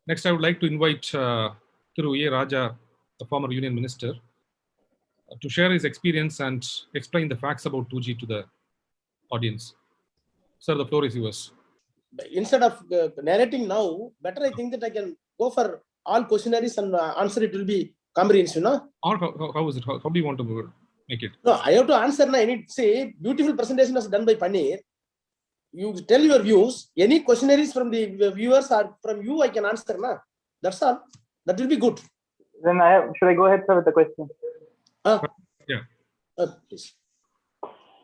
Next, I would like to invite Thiru A. Raja, the former Union Minister, to share his experience and explain the facts about 2G to the audience. Sir, the floor is yours. Instead of narrating now, better I think that I can go for all questionnaires and answer it will be comprehensive, no? Or how is it? How do you want to make it? No, I have to answer now. I need to say, beautiful presentation was done by Paneer. You tell your views. Any questionnaires from the viewers or from you, I can answer now. That's all. That will be good. Then should I go ahead, sir, with the question? Yeah. Please.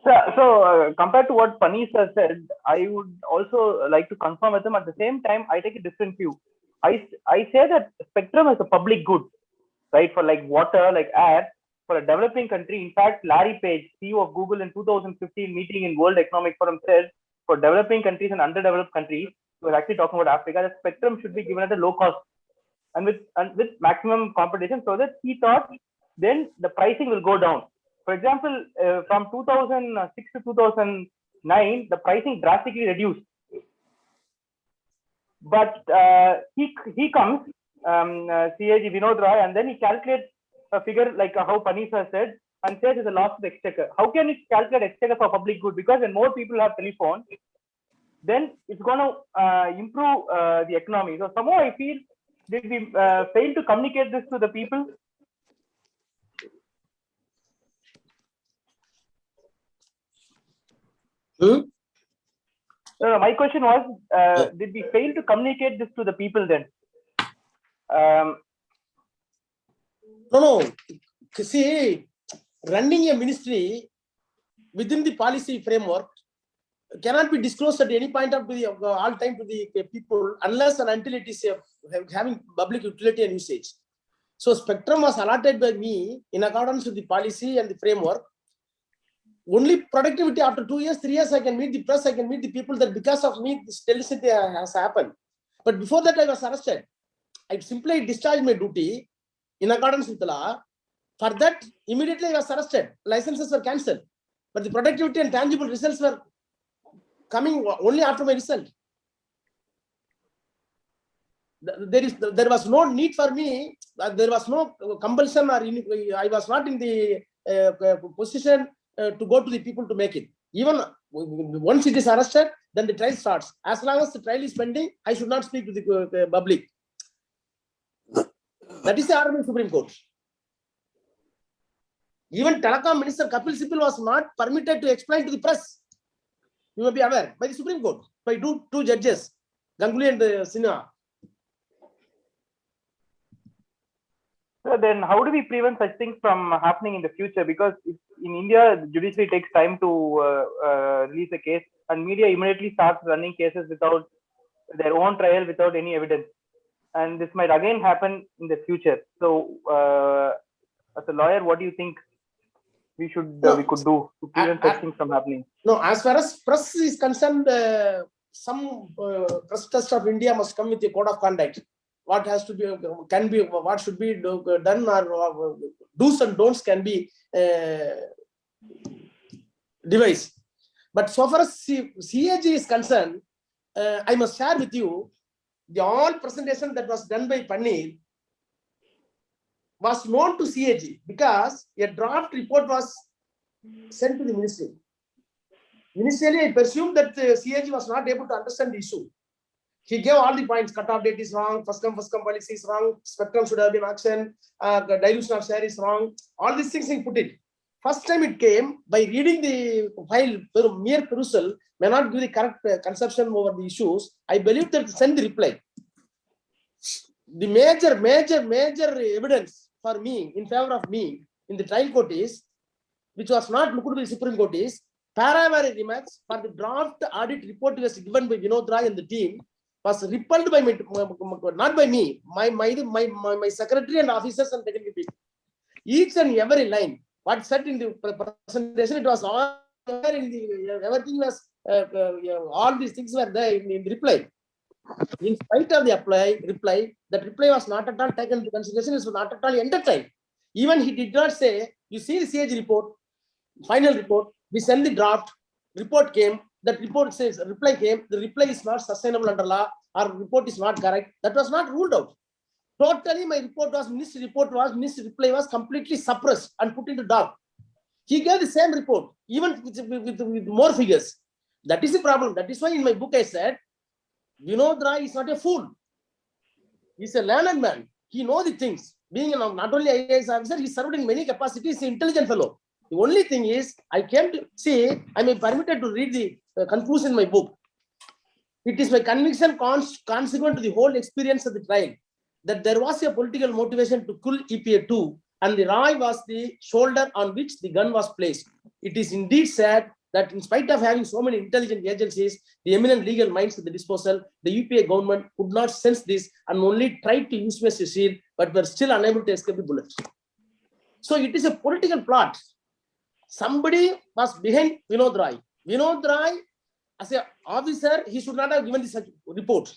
So compared to what Paneer sir said, I would also like to confirm with him. At the same time, I take a different view. I say that spectrum is a public good, right? For like water, like air, for a developing country. In fact, Larry Page, CEO of Google, in 2015 meeting in World Economic Forum said, for developing countries and underdeveloped countries, we were actually talking about Africa, the spectrum should be given at a low cost and with maximum competition, so that he thought then the pricing will go down. For example, from 2006 to 2009, the pricing drastically reduced. But he comes, CAG Vinod Roy, and then he calculates a figure like how Paneer sir said, and says it's a loss to the exchequer. How can it calculate exchequer for public good? Because when more people have telephone, then it's going to improve the economy. So somehow I feel, did we fail to communicate this to the people? My question was, did we fail to communicate this to the people then? No. See, running a ministry within the policy framework cannot be disclosed at any point of the all time to the people unless and until it is having public utility and usage. So spectrum was allotted by me in accordance with the policy and the framework. Only productivity after 2 years, 3 years, I can meet the press, I can meet the people that because of me, this telecity has happened. But before that, I was arrested. I simply discharged my duty in accordance with the law. For that, immediately I was arrested. Licenses were cancelled. But the productivity and tangible results were coming only after my result. There was no need for me, there was no compulsion, or I was not in the position to go to the people to make it. Even once it is arrested, then the trial starts. As long as the trial is pending, I should not speak to the public. That is the order of the Supreme Court. Even Telecom Minister Kapil Sibal was not permitted to explain to the press. You may be aware, by the Supreme Court, by two judges, Ganguly and Sinha. So then how do we prevent such things from happening in the future? Because in India, the judiciary takes time to release a case, and media immediately starts running cases without their own trial, without any evidence. And this might again happen in the future. So as a lawyer, what do you think we could do to prevent such things from happening? No, as far as press is concerned, some press trust of India must come with a code of conduct. What has to be, what should be done, or do's and don'ts can be devised. But so far as CAG is concerned, I must share with you the all presentation that was done by Paneer was known to CAG because a draft report was sent to the ministry. Initially, I presumed that CAG was not able to understand the issue. He gave all the points. Cut-off date is wrong. First come policy is wrong. Spectrum should have been auctioned. The dilution of share is wrong. All these things he put it. First time it came by reading the file, mere perusal may not give the correct conception over the issues. I believe that send the reply. The major evidence for me in favor of me in the trial court is, which was not looked by the Supreme Court, is paravary remarks for the draft audit report was given by Vinod Roy and the team was repelled by me, not by me, my secretary and officers and technical people. Each and every line, what said in the presentation, it was all there in the, everything was, all these things were there in the reply. In spite of the reply, that reply was not at all taken into consideration, it was not at all entertained. Even he did not say, you see the CAG report, final report, we send the draft, report came, that report says, reply came, the reply is not sustainable under law, or report is not correct. That was not ruled out. Totally, my report was, ministry reply was completely suppressed and put into dark. He gave the same report, even with more figures. That is the problem. That is why in my book I said, Vinod Rai is not a fool. He's a learned man. He knows the things. Being not only IAS officer, he served in many capacities. He's an intelligent fellow. The only thing is, I came to see, I am permitted to read the conclusion in my book. It is my conviction consequent to the whole experience of the trial that there was a political motivation to kill EPA2, and the Rai was the shoulder on which the gun was placed. It is indeed sad that in spite of having so many intelligent agencies, the eminent legal minds at the disposal, the UPA government could not sense this and only tried to use as a shield, but were still unable to escape the bullets. So it is a political plot. Somebody was behind Vinod Rai. Vinod Rai, as an officer, he should not have given this report.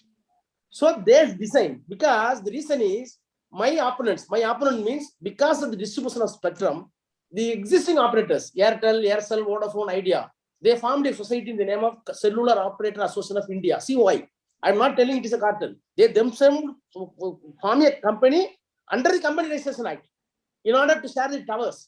So there's design, because the reason is my opponent means because of the distribution of spectrum, the existing operators, Airtel, Aircel, Vodafone, Idea, they formed a society in the name of Cellular Operator Association of India, COI. I'm not telling it is a cartel. They themselves form a company under the Company Registration Act in order to share the towers.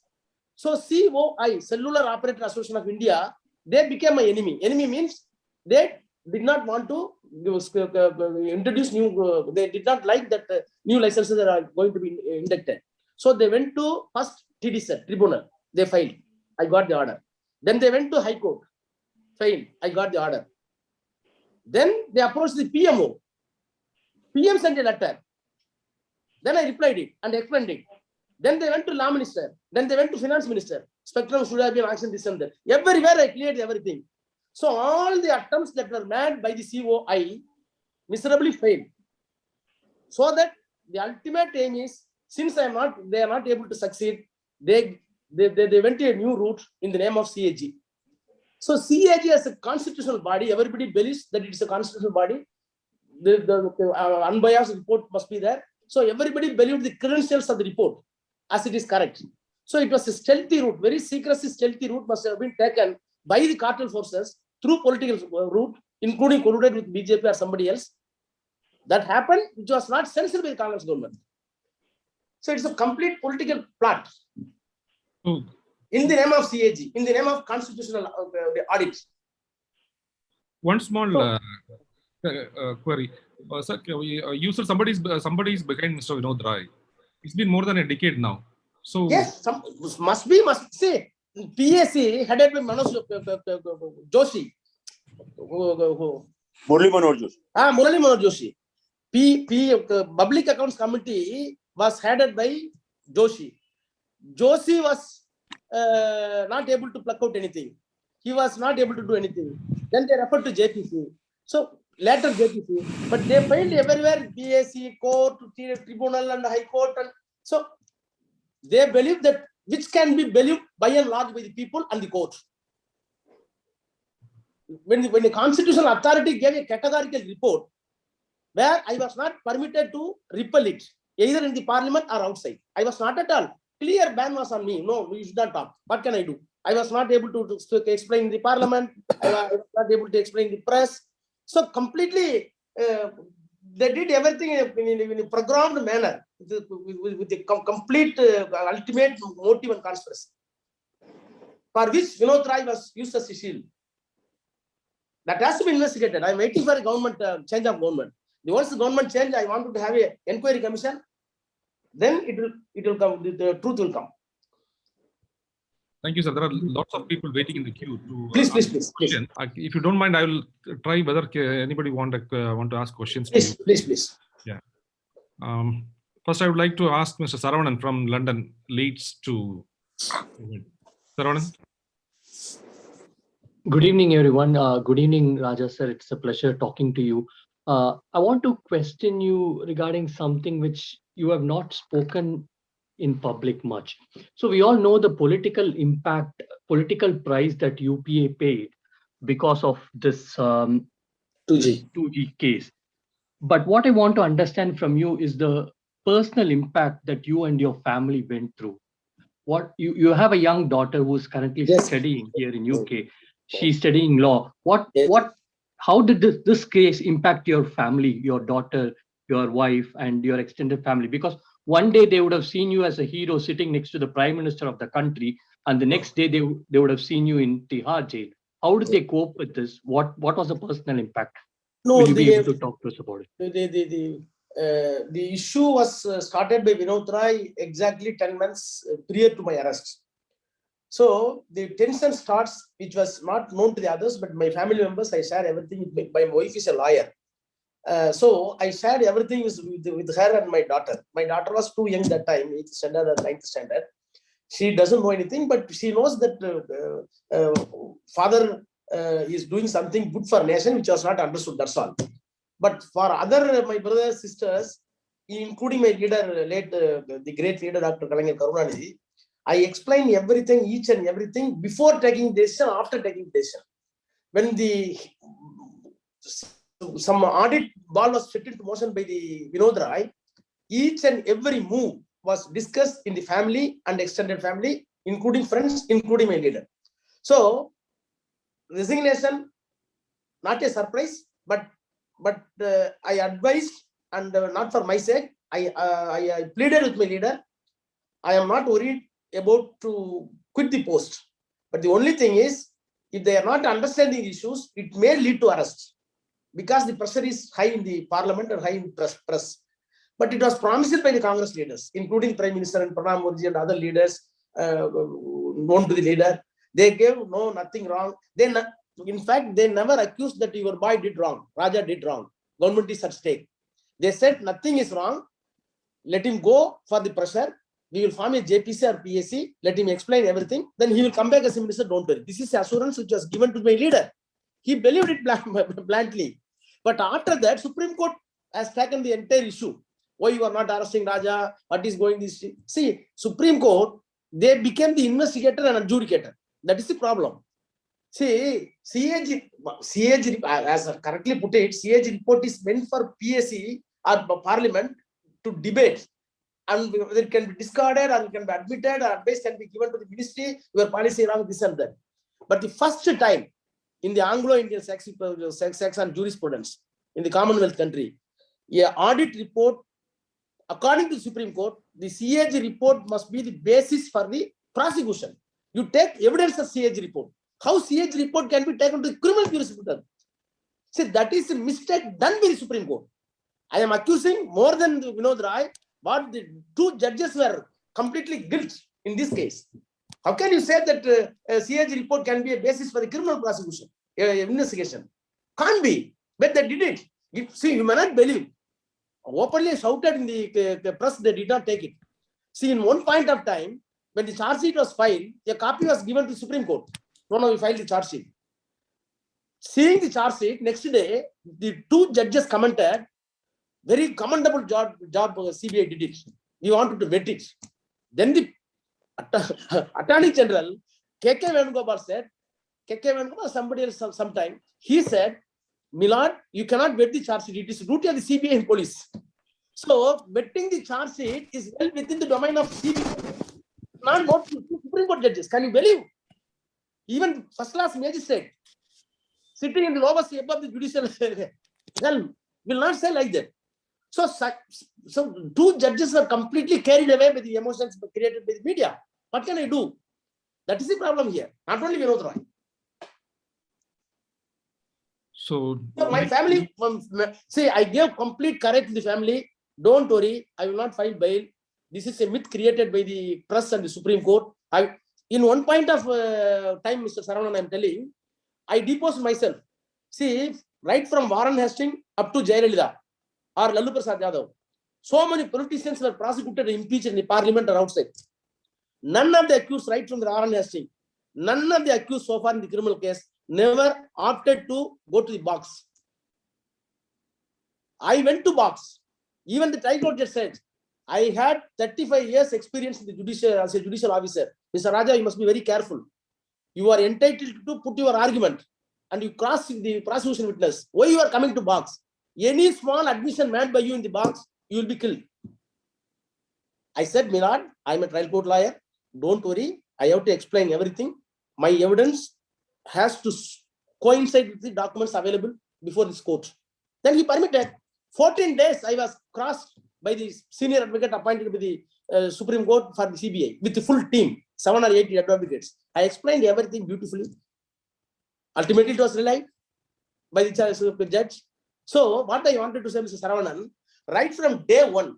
So COI, Cellular Operator Association of India, they became my enemy. Enemy means they did not want to introduce new, they did not like that new licenses that are going to be inducted. So they went to first TDSAT, tribunal, they filed. I got the order. Then they went to High Court, failed. I got the order. Then they approached the PMO. PM sent a letter. Then I replied it and explained it. Then they went to Law Minister. Then they went to Finance Minister. Spectrum should have been action this and that. Everywhere I cleared everything. So all the attempts that were made by the COI miserably failed. So that the ultimate aim is, since they are not able to succeed, they went to a new route in the name of CAG. So CAG as a constitutional body, everybody believes that it is a constitutional body. The unbiased report must be there. So everybody believed the credentials of the report as it is correct. So it was a stealthy route, very secrecy stealthy route must have been taken by the cartel forces through political route, including colluded with BJP or somebody else. That happened, which was not censored by the Congress government. So it's a complete political plot. In the name of CAG, in the name of constitutional audit. One small query. Sir, you said somebody is behind Mr. Vinod Rai. It's been more than a decade now. So yes, must say PAC headed by Manoj Joshi. Murali Manohar Joshi. Murali Manohar Joshi. Public Accounts Committee was headed by Joshi. Joshi was not able to pluck out anything. He was not able to do anything. Then they referred to JPC. So later JPC, but they failed everywhere. PAC, court, tribunal, and High Court, and so they believe that which can be believed by and large by the people and the court. When the constitutional authority gave a categorical report where I was not permitted to repel it, either in the parliament or outside. I was not at all. Clear ban was on me. No, we should not talk. What can I do? I was not able to explain in the parliament. I was not able to explain in the press. So completely, they did everything in a programmed manner with a complete ultimate motive and conspiracy, for which Vinod Rai was used as a shield. That has to be investigated. I'm waiting for a government change of government. Once the government change, I wanted to have an inquiry commission. Then it will come. The truth will come. Thank you, sir. There are lots of people waiting in the queue to Please. If you don't mind, I will try whether anybody want to ask questions. Please. Yeah. First, I would like to ask Mr. Saravanan from London, Leeds to Saravanan. Good evening, everyone. Good evening, Raja sir. It's a pleasure talking to you. I want to question you regarding something which you have not spoken in public much. So we all know the political impact, political price that UPA paid because of this 2G case. But what I want to understand from you is the personal impact that you and your family went through. What you have a young daughter who's currently studying here in UK. she's studying law. Yes. How did this case impact your family, your daughter, your wife, and your extended family? Because one day they would have seen you as a hero sitting next to the prime minister of the country, and the next day they would have seen you in Tihar jail. How did they cope with this? What was the personal impact? No, Will you be able to talk to us about it? the issue was started by Vinod Rai exactly 10 months prior to my arrest. So the tension starts, which was not known to the others, but my family members, I share everything. My wife is a lawyer. So I shared everything with her and my daughter. My daughter was too young that time, 8th standard or 9th standard. She doesn't know anything, but she knows that father is doing something good for nation, which was not understood, that's all. But for other, my brothers, sisters, including my leader, the great leader, Dr. Kalaignar Karunanidhi, I explain everything, each and everything before taking decision, after taking decision. When some audit ball was set into motion by the Vinod Rai, each and every move was discussed in the family and extended family, including friends, including my leader. So resignation, not a surprise, but I advised, and not for my sake, I pleaded with my leader. I am not worried about to quit the post, but the only thing is, if they are not understanding issues, it may lead to arrest, because the pressure is high in the parliament and high in press. But it was promised by the Congress leaders, including Prime Minister and Pranab Mukherjee and other leaders known to the leader. They gave no, nothing wrong. In fact, they never accused that your boy did wrong, Raja did wrong, government is at stake. They said nothing is wrong, let him go for the pressure. We will form a JPC or PAC, let him explain everything, then he will come back as a minister, don't worry. This is the assurance which was given to my leader. He believed it blindly. But after that, Supreme Court has taken the entire issue. Why you are not arresting Raja? What is going this? See, Supreme Court, they became the investigator and adjudicator. That is the problem. See, CAG, as I correctly put it, CAG report is meant for PAC or Parliament to debate. And it can be discarded, or it can be admitted, or advice can be given to the ministry, your policy wrong, this and that. But the first time in the Anglo-Indian sex and jurisprudence in the Commonwealth country, an audit report, according to the Supreme Court, the CAG report must be the basis for the prosecution. You take evidence of CAG report. How CAG report can be taken to the criminal jurisprudence? See, that is a mistake done by the Supreme Court. I am accusing more than Vinod Rai, but the two judges were completely guilty in this case. How can you say that a CAG report can be a basis for the criminal prosecution, investigation? Can't be, but they did it. See, you may not believe. Openly shouted in the press, they did not take it. See, in one point of time, when the charge sheet was filed, a copy was given to the Supreme Court. No, we filed the charge sheet. Seeing the charge sheet, next day, the two judges commented, very commendable job CBI did it. We wanted to vet it. Then the Attorney General, KK Venugopal said, KK Venugopal, somebody else sometime, he said, Milord, you cannot vet the charge sheet. It is duty of the CBI and police. So, vetting the charge sheet is well within the domain of CBI, not Supreme Court judges. Can you believe? Even first class magistrate sitting in the lowest above the judicial realm will not say like that. So two judges are completely carried away by the emotions created by the media. What can I do? That is the problem here. Not only Vinod Rai. So My family, see, I gave complete courage to the family. Don't worry, I will not file bail. This is a myth created by the press and the Supreme Court. In one point of time, Mr. Saravanan, I am telling, I deposed myself. See, right from Warren Hastings up to Jayalalitha or Lalu Prasad Yadav, so many politicians were prosecuted and impeached in the parliament or outside. None of the accused, right from the Warren Hastings, none of the accused so far in the criminal case never opted to go to the box. I went to box. Even the High Court just said, I had 35 years experience in the judicial as a judicial officer. Mr. Raja, you must be very careful. You are entitled to put your argument and you cross the prosecution witness. Why you are coming to box? Any small admission made by you in the box, you will be killed. I said, Milord, I am a trial court lawyer. Don't worry. I have to explain everything. My evidence, has to coincide with the documents available before this court. Then he permitted. 14 days I was crossed by the senior advocate appointed by the Supreme Court for the CBI with the full team, 7 or 8 advocates. I explained everything beautifully. Ultimately, it was relied by the judge. So what I wanted to say, Mr. Saravanan, right from day one,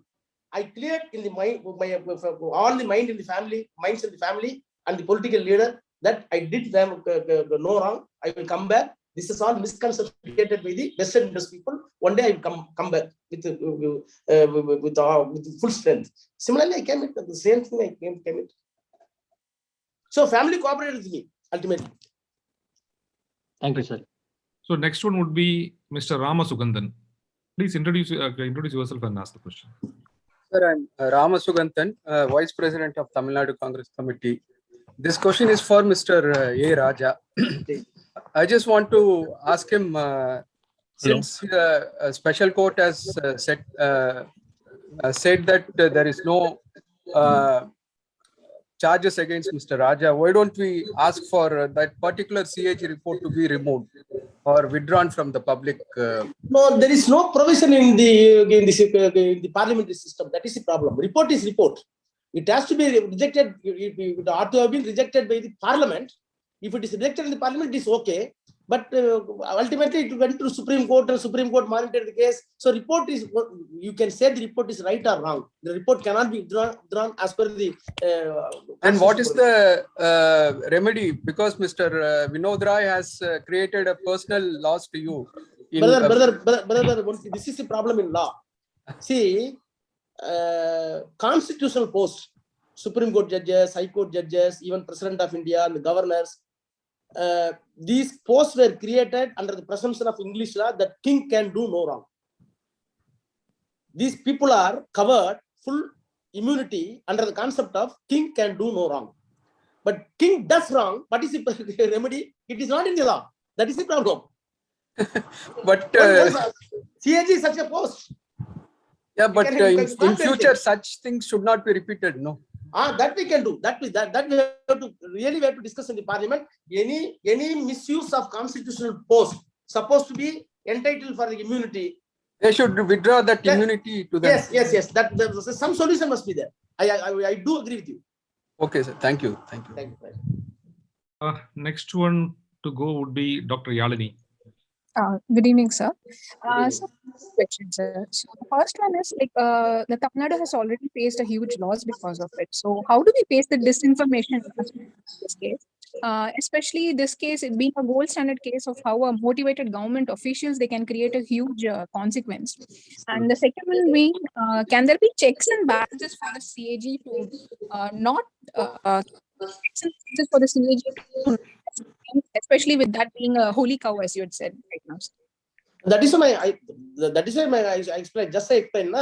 I cleared in the mind, all the minds in the family and the political leader that I did them no wrong. I will come back. This is all misconception created by the Western interest people. One day I will come back with full strength. Similarly, I came with the same thing. I came with. So family cooperated with me ultimately. Thank you, sir. So next one would be Mr. Ramasugandhan. Please introduce yourself and ask the question. Sir, I'm Ramasugandhan, Vice President of Tamil Nadu Congress Committee. This question is for Mr. A. Raja. I just want to ask him, since a special court has said that there is no charges against Mr. Raja, why don't we ask for that particular CAG report to be removed or withdrawn from the public? No, there is no provision in the parliamentary system. That is the problem. Report is report. It has to be rejected. It ought to have been rejected by the parliament. If it is rejected in the parliament, it is okay. But ultimately, it went to Supreme Court and Supreme Court monitored the case. So report is, you can say the report is right or wrong. The report cannot be drawn as per the... And what is the remedy? Because Mr. Vinod Rai has created a personal loss to you. Brother, this is the problem in law. See, constitutional posts, Supreme Court judges, High Court judges, even President of India and the governors, these posts were created under the presumption of English law that king can do no wrong. These people are covered full immunity under the concept of king can do no wrong. But king does wrong. What is the remedy? It is not in the law. That is the problem. But CAG is such a post. Yeah, but in future, such things should not be repeated, no? That we can do. That we have to discuss in the parliament. Any misuse of constitutional post supposed to be entitled for the immunity. They should withdraw that immunity to them. Yes. That some solution must be there. I do agree with you. Okay, sir. Thank you. Next one to go would be Dr. Yalini. Good evening, sir. So, question, sir. So the first one is like the Tamil Nadu has already faced a huge loss because of it. So how do we face the disinformation in this case? Especially this case, it being a gold standard case of how a motivated government officials, they can create a huge consequence. And the second one being, can there be checks and balances for the CAG to not checks and balances for the CAG to, especially with that being a holy cow, as you had said right now. That is why I explained. Just I explained.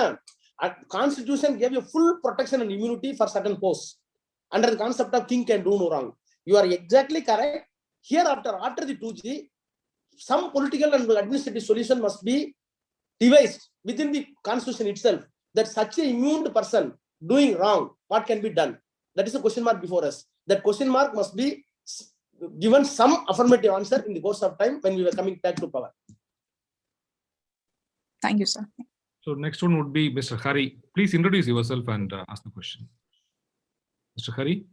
Constitution gave you full protection and immunity for certain posts under the concept of king can do no wrong. You are exactly correct. Here after the 2G, some political and administrative solution must be devised within the constitution itself. That such a immune person doing wrong, what can be done? That is a question mark before us. That question mark must be given some affirmative answer in the course of time when we were coming back to power. Thank you, sir. So next one would be Mr. Hari. Please introduce yourself and ask the question. Mr. Hari.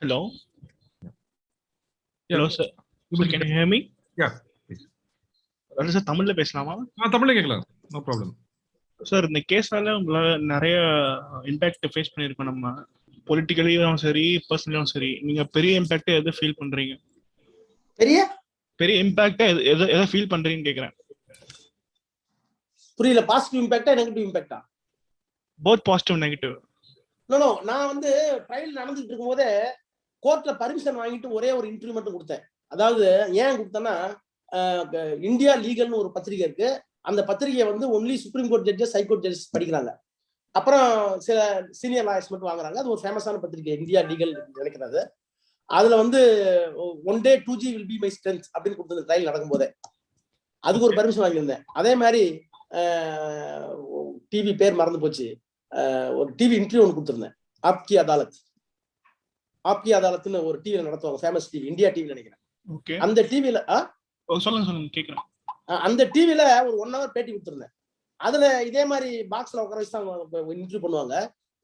Hello. Hello, sir. Can you hear me? Yeah, please. Sir, Tamil la பேசலாமா? தமிழ்ல கேட்கலாம். No problem. Sir, இந்த கேஸால நிறைய impact face பண்ணிருக்கோம் நம்ம. பொலிட்டிக்கலியும் சரி, பர்சனலும் சரி. நீங்க பெரிய இம்பாக்ட் எதை ஃபீல் பண்றீங்க? பெரிய இம்பாக்ட் எதை ஃபீல் பண்றீங்கன்னு கேக்குறேன். புரியல. பாசிட்டிவ் இம்பாக்ட்டா நெகட்டிவ் இம்பாக்ட்டா? both positive negative. நோ நான் வந்து ட்ரையல் நடந்துட்டு இருக்கும்போதே கோர்ட்ல பர்மிஷன் வாங்கிட்டு ஒரே ஒரு இன்டர்வியூ மட்டும் கொடுத்தேன். அதாவது ஏன் கொடுத்தேன்னா, இந்தியா லீகல்னு ஒரு பத்திரிகை இருக்கு. அந்த பத்திரிகையை வந்து only supreme Court judges, high court judges படிக்கிறாங்க. அப்புறம் சில சீனியர் லாயர்ஸ் மட்டும் வாங்குறாங்க. அது ஒரு ஃபேமஸான பத்திரிகை, இந்தியா லீகல் நினைக்கிறது. அதுல வந்து 1 day 2G will be my strength அப்படின்னு கொடுத்தது ட்ரையல் நடக்கும் போதே. அதுக்கு ஒரு பர்மிஷன் வாங்கியிருந்தேன். அதே மாதிரி டிவி பேர் மறந்து போச்சு, ஒரு டிவி இன்டர்வியூ ஒன்று கொடுத்துருந்தேன், ஆப்கி அதாலத். ஆப்கி அதாலத்னு ஒரு டிவில நடத்துவாங்க, ஃபேமஸ் டிவி, இந்தியா டிவி நினைக்கிறேன். ஓகே, அந்த டிவில சொல்லுங்க கேக்குறேன். அந்த டிவில ஒரு 1 hour பேட்டி கொடுத்துருந்தேன். அதுல இதே மாதிரி பாக்ஸ்ல உட்கார வச்சு தான் இன்டர்வியூ பண்ணுவாங்க.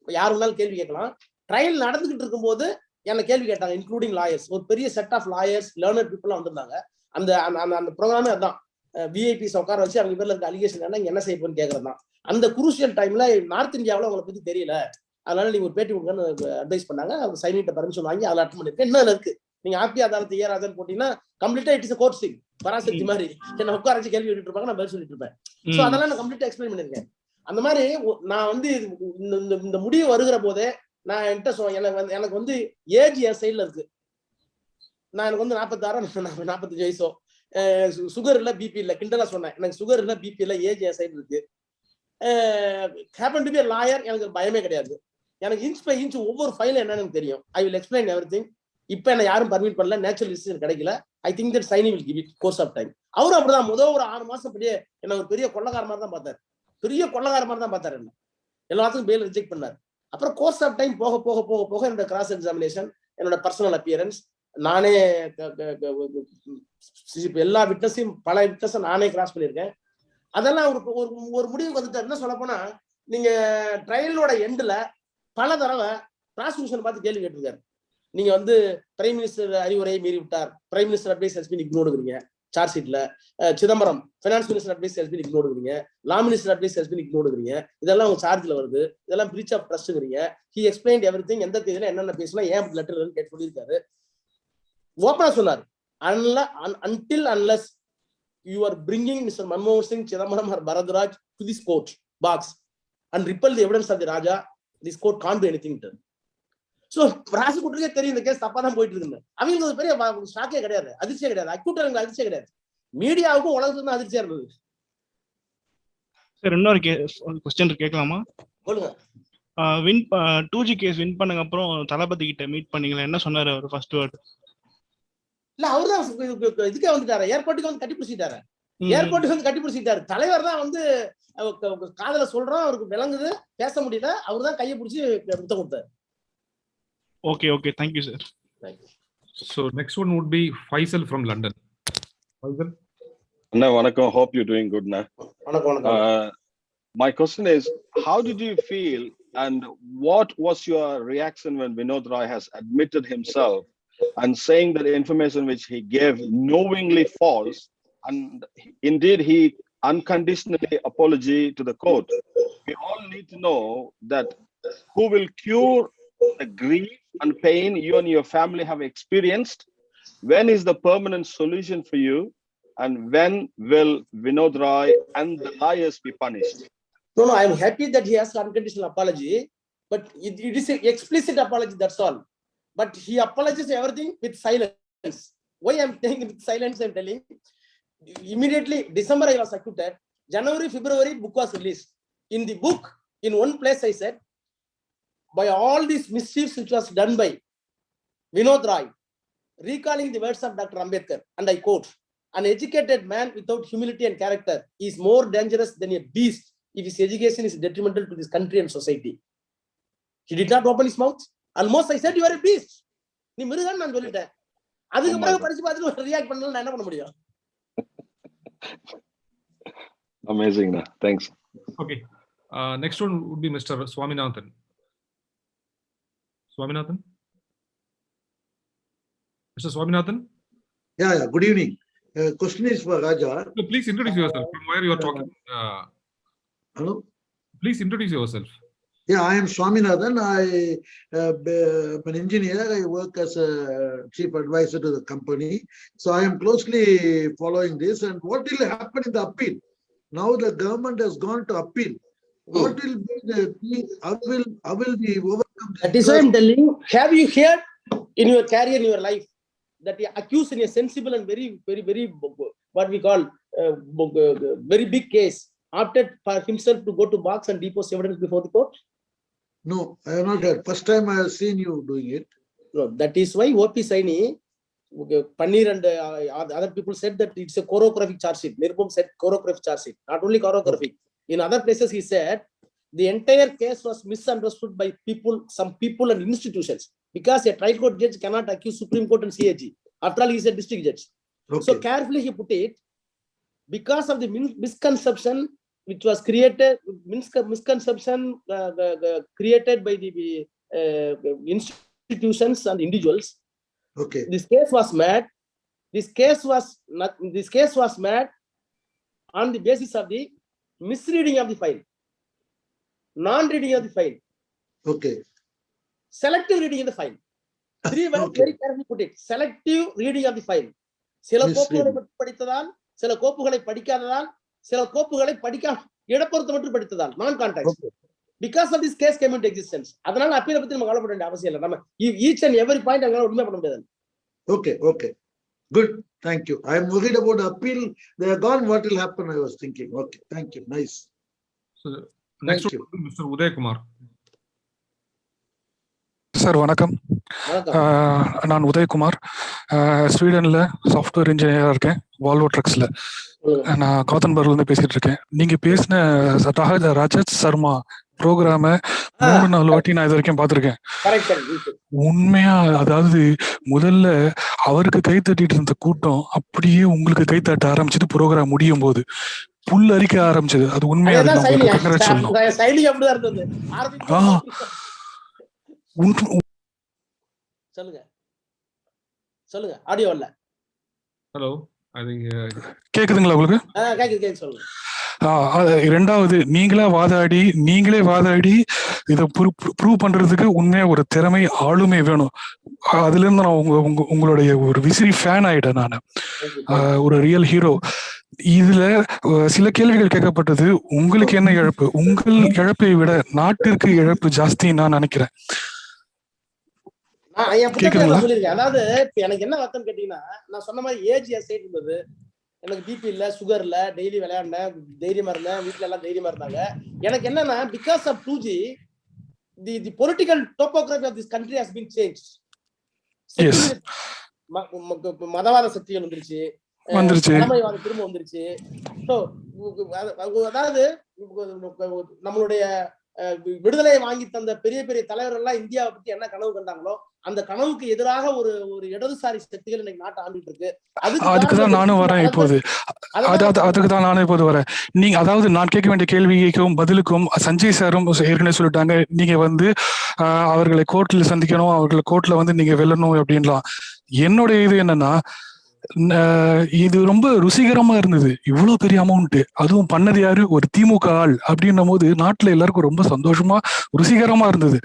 யாரு வேணாலும் கேள்வி கேட்கலாம். ட்ரையல் நடந்துகிட்டு இருக்கும்போது என்ன கேள்வி கேட்டாங்க, இன்க்ளூடிங் லாயர்ஸ். ஒரு பெரிய set of lawyers, learner people வந்திருந்தாங்க. அந்த அந்த ப்ரோக்ராமே அதான், விஐபிஸ் உட்கார வச்சு அவங்க பேர்ல இருக்க அலிகேஷன் என்ன செய்ய போன்னு கேட்கறது தான். அந்த குரூசியல் டைம்ல நார்த் இந்தியாவில் அவங்களை பத்தி தெரியல, அதனால நீங்க ஒரு பேட்டி கொடுங்கன்னு அட்வைஸ் பண்ணாங்க. அவங்க சைனிட்ட பர்மிஷன் வாங்கி அதில் அட்டன் பண்ணிருக்கேன். என்ன இருக்கு, நீங்க ஆப்கி அதாலத் ஏ ராஜன் போட்டீங்கன்னா கம்ப்ளீட்டா it is court scene, Parasakthi மாதிரி என்ன உட்கார வச்சு கேள்வி கேட்டுட்டு இருப்பாங்க, நான் பதில் சொல்லிட்டு இருப்பேன். ஸோ அதெல்லாம் நான் கம்ப்ளீட்டா எக்ஸ்பிளைன் பண்ணிருக்கேன். அந்த மாதிரி நான் வந்து இந்த முடிவு வருகிற போதே நான் என்கிட்ட எனக்கு வந்து ஏஜ் என் சைட்ல இருக்கு. எனக்கு வந்து 46 45 வயசோ, சுகர் இல்ல பிபி இல்ல, கிண்டலா சொன்னேன். எனக்கு சுகர் இல்ல பிபி இல்ல, ஏஜ் என் சைடு இருக்கு. ஹேப்பன் டு பி லாயர், எனக்கு பயமே கிடையாது. எனக்கு இன்ச் பை இன்ச் ஒவ்வொரு ஃபைலும் என்னன்னு தெரியும். I will explain everything. இப்ப என்ன யாரும் பர்மிட் பண்ணல, நேச்சுரல் டிசிஷன் கிடைக்கல. I think that Saini will give it course of time. அவரும் அப்படிதான் முதல் ஒரு 6 மாசம் அப்படியே என்ன ஒரு பெரிய கொள்ளக்கார மாதிரி தான் பார்த்தாரு. என்ன எல்லாத்துக்கும் பேல் ரிஜெக்ட் பண்ணாரு. அப்புறம் கோர்ஸ் ஆஃப் டைம் போக போக போக போக என்னோட கிராஸ் எக்ஸாமினேஷன், என்னோட பர்சனல் அப்பியரன்ஸ், நானே எல்லா விட்னஸையும் பல விட்னஸை நானே கிராஸ் பண்ணியிருக்கேன். அதெல்லாம் ஒரு முடிவுக்கு வந்துட்டு என்ன சொல்ல போனா, நீங்க ட்ரையலோட எண்ட்ல பல தடவை ப்ராசிக்யூஷன் பார்த்து கேள்வி கேட்டிருக்காரு. நீங்க வந்து பிரைம் மினிஸ்டர் அறிவுரையை மீறி விட்டார், prime minister advice has been இக்னோர்டுங்கிறீங்க சார்ஜ் ஷீட்ல. Chidambaram finance minister advice has been இக்னோர்டுங்கிறீங்க, law minister advice has been இக்னோர்டுங்கிறீங்க. இதெல்லாம் உங்க சார்ஜ்ல வருது, இதெல்லாம் பிரீச் ஆஃப் ட்ரஸ்ட்ங்கிறீங்க. ஹி எக்ஸ்பிளைன்ட் எவ்ரிதிங், எந்த தேதியில என்னென்ன பேசலாம், ஏன் லெட்டர் கேட்டு சொல்லியிருக்காரு. ஓப்பனா சொன்னார், until unless you are bringing Mr. Manmohan Singh, Chidambaram or Bharadwaj to this court box and repel the evidence of the Raja, this court can't do anything to. So ப்ராசிக்யூட்டருக்கே தெரியும் இந்த கேஸ் தப்பா தான் போயிட்டு இருக்கு. அவங்களுக்கு ஒரு பெரிய ஷாக்கே கிடையாது, அதிர்ச்சியே கிடையாது. அக்யூட்டருக்கு அதிர்ச்சியே கிடையாது, மீடியாவுக்கும் உலகத்துக்கு தான் அதிர்ச்சியா இருந்தது. சார் இன்னொரு क्वेश्चन கேட்கலாமா? சொல்லுங்க. 2G கேஸ் வின் பண்ணதுக்கு அப்புறம் தளபதி கிட்ட மீட் பண்ணீங்களா? என்ன சொன்னாரு அவர் ஃபர்ஸ்ட் வேர்ட்? இல்ல அவர்தான் இதுக்கே வந்துட்டாரு, ஏர்போர்ட்டுக்கு வந்து கட்டி பிடிச்சிட்டாரு. ஏர்போர்ட்டுக்கு வந்து கட்டி பிடிச்சிட்டாரு. தலைவர் தான் வந்து காதல சொல்றோம், அவருக்கு விளங்குது, பேச முடியல, அவர் தான் கையை பிடிச்சி முத்தம் கொடுத்தாரு. Okay, thank you, sir. Thank you. So next one would be Faisal from London. Faisal? No, Vanakkam. Hope you're doing good now. Vanakkam. My question is, how did you feel and what was your reaction when Vinod Rai has admitted himself and saying that the information which he gave knowingly false, and indeed he unconditionally apology to the court? We all need to know that who will cure the grief and pain you and your family have experienced. When is the permanent solution for you, and when will Vinod Rai and the liars be punished? No, I am happy that he has unconditional apology, but it is an explicit apology, that's all. But he apologizes everything with silence. Why I am saying with silence? I am telling. Immediately December I was acquitted. January, February book was released. In the book, in one place I said, by all these mischiefs which was done by Vinod Rai, recalling the words of Dr. Ambedkar, and I quote, an educated man without humility and character is more dangerous than a beast if his education is detrimental to this country and society. He did not open his mouth. Almost I said, you are a beast. நீ மிருகன்னு நான் சொல்லிட்டேன். அதுக்கு பிறகு படிச்சு பார்த்துட்டு react பண்ணல, நான் என்ன பண்ண முடியும்? Amazing. Thanks. Okay. Next one would be Mr. Swaminathan. Swaminathan? Mr. Swaminathan? Yeah. Good evening. Question is for Raja. So please introduce yourself. From where you are talking? Hello? Please introduce yourself. Yeah, I am Swaminathan. I am an engineer. I work as a chief advisor to the company. So I am closely following this. And what will happen in the appeal? Now the government has gone to appeal. What will be the thing? How will we overcome this? That is why I am telling. Have you heard in your career, in your life, that the accused in a sensible and very what we call very big case opted for himself to go to box and depose evidence before the court? No, I have not heard. First time I have seen you doing it. No, that is why O.P. Saini, Paneer and other people said that it's a choreographic charge sheet. Nirbhum said choreographic charge sheet. Not only choreographic. In other places he said the entire case was misunderstood by people, some people and institutions. because a trial court judge cannot accuse Supreme Court and CAG. After all, he is a district judge. Okay. So carefully he put it, because of the misconception which was created, misconception created by the institutions and individuals. Okay. This case was made. This case was made on the basis of the misreading of the file, non-reading of the file. Okay. Selective reading of the file. Three words, Okay. very carefully put it. Selective reading of the file. சில கோப்புகளை மட்டும் படித்ததால், சில கோப்புகளை படிக்காததால், சில கோப்புகளை இடப்பொருத்த மட்டும் படித்ததால், நான் contact. Because of this case came into existence. அதனால அப்பீல பத்தி நம்ம கவலைப்பட வேண்டிய அவசியம் இல்லை. நம்ம each and every point அங்களால உண்மை பண்ண முடியாது. Okay, okay. Good. Thank you. I am worried about the appeal. They are gone. What will happen? I was thinking. Okay. Thank you. Nice. So next Thank you. one, Mr. Uday Kumar. Sir வணக்கம். நான் Udhayakumar, ஸ்வீடன்ல software இன்ஜினியரா இருக்கேன், Volvo ட்ரக்ஸ்ல. நான் காத்தன்பர்க்ல இருந்து பேசிட்டு இருக்கேன். நீங்க பேசின ரஜத் சர்மா ப்ரோக்ராம 3-4 வாட்டி நான் இது வரைக்கும் பார்த்திருக்கேன். உண்மையா, அதாவது முதல்ல அவருக்கு கை தட்டிட்டு இருந்த கூட்டம் அப்படியே உங்களுக்கு கை தட்ட ஆரம்பிச்சது ப்ரோக்ராம் முடியும் போது புல் அரிக்க ஆரம்பிச்சது. அது உண்மையா சொல்லுங்க. ஆடியோ இல்ல. ஹலோ, ஐ திங்க் கேக்குதுங்களா உங்களுக்கு? கேக்குது, சொல்லுங்க. ரெண்டாவது, நீங்களே வாதாடி இதை ப்ரூவ் பண்றதுக்கு உண்மையா ஒரு திறமை, ஆளுமை வேணும். அதுல இருந்து நான் உங்களுடைய ஒரு விசிறி ஃபேன் ஆயிட்டேன் நானு. ஒரு ரியல் ஹீரோ. இதுல சில கேள்விகள் கேட்கப்பட்டது. உங்களுக்கு என்ன இழப்பு? உங்கள் இழப்பை விட நாட்டிற்கு இழப்பு ஜாஸ்தின்னு நான் நினைக்கிறேன். அதாவது எனக்கு என்ன வருத்தம் கேட்டீங்கன்னா, நான் சொன்ன மாதிரி ஏஜ் சைட் இருந்தது. எனக்கு பிபி இல்ல, சுகர் இல்ல, டெய்லி விளையாடினேன், தைரியமா இருந்தேன், வீட்டுல எல்லாம் தைரியமா இருந்தாங்க. எனக்கு என்னன்னா, because of 2G the political topography of this country has been changed. மதவாத சக்திகள் வந்துருச்சு, தலைமைவாதம் திரும்ப வந்துருச்சு. அதாவது நம்மளுடைய விடுதலை வாங்கி தந்த பெரிய பெரிய தலைவர்கள் எல்லாம் இந்தியாவை பத்தி என்ன கனவு கண்டாங்களோ அந்த கனவுக்கு எதிராக ஒரு இடதுசாரி சக்திகள் இன்னைக்கு நாட்டை ஆண்டுட்டு இருக்கு. அதுக்குதான் நானும் வரேன் இப்போது. அதுக்குதான் நானும் இப்போது வரேன். நீங்க, அதாவது நான் கேட்க வேண்டிய கேள்விக்கும் பதிலுக்கும் சஞ்சய் சாரும் ஏற்கனவே சொல்லிட்டாங்க. நீங்க அவர்களை கோர்ட்ல சந்திக்கணும், அவர்களை கோர்ட்ல நீங்க வெல்லணும் அப்படின்லாம். என்னுடைய இது என்னன்னா, இது ரொம்ப ருசிகரமா இருந்தது. இவ்வளவு பெரிய அமௌண்ட், அதுவும் பண்ணது யாரு? ஒரு திமுக ஆள் அப்படின்னும் போது நாட்டுல எல்லாருக்கும் ரொம்ப சந்தோஷமா ருசிகரமா இருந்தது.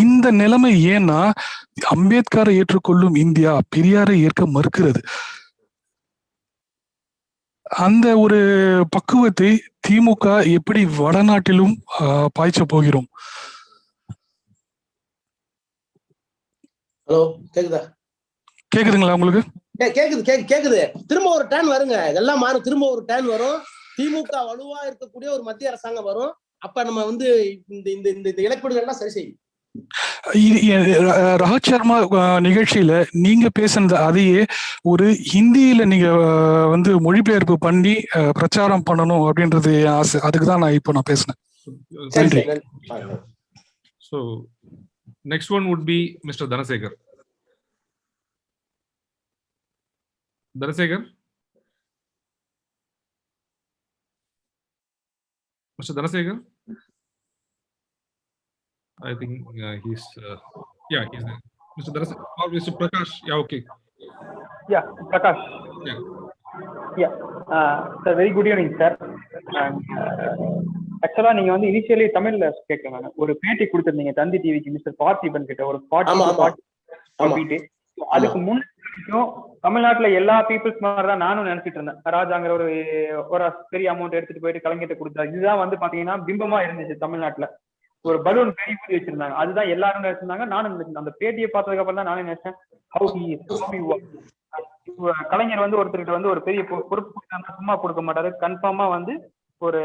இந்த நிலைமை ஏன்னா, அம்பேத்கரை ஏற்றுக்கொள்ளும் இந்தியா பெரியாரை ஏற்க மறுக்கிறது. அந்த ஒரு பக்குவத்தை திமுக எப்படி வடநாட்டிலும் பாய்ச்ச போகிறோம்? ஹலோ, கேக்குதா? கேக்குதுங்களா உங்களுக்கு? கேக்குது. திரும்ப ஒரு டர்ன் வருங்க, இதெல்லாம் மாறும். திரும்ப ஒரு டர்ன் வரும். திமுக வலுவா இருக்கக்கூடிய ஒரு மத்திய அரசாங்கம் வரும். அப்ப நம்ம இந்த இழப்பீடுகள் எல்லாம் சரி செய்யும். ராஜ் சர்மா நிகழ்ச்சியில நீங்க பேசுனது அதையே ஒரு ஹிந்தியில நீங்க மொழிபெயர்ப்பு பண்ணி பிரச்சாரம் பண்ணணும் அப்படின்றது ஆசை. அதுக்குதான் நான் பேசினேன். நன்றி. So next one would be Mr. Dhanasekar. Dhanasekar? Mr. Dhanasekar? I think he's there. Mr. Dhanasekar or Mr. Prakash? Yeah, okay. Yeah, Prakash. Yeah. Sir, very good evening, sir. ஆக்சுவலா நீங்க இனிஷியலி தமிழ்ல கேட்கலாம். ஒரு பேட்டி கொடுத்திருந்தீங்க தந்தி டிவிக்கு, மிஸ்டர் பார்த்திபன் கிட்ட. ஒரு 40 அதுக்கு முன்னாடியும் தமிழ்நாட்டுல எல்லா பீப்புள்ஸ் மாதிரிதான் நானும் நினைச்சிட்டு இருந்தேன். ராஜாங்கிற ஒரு பெரிய அமௌண்ட் எடுத்துட்டு போயிட்டு கலைஞர்கிட்ட கொடுத்தா இதுதான் பாத்தீங்கன்னா பிம்பமா இருந்துச்சு தமிழ்நாட்டுல. ஒரு பலூன் பெரிய ஊதி வச்சிருந்தாங்க, அதுதான் எல்லாரும் நினைச்சிருந்தாங்க. நானும் அந்த பேட்டியை பார்த்ததுக்கு அப்புறம் தான் நானே நினைச்சேன், கலைஞர் ஒருத்தர்கிட்ட ஒரு பெரிய பொறுப்பு சும்மா கொடுக்க மாட்டாரு, கன்ஃபார்மா ஒரு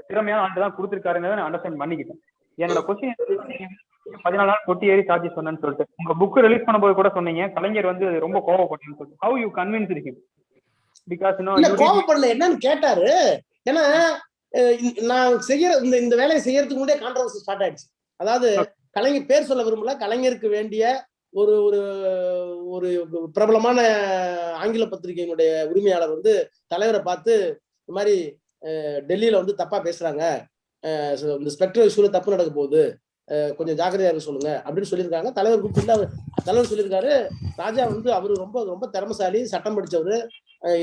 திறமையான ஆண்டு தான் கொடுத்திருக்காருங்கிறத நான் அண்டர்ஸ்டாண்ட் பண்ணிக்கிட்டேன். என்னோட கொஸ்டின் 14 நாள் கொட்டி ஏறி சார்ஜ் சொன்னேன்னு சொல்லிட்டு உங்க புக் ரிலீஸ் பண்ணும்போது கூட சொன்னீங்க கலைஞர் ரொம்ப கோவப்பட்டேன்னு சொல்லிட்டு. How you convinced him? Because கோவப்படல, என்னன்னு கேட்டாரு. ஏன்னா நான் இந்த வேலையை செய்யறதுக்கு முன்னாடியே கான்ட்ரோவர்சி ஸ்டார்ட் ஆயிடுச்சு. அதாவது கலைஞர் பேர் சொல்ல விரும்பல, கலைஞருக்கு வேண்டிய ஒரு ஒரு ஒரு பிரபலமான ஆங்கில பத்திரிகையினுடைய உரிமையாளர் வந்து தலைவரை பார்த்து இந்த மாதிரி டெல்லியில வந்து தப்பா பேசுறாங்க, இந்த ஸ்பெக்ட்ரல் இஷ்யூல தப்பு நடக்க போகுது, கொஞ்சம் ஜாக்கிரதையா இருக்க சொல்லுங்க அப்படின்னு சொல்லியிருக்காங்க. தலைவர் கூப்பிட்டு தலைவர் சொல்லியிருக்காரு, ராஜா வந்து அவரு ரொம்ப ரொம்ப திறமசாலி, சட்டம் படிச்சவரு,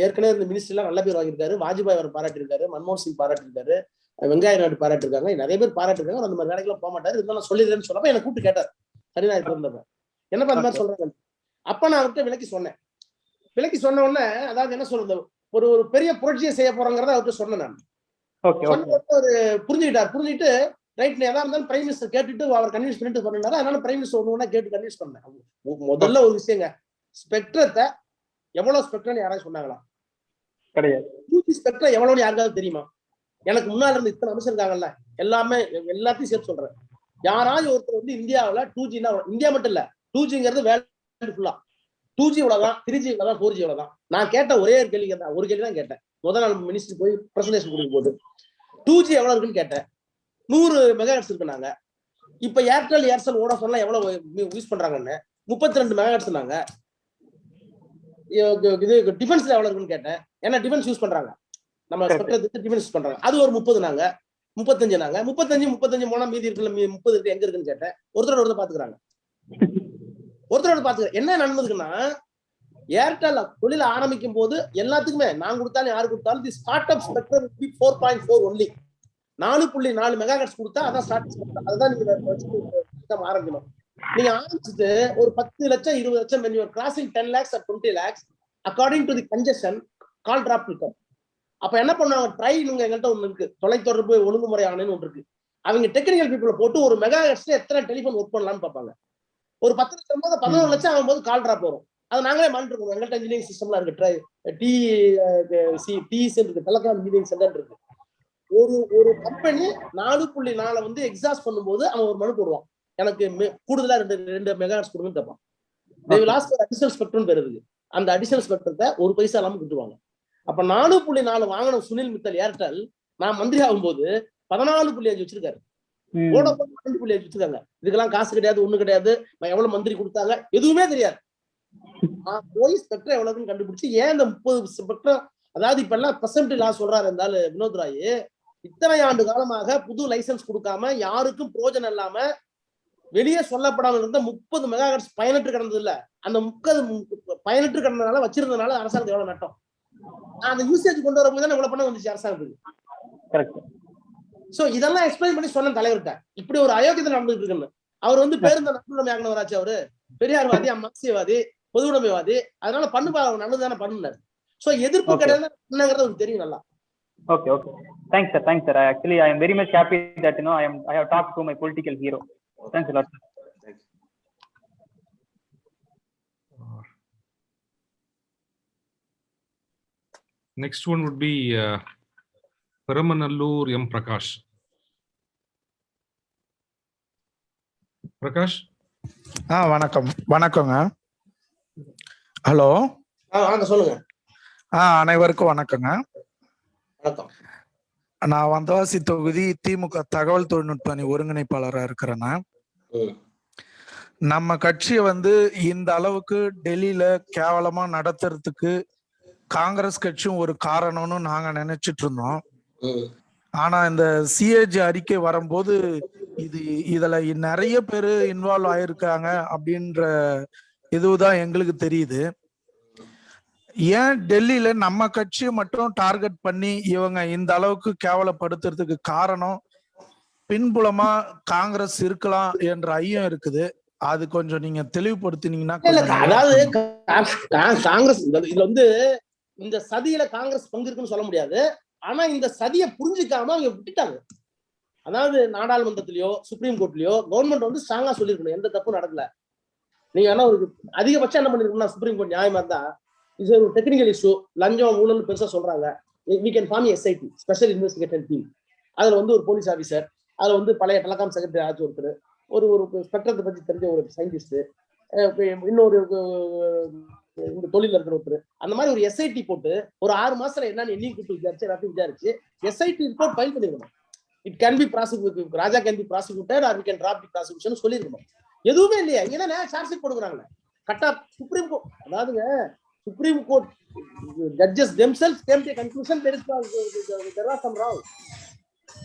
ஏற்கனவே இந்த மினிஸ்ட்ரி எல்லாம் நல்ல பேர் வாங்கியிருக்காரு, வாஜ்பாய் அவர் பாராட்டியிருக்காரு, மன்மோகன் சிங் பாராட்டியிருக்காரு, வெங்காய நாயுடு பாராட்டிருக்காங்க, நிறைய பேர் பாராட்டிருக்காங்க, அந்த மாதிரி வேலைக்கெல்லாம் போக மாட்டாரு, இருந்தாலும் சொல்லிடுறேன்னு சொன்னப்ப என்னை கூப்பிட்டு கேட்டார் ஹரிநாயர் இருந்தப்ப, என்னப்பா அந்த மாதிரி சொல்றாங்க. அப்ப நான் அவர்கிட்ட விலக்கி சொன்னேன். விலக்கி சொன்ன உடனே அதாவது என்ன சொல்றது, ஒரு ஒரு பெரிய புரட்சியை செய்ய போறோங்கிறத அவர்கிட்ட சொன்னேன் நான். ஒரு புரிஞ்சுக்கிட்டு ரைட் எதா இருந்தாலும் பிரைம் மினிஸ்டர் கேட்டுட்டு அவர் கன்வின்ஸ் பண்ணிட்டு சொன்னாரு. அதனால பிரைம் மினிஸ்டர் ஒண்ணு கேட்டு கன்வின்ஸ் பண்ணேன். முதல்ல ஒரு விஷயங்க, ஸ்பெக்ட்ரத்தை எவ்வளவு ஸ்பெக்ட்ரம் யாராவது சொன்னாங்களா? கிடையாது. ஸ்பெக்ட்ரம் எவ்வளவுன்னு யாருக்காவது தெரியுமா? எனக்கு முன்னால இருந்து இத்தனை அமைச்சர் இருக்காங்கல்ல, எல்லாத்தையும் சேர்த்து சொல்றேன். யாராவது ஒருத்தர் வந்து இந்தியாவில் 2G, இந்தியா மட்டும் இல்ல, 2Gங்கிறது வேர்ல்டு ஃபுல்லா, 2G இவ்வளவுதான், 3G இவ்வளவுதான், 4G இவ்வளவுதான். நான் கேட்ட ஒரே ஒரு கேள்வி தான் கேட்டேன். முதல் நாள் மினிஸ்டர் போய் பிரசன்டேஷன் கொடுக்கும் போது 2G எவ்வளவு இருக்குன்னு கேட்டேன். 100 மெகாஹெர்ட்ஸ் இருக்குனாங்க. இப்ப ஏர்செல் வோடாஃபோன்லாம் எவ்வளவு யூஸ் பண்றாங்கன்னு 32 மெகாஹெர்ட்ஸ் நாங்க. இது டிஃபென்ஸ்ல எவ்வளவு இருக்குன்னு கேட்டேன். ஏன்னா டிஃபென்ஸ் யூஸ் பண்றாங்க, நம்ம ஸ்பெக்ட்ரத்துக்கு டிஃபென்ஸ் யூஸ் பண்றாங்க. அது ஒரு 30 நாங்க, 35 நாங்க. 35 போனா மீதி இருக்குல்ல, 30 இருக்கு, எங்க இருக்குன்னு கேட்டேன். ஒருத்தரோட பாத்துக்கிறாங்க. என்ன நடந்ததுக்குன்னா, ஏர்டெல் தொழில ஆரம்பிக்கும் போது எல்லாத்துக்குமே நான் கொடுத்தாலும் யாரு கொடுத்தாலும் the start up spectrum 4.4 only, 4.4 megahertz கொடுத்தா அதான் ஸ்டார்ட் ஸ்பெக்ட்ரம். அதுதான் நீங்க ஆரம்பிக்கணும். நீங்க ஆரம்பிச்சுட்டு ஒரு 10 லட்சம் 20 லட்சம் when you are crossing 10 lakhs or 20 lakhs according to the congestion call drop இருக்கும். அப்ப என்ன பண்ணுவாங்க, ட்ரைனுங்க எங்கள்கிட்ட ஒண்ணு இருக்கு, தொலைத்தொடர்பு ஒழுங்குமுறை ஆணைன்னு ஒன்று இருக்கு. அவங்க டெக்னிக்கல் பீப்புள் போட்டு ஒரு மெகாஹெர்ட்ஸ்ல எத்தனை டெலிஃபோன் ஒர்க் பண்ணலாம்னு பார்ப்பாங்க. ஒரு 10 லட்சம் போது 11 லட்சம் ஆகும்போது கால் டிராப் வரும். அது நாங்களே மானிட்டர் பண்ணுவோம். எங்கள்கிட்ட இன்ஜினியரிங் சிஸ்டம்லாம் இருக்கு, டெலிகாம் இன்ஜினியரிங் சென்டர் இருக்கு. ஒரு கம்பெனி 4.4 வந்து எக்ஸாஸ்ட் பண்ணும்போது அவன் ஒரு மனு போடுவான், எனக்கு கூடுதலா 2 மெகாஹெர்ட்ஸ் கொடுங்கன்னு கேட்பான். அடிஷனல் ஸ்பெக்ட்ரம் பேர் இருக்கு. அந்த அடிஷனல் ஸ்பெக்ட்ரத்தை ஒரு பைசா இல்லாம கொடுத்துருவாங்க. அப்ப 4.4 வாங்கின சுனில் மித்தல் ஏர்டெல் நான் மந்திரி ஆகும்போது 14.5 வச்சிருக்காரு. வோடாஃபோன் 12.5 வச்சிருக்காங்க. இதுக்கெல்லாம் காசு கிடையாது, ஒண்ணு கிடையாது. நான் எவ்வளவு மந்திரி கொடுத்தாங்க எதுவுமே தெரியாது. போய் ஸ்பெக்ட்ரம் எவ்வளவுன்னு கண்டுபிடிச்சு ஏன் இந்த 30 ஸ்பெக்ட்ரம், அதாவது இப்ப எல்லாம் பெர்சென்ட் லா சொல்றாரு இருந்தாலும் வினோத் ராய், இத்தனை ஆண்டு காலமாக புது லைசன்ஸ் கொடுக்காம யாருக்கும் பிரயோஜனம் இல்லாம வெளியே சொல்லப்படாம இருந்த 30 மெகாஹெர்ட்ஸ் பயனற்று கிடந்தது இல்ல, அந்த 30 பயனற்று கிடந்ததுனால வச்சிருந்தனால அரசாங்கத்துக்கு எவ்வளவு நட்டம். அந்த யூசேஜ் கொண்டு வரும்போது தான் இவ்வளவு பண்ண வந்துச்சு அரசாங்கத்துக்கு. சோ இதெல்லாம் எக்ஸ்பிளைன் பண்ணி சொன்ன தலைவர்கிட்ட இப்படி ஒரு அயோக்கியத்தை நடந்துட்டு இருக்குன்னு. அவர் வந்து பேருந்த நடுநிலைமை ஆகினவராச்சு, அவரு பெரியார்வாதி, மார்க்சியவாதி, பொதுவுடைமைவாதி. அதனால நல்லதுதானே பண்ணுனாரு. சோ எதிர்ப்பு கிடையாது அவருக்கு தெரியும் நல்லா. Okay. Thanks sir. Actually, I am very much happy that I have talked to my political hero. Thanks a lot, sir. Next one would be Paramanallur M. Prakash. Prakash? வணக்கங்க. ஹலோ, சொல்லுங்க. அனைவருக்கும் வணக்கங்க. நான் வந்தவாசி தொகுதி திமுக தகவல் தொழில்நுட்ப அணி ஒருங்கிணைப்பாளராக இருக்கிறேன்னா, நம்ம கட்சியை வந்து இந்த அளவுக்கு டெல்லியில கேவலமா நடத்துறதுக்கு காங்கிரஸ் கட்சியும் ஒரு காரணம்னு நாங்க நினைச்சிட்டு இருந்தோம். ஆனா இந்த சிஏஜி அறிக்கை வரும்போது இதுல நிறைய பேரு இன்வால்வ் ஆயிருக்காங்க அப்படின்ற இதுதான் எங்களுக்கு தெரியுது. ஏன் டெல்லியில நம்ம கட்சியை மட்டும் டார்கெட் பண்ணி இவங்க இந்த அளவுக்கு கேவலப்படுத்துறதுக்கு காரணம் பின்புலமா காங்கிரஸ் இருக்கலாம் என்ற ஐயம் இருக்குது. அது கொஞ்சம் நீங்க தெளிவுபடுத்தினீங்கன்னா. அதாவது காங்கிரஸ் இதுல வந்து இந்த சதியில காங்கிரஸ் பங்கு இருக்குன்னு சொல்ல முடியாது. ஆனா இந்த சதியை புரிஞ்சுக்காம அவங்க விட்டுட்டாங்க. அதாவது நாடாளுமன்றத்திலயோ சுப்ரீம் கோர்ட்லயோ கவர்மெண்ட் வந்து ஸ்ட்ராங்கா சொல்லிருக்கணும் எந்த தப்பும் நடக்கல. நீங்க ஆனா ஒரு அதிகபட்சம் என்ன பண்ணிருக்கணும்னா, சுப்ரீம் கோர்ட் நியாயமா இருந்தா இது ஒரு டெக்னிக்கல் இஷ்யூ, லஞ்சம் ஊழல் பெருசா சொல்றாங்க, we can form a SIT, special investigation team. அதுல வந்து ஒரு போலீஸ் ஆபீசர், அதுல வந்து பழைய டெலிகாம் செக்ரட்டரி ஆச்சு ஒருத்தர், ஒரு ஸ்பெக்ட்ரத்தை பத்தி தெரிஞ்ச ஒரு சயின்டிஸ்ட், இன்னொரு இந்த தொழில் இருக்கிற ஒருத்தர், அந்த மாதிரி ஒரு SIT போட்டு ஒரு 6 மாசத்துல என்னன்னு எண்ணி கூட்டு விசாரிச்சு SIT ரிப்போர்ட் ஃபைல் பண்ணிருக்கணும். It can be prosecute, Raja can be prosecuted or we can drop the prosecution சொல்லிருக்கணும். எதுவுமே இல்லையா? இங்கதான் சார்ஜ் ஷீட் கொடுக்குறாங்களே. கட்டா சுப்ரீம் கோர்ட், அதாவதுங்க Supreme Court judges themselves came to a conclusion there was some wrong.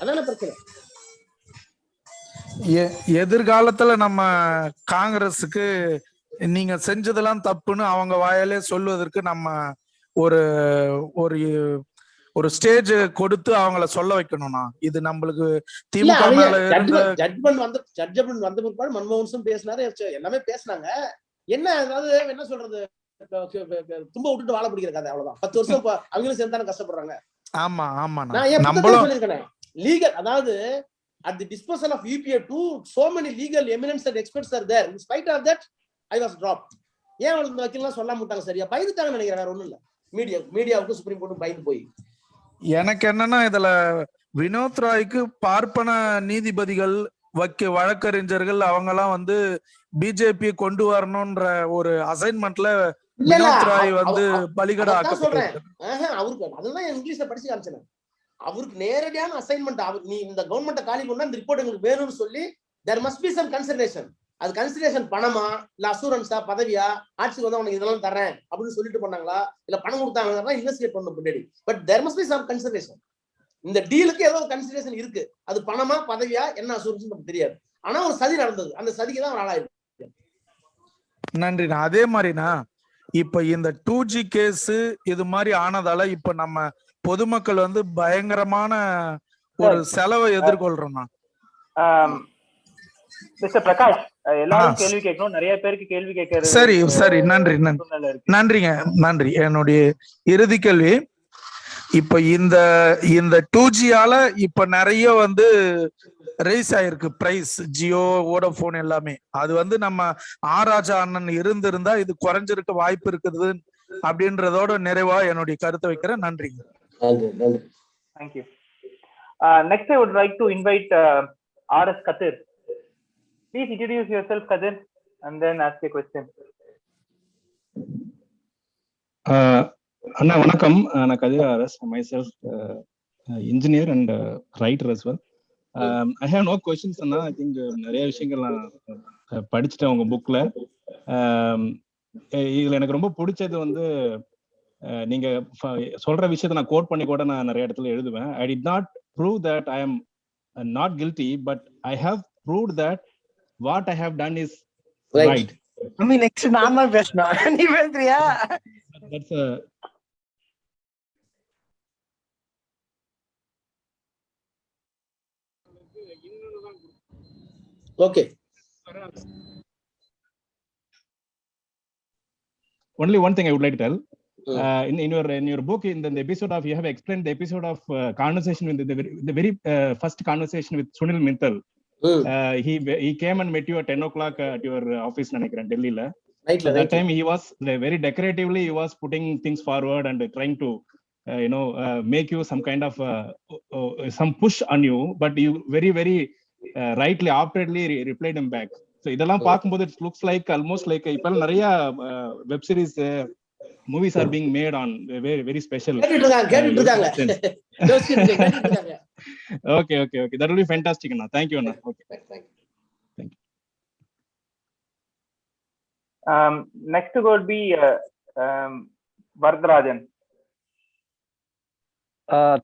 அதான பிரச்சனை. எதிர்காலத்துல நம்ம காங்கிரஸுக்கு நீங்க செஞ்சதெல்லாம் தப்புன்னு அவங்க வாயாலே சொல்வதற்கு நம்ம ஒரு ஒரு ஒரு ஸ்டேஜ் கொடுத்து அவங்கள சொல்ல வைக்கணும்னா, இது நம்மளுக்கு திமுக மேல ஜட்ஜ்மெண்ட் வந்த பிற்பாடு மன்மோகன் சிங் பேசினாரு, எல்லாமே பேசினாங்க. என்ன அதாவது என்ன சொல்றது, தும்ப விட்டுட்டு வாழ பிடிக்கிற கதை, அவ்வளவுதான். 10 வருஷம் அவங்களும் சேர்ந்தானே கஷ்டப்படுறாங்க. ஆமா ஆமா, நான் என் புத்தகத்துல சொல்லியிருக்கேன், லீகல் அதாவது at the disposal of UPA 2 so many legal eminence and experts are there. In spite of that I was dropped. ஏன் அந்த வக்கீல்லாம் சொல்ல மாட்டாங்க? சரியா பயந்துட்டாங்கன்னு நினைக்கிறேன், வேற ஒண்ணும் இல்ல. மீடியாவுக்கு சுப்ரீம் கோர்ட் பயந்து போய். எனக்கு என்னன்னா, இதுல வினோத் ராய்க்கு பார்ப்பன நீதிபதிகள் வழக்கறிஞர்கள் அவங்க எல்லாம் வந்து பிஜேபி கொண்டு வரணும்ன்ற ஒரு அசைன்மெண்ட்ல வினோத் ராய் வந்து பலிகடா ஆக்கப்பட்டார். அவருக்கு அதெல்லாம் இங்கிலீஷ்ல படிச்சு காமிச்சேன். அவருக்கு நேரடியான அசைன்மெண்ட், அவர் நீ இந்த கவர்மெண்ட்டை காலி பண்ணா இந்த ரிப்போர்ட் எங்களுக்கு வேணும்னு சொல்லி there must be some consideration. அது கன்சிடரேஷன் பணமா இல்ல அசூரன்ஸா பதவியா, ஆட்சிக்கு வந்து அவனுக்கு இதெல்லாம் தரேன் அப்படின்னு சொல்லிட்டு பண்ணாங்களா இல்ல பணம் கொடுத்தாங்கன்னா இன்வெஸ்டிகேட் பண்ணணும் பின்னாடி. But there must be some consideration. இந்த டீலுக்கு ஏதோ கன்சிடரேஷன் இருக்கு, அது பணமா பதவியா என்ன அசூரன்ஸ் நமக்கு தெரியாது. ஆனா ஒரு சதி நடந்தது, அந்த சதிக்கு தான் ஆளாயிருக்கு. நன்றிண்ணா. அதே மாதிரினா இப்ப இந்த 2G கேஸ் இது மாதிரி ஆனதால இப்ப நம்ம பொதுமக்கள் வந்து பயங்கரமான ஒரு செலவை எதிர்கொள்றோம்னா. மிஸ்டர் பிரகாஷ், எல்லாரும் கேள்வி கேட்கணும், நிறைய பேருக்கு கேள்வி கேட்கறது. சரி சரி, நன்றி நன்றிங்க, நன்றி. என்னுடைய இறுதி கேள்வி, இப்ப இந்த 2Gயால இப்ப நிறைய வந்து ரைஸ் ஆயிருக்கு பிரைஸ், ஜியோ வோடபோன் எல்லாமே. அது வந்து நம்ம ராஜா அண்ணன் இருந்திருந்தா இது குறைஞ்சிருக்க வாய்ப்பு இருக்குது அப்படின்றதோட நிறைவா என்னுடைய கருத்தை வைக்கிறேன். நன்றிங்க. Thank you. Next I would like to invite RS Kathir. Please introduce yourself, Kathir, and then ask a question. அண்ணா வணக்கம், நான் கதிர் RS, myself engineer and writer as well. I have no questions Anna. I think நிறைய விஷயங்கள் நான் படிச்சுட்டேன் உங்க புக்ல. இதுல எனக்கு ரொம்ப பிடிச்சது வந்து நீங்க சொல்ற விஷயத்தை நான் கோட் பண்ணி கூட நான் நிறைய இடத்துல எழுதுவேன். I did not prove that I am not guilty, but I have proved that what I have done is right. I mean, next நான் தான் பேசணும், நீ பேசுறியா? That's okay. Only one thing I would like to tell. In your book, in the episode of, you have explained the episode of conversation with the very first conversation with Sunil Mittal. He came and met you at 10 o'clock at your office in Delhi. At that time he was very decoratively, he was putting things forward and trying to make you some kind of some push on you, but you very rightly optedly replied him back. So இதெல்லாம் பார்க்கும்போது it looks like almost like இப்ப நிறைய web series movies are being made on very special. Okay, that will be fantastic Anna. Thank you Anna. Okay, thank you. Next would be Vardarajan.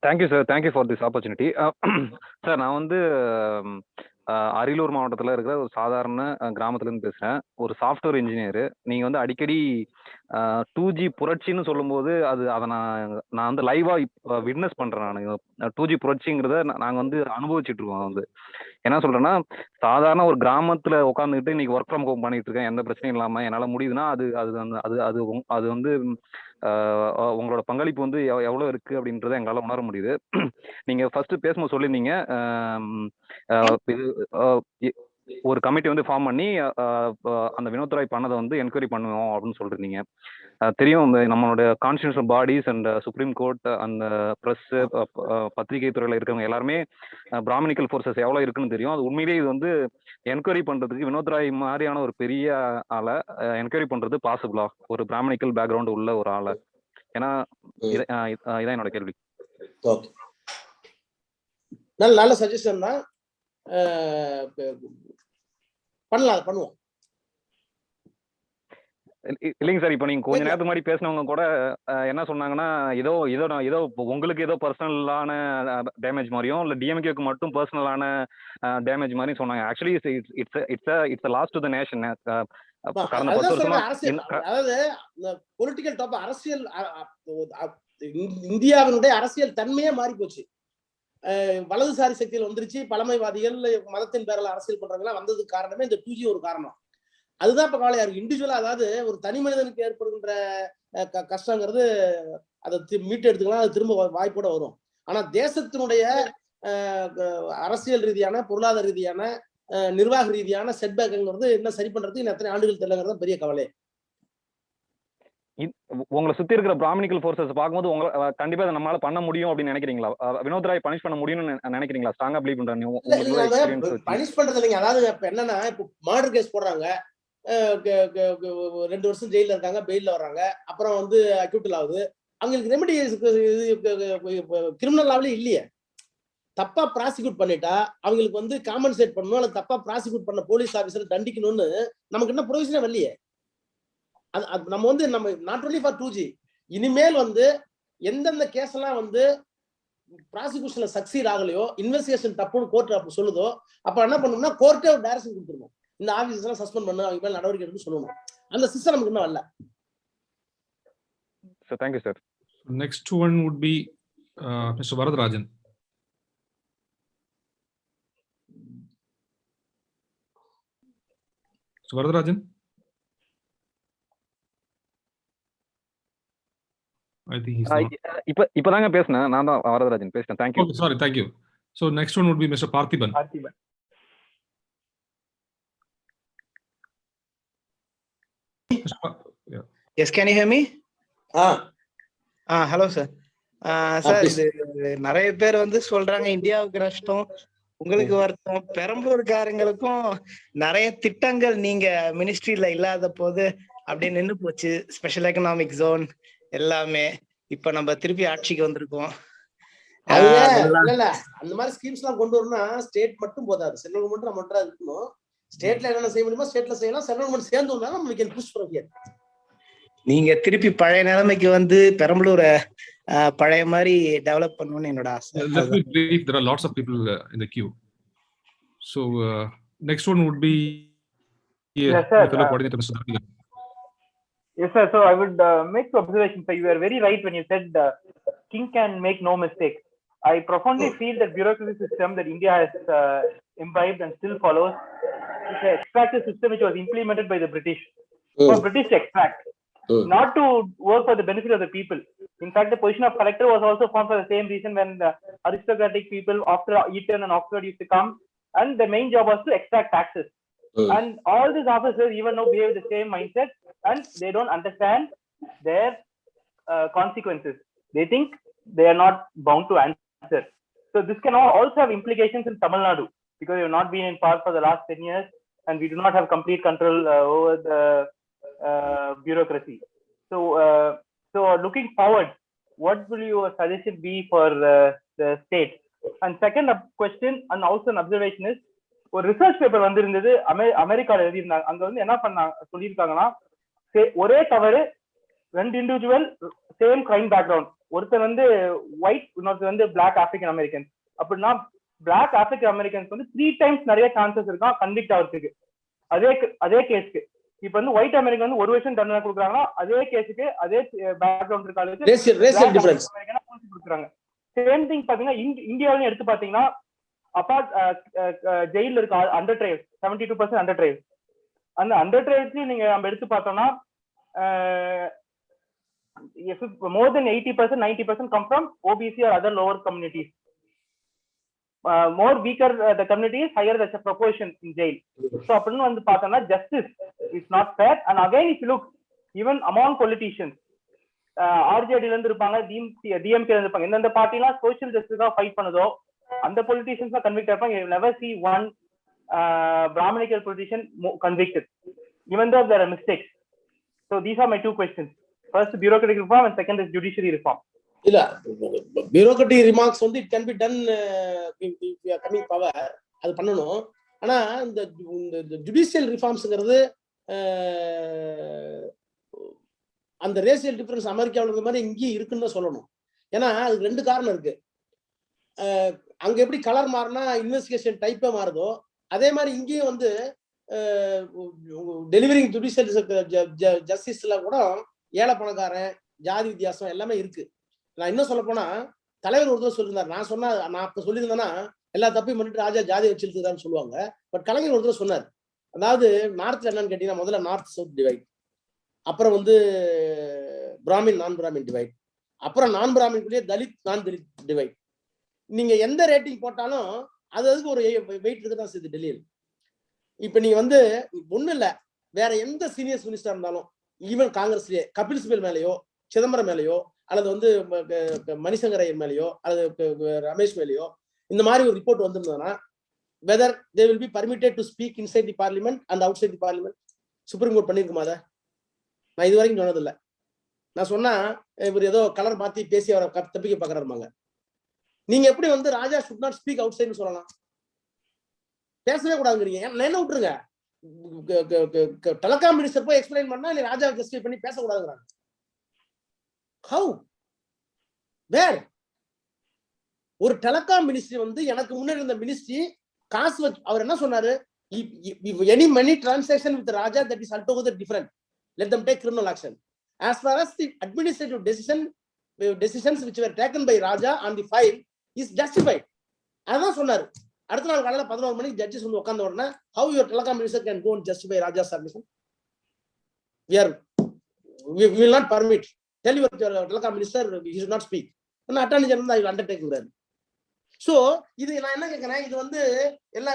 Thank you sir, thank you for this opportunity. Sir, நான் வந்து அரியலூர் மாவட்டத்தில் இருக்கிற ஒரு சாதாரண கிராமத்துலேருந்து பேசுகிறேன். ஒரு software engineer. நீங்கள் வந்து அடிக்கடி 2G புரட்சின்னு சொல்லும்போது அதை நான் வந்து லைவாக விட்னஸ் பண்ணுறேன். நான் 2G புரட்சிங்கிறத நாங்கள் வந்து அனுபவிச்சுட்டு இருக்கோம். வந்து என்ன சொல்கிறேன்னா, சாதாரண ஒரு கிராமத்தில் உட்காந்துக்கிட்டு இன்னைக்கு ஒர்க் ஃப்ரம் ஹோம் பண்ணிட்டு இருக்கேன், எந்த பிரச்சனையும் இல்லாமல் என்னால் முடியுதுன்னா அது வந்து உங்களோட பங்களிப்பு வந்து எவ்வளோ இருக்குது அப்படின்றத எங்களால் உணர முடியுது. நீங்கள் ஃபர்ஸ்ட் பேசும்போது சொல்லியிருந்தீங்க, ஒரு கமிட்டி வந்து ஃபார்ம் பண்ணி அந்த வினோத் ராய் பண்ணதை வந்து என்கொயரி பண்ணுவோம் அப்படின்னு சொல்லிருந்தீங்க. தெரியும், நம்மளோட constitutional bodies and supreme court, அந்த ப்ரெஸ், பத்திரிகை துறையில் இருக்கிறவங்க எல்லாருமே பிராமணிக்கல் ஃபோர்ஸஸ் எவ்வளோ இருக்குன்னு தெரியும். அது உண்மையிலேயே இது வந்து என்கொயரி பண்ணுறதுக்கு வினோத் ராய் மாதிரியான ஒரு பெரிய ஆளை என்கொயரி பண்ணுறது பாசிபிளா, ஒரு பிராமணிக்கல் பேக்ரவுண்ட் உள்ள ஒரு ஆளை? ஏன்னா இதான் என்னோட கேள்வி. ஓகே, நல்ல சஜஷன் தான். பண்ணுவோம். இல்லைங்க சார், இப்போ நீங்க கொஞ்ச நேரத்துக்கு முன்னாடி பேசினவங்க கூட என்ன சொன்னாங்கன்னா, ஏதோ உங்களுக்கு ஏதோ பர்சனலான டேமேஜ் மாதிரியும் இல்ல டிஎம்கேக்கு மட்டும் பர்சனலான டேமேஜ் மாதிரியும் சொன்னாங்க. Actually it's loss to the nation. கடந்த 10 வருஷமா அதாவது பொலிட்டிக்கல் டாப் அரசியல் இந்தியாவினுடைய அரசியல் தன்மையே மாறி போச்சு. வலதுசாரி சக்தியில் வந்துருச்சு. பழமைவாதிகள் மதத்தின் பேரில் அரசியல் பண்றவங்க வந்ததுக்கு காரணமே இந்த 2G ஒரு காரணம். அதுதான் இப்ப கவலையா இருக்கு. இண்டிவிஜுவலா, அதாவது ஒரு தனி மனிதனுக்கு ஏற்படுகின்ற கஷ்டங்கிறது அதை மீட்டு எடுத்துக்கலாம், அது திரும்ப வாய்ப்போட வரும். ஆனா தேசத்தினுடைய அரசியல் ரீதியான, பொருளாதார ரீதியான, நிர்வாக ரீதியான செட்பேக்ங்கிறது என்ன சரி பண்றதுக்கு இன்னும் எத்தனை ஆண்டுகள் தெரியலங்கிறது பெரிய கவலை. உங்களை சுத்தி இருக்கிற பிராமணிக்கல் போர்சஸ் பார்க்கும்போது உங்களை கண்டிப்பா அதை நம்மளால பண்ண முடியும் அப்படின்னு நினைக்கிறீங்களா? வினோத் ராய் பனிஷ் பண்ண முடியும்னு நினைக்கிறீங்களா? ஸ்ட்ராங்கா பிலீவ் பண்றேன். பனிஷ் பண்றது இல்லைங்க. அதாவது இப்ப என்னன்னா, இப்போ மர்டர் கேஸ் போடுறாங்க, 2 வருஷம் ஜெயில இருக்காங்க, பெயில்ல வர்றாங்க, அப்புறம் வந்து அக்யூட்டல் ஆகுது. அவங்களுக்கு ரெமெடி கிரிமினல் லாவிலே இல்லையே. தப்பா ப்ராசிக்யூட் பண்ணிட்டா அவங்களுக்கு வந்து காம்பன்சேட் பண்ணணும், அல்லது தப்பா ப்ராசிக்யூட் பண்ண போலீஸ் ஆபீசர் தண்டிக்கணும்னு நமக்கு என்ன ப்ரொவிஷனே வரலையே. நம்ம வந்து நாட் ஒன்லி ஃபார் 2G, இனிமேல் வந்து எந்தெந்த கேஸ் எல்லாம் வந்து ப்ராசிக்யூஷன்ல சக்சீட் ஆகலையோ, இன்வெஸ்டிகேஷன் தப்புன்னு கோர்ட் அப்ப சொல்லுதோ, அப்ப என்ன பண்ணணும்னா கோர்ட்டே ஒரு டைரக்ஷன் கொடுத்துருணும், இந்த ஆபீசர்ஸ் எல்லாம் சஸ்பெண்ட் பண்ணு, அவங்க மேல நடவடிக்கை எடுத்து சொல்லணும். அந்த சிஸ்டம் நமக்கு இன்னும் வரல. So thank you sir. Next one would be Mr. Varadarajan. So Varadarajan, I think he's not. இப்பதாங்க பேசுனேன், நான் தான் வரதராஜன் பேசுறேன். Thank you. Okay, sorry, thank you. So next one would be Mr. Parthiban. Yeah. Yes, can you hear me? Hello sir. Sir, இது நிறைய பேர் வந்து சொல்றாங்க இந்தியாவுக்கு நஷ்டம், உங்களுக்கு வருத்தம். பெரம்பலூர்காரங்களுக்கும் நிறைய திட்டங்கள் நீங்க மினிஸ்ட்ரியில இல்லாத போது அப்படியே நின்று போச்சு. ஸ்பெஷல் எக்கனாமிக் ஜோன் எல்லாமே இப்ப நம்ம திருப்பி ஆட்சிக்கு வந்திருக்கோம். இல்ல அந்த மாதிரி ஸ்கீம்ஸ் எல்லாம் கொண்டு வரணும்னா ஸ்டேட் மட்டும் போதாது, சென்ட்ரல் கவர்மெண்ட் நம்ம ஒன்றா இருக்கணும். ஸ்டேட்ல என்னென்ன செய்ய முடியுமோ ஸ்டேட்ல செய்யலாம், சென்ட்ரல் கவர்மெண்ட் சேர்ந்து வந்தா நம்ம கேன் புஷ் ஃபார் ஹியர். நீங்க திருப்பி பழைய நிலைமைக்கு வந்து பெரம்பலூரை பழைய மாதிரி டெவலப் பண்ணணும்னு என்னோட ஆசை. Let me brief. There are lots of people in the queue. So next one would be Yes, sir. fellow coordinator Mr. Dhanuka. Yes, sir. So I would make two observations. So you were very right when you said king can make no mistake. I profoundly feel that bureaucracy system that India has imbibed and still follows is an extractive system which was implemented by the British. For British to extract, not to work for the benefit of the people. In fact, the position of collector was also formed for the same reason when the aristocratic people after Eton and Oxford used to come, and the main job was to extract taxes. And all these officers even now behave the same mindset, and they don't understand their consequences. They think they are not bound to answer. So this can also have implications in Tamil Nadu, because we have not been in power for the last 10 years, and we do not have complete control over the bureaucracy. So looking forward, what will your suggestion be for the state? And second question and also an observation is, ஒரு research paper வந்து இருந்தது, அமெரிக்கால எழுதியிருந்தாங்க. அங்க வந்து என்ன சொல்லியிருக்காங்கன்னா, ஒரே தவறு 2 இண்டிவிஜுவல் சேம் கிரைம் பேக்ரவுண்ட், ஒருத்தர் வந்து ஒயிட், இன்னொருத்தர் வந்து பிளாக் ஆப்பிரிக்கன் அமெரிக்கன். அப்படின்னா பிளாக் ஆப்பிரிக்கன் அமெரிக்கன்ஸ் வந்து 3 times நிறைய சான்சஸ் இருக்கும் கன்விக்ட் ஆகிறதுக்கு அதே கேஸ்க்கு. இப்ப வந்து ஒயிட் அமெரிக்கன் வந்து 1 வருஷம் தண்டனை கொடுக்குறாங்கன்னா, அதே கேஸுக்கு அதே பேக்ரவுண்ட் இருக்காங்க கொடுக்குறாங்க. சேம் திங் பாத்தீங்கன்னா இந்தியாவிலும் எடுத்து பாத்தீங்கன்னா, அப்பார்ட் ஜெயில இருக்க அண்டர் ட்ரைவ்ஸ் 72% அண்டர் ட்ரைவ்ஸ். அந்த அண்டர் ட்ரைவ்ஸ்லயும் நீங்க நம்ம எடுத்து பார்த்தோம்னா more than 80%, 90% come from OBC or other lower communities. More weaker the community is, higher the proportion in jail. So அப்படின்னு வந்து பார்த்தோம்னா justice is not fair. And again if you look even among politicians, RJD ல இருந்து இருப்பாங்க, DMK ல இருந்து இருப்பாங்க, எந்தெந்த பார்ட்டிலாம் சோஷியல் ஜஸ்டிஸா ஃபைட் பண்ணுதோ அந்த politicians தான் convicted இருப்பாங்க. You never see one Brahminical politician convicted, even though there are mistakes. So these are my two questions. First, bureaucratic reform, and second is judiciary reform. இல்ல, bureaucratic remarks வந்து it can be done if you are coming power, அது பண்ணணும். ஆனா இந்த judicial reformsங்கிறது அந்த racial difference அமெரிக்காவில் இருந்த மாதிரி இங்கேயும் இருக்குன்னு தான் சொல்லணும். ஏன்னா அதுக்கு 2 காரணம் இருக்கு. அங்க எப்படி கலர் மாறினா இன்வெஸ்டிகேஷன் டைப்பே மாறுதோ அதே மாதிரி இங்கேயும் வந்து டெலிவரிங் ஜுடிஷியல் ஜஸ்டிஸ்ல கூட ஏழை பணக்காரன் ஜாதி வித்தியாசம் எல்லாமே இருக்கு. நான் இன்னும் சொல்ல போனா தலைவர் ஒருத்தர் சொல்லியிருந்தார். நான் அப்ப சொல்லியிருந்தேன்னா எல்லா தப்பையும் பண்ணிட்டு ராஜா ஜாதி வச்சிருக்குதான்னு சொல்லுவாங்க. பட் கலைஞர் ஒருத்தர் சொன்னார். அதாவது நார்த்ல என்னன்னு கேட்டீங்கன்னா முதல்ல நார்த் சவுத் டிவைட், அப்புறம் வந்து பிராமின் நான் பிராமின் டிவைட், அப்புறம் நான் பிராமின்குள்ளேயே தலித் நான் தலித் டிவைட். நீங்க எந்த ரேட்டிங் போட்டாலும் அதுக்கு ஒரு வெயிட் இருக்கு தான் செய்யுது டெல்லியில். இப்ப நீங்க வந்து ஒண்ணு இல்ல, வேற எந்த சீனியர்ஸ் மினிஸ்டர் இருந்தாலும் ஈவன் காங்கிரஸ்லயே கபில் சிபல் மேலேயோ சிதம்பரம் மேலேயோ அல்லது வந்து மணிசங்கர் ஐயர் மேலேயோ அல்லது ரமேஷ் மேலேயோ இந்த மாதிரி ஒரு report வந்திருந்ததுன்னா whether they will be permitted to speak inside the parliament and outside the parliament, Supreme Court பண்ணிருக்குமா? அதை நான் இது வரைக்கும் சொன்னதில்லை. நான் சொன்னா இவர் ஏதோ கலர் மாத்தி பேசி அவரை தப்பிக்க பாக்குறாருமாங்க. நீங்க எப்படி வந்து ராஜா should not speak outside சொல்லலாம்? பேசவே கூடாதுங்கிறீங்க. என்ன விட்டுருங்க, டெலிகாம் மினிஸ்டர் போய் எக்ஸ்பிளைன் பண்ணா நீ ராஜா ஜஸ்டிஃபை பண்ணி பேசக்கூடாதுங்கிறாங்க. How? Where? ஒரு டெலிகாம் மினிஸ்ட்ரி வந்து எனக்கு முன்னாடி இருந்த மினிஸ்ட்ரி காசு வச்சு அவர் என்ன சொன்னாரு, any money transaction with Raja that is altogether different, let them take criminal action. As far as the administrative decisions which were taken by Raja on the file is justified. அதான் சொன்னாரு. அடுத்த நாள் காலையில 11 மணிக்கு ஜட்ஜஸ் வந்து உட்கார்ந்த உடனே how your telecom minister can go and justify Raja's submission? We will not permit. Tell your telecom minister he should not speak. and attorney general I will undertake that. So இது நான் என்ன கேக்குறேன், இது வந்து எல்லா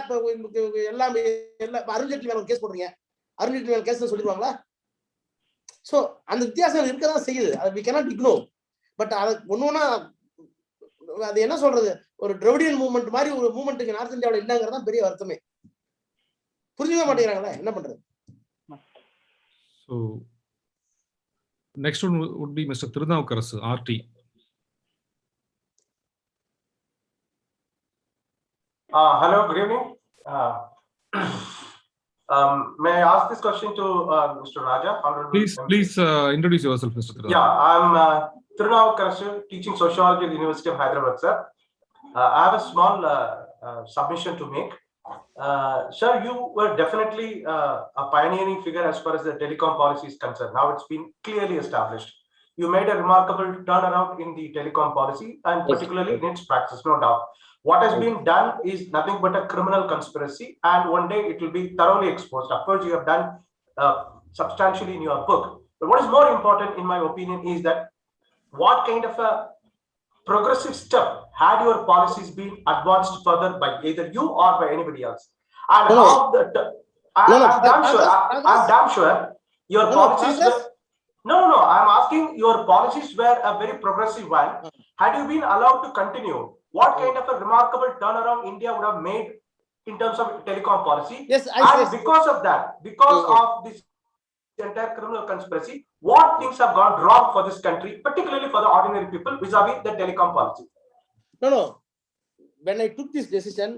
அருண்ஜேட்லி மேல ஒரு கேஸ் போடுறீங்க, அருண்ஜேட்லி மேல கேஸ் சொல்லிடுவாங்களா? சோ அந்த வித்தியாசம் இருக்கதான் செய்யுது, அது we cannot ignore. பட் அது ஒன்னொன்னா அது என்ன சொல்றது, ஒரு திராவிடியன் மூவ்மெண்ட் மாதிரி ஒரு மூவ்மெண்ட்டுக்கு நார்த் இந்தியாவில் இல்லைங்கிறது தான் பெரிய வருத்தமே. புரிஞ்சுக்க மாட்டேங்கிறாங்களா, என்ன பண்றது? So next one would be Mr. Tirunavukarasu, RT. Hello, good evening. May I ask this question to Mr. Raja? Please introduce yourself, Mr. Tirunavukarasu. Yeah, I'm Tirunavukarasu, teaching sociology at the University of Hyderabad, sir. I have a small submission to make. Sir, you were definitely a pioneering figure as far as the telecom policy is concerned. Now it's been clearly established. You made a remarkable turnaround in the telecom policy and particularly in its practice, no doubt. What has been done is nothing but a criminal conspiracy, and one day it will be thoroughly exposed. Of course, you have done substantially in your book. But what is more important, in my opinion, is that what kind of a progressive step had your policies been advanced further by either you or by anybody else? And I'm damn sure your policies were... No, I'm asking, your policies were a very progressive one. Had you been allowed to continue, what kind of a remarkable turnaround India would have made in terms of telecom policy? Yes, because of that, because of this entire criminal conspiracy, what things have gone wrong for this country, particularly for the ordinary people, vis-a-vis the telecom policy? No. When I took this decision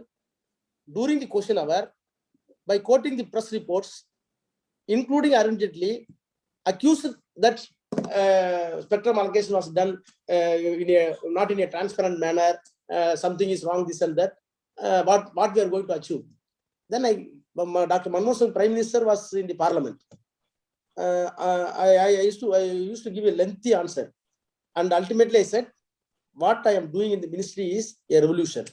during the question hour, by quoting the press reports, including Arun Jaitley, accused that spectrum allocation was done not in a transparent manner, something is wrong, this and that, what we are going to achieve. Then Dr. Manmohan Singh, Prime Minister, was in the Parliament. I used to give a lengthy answer, and ultimately I said, what I am doing in the ministry is a revolution.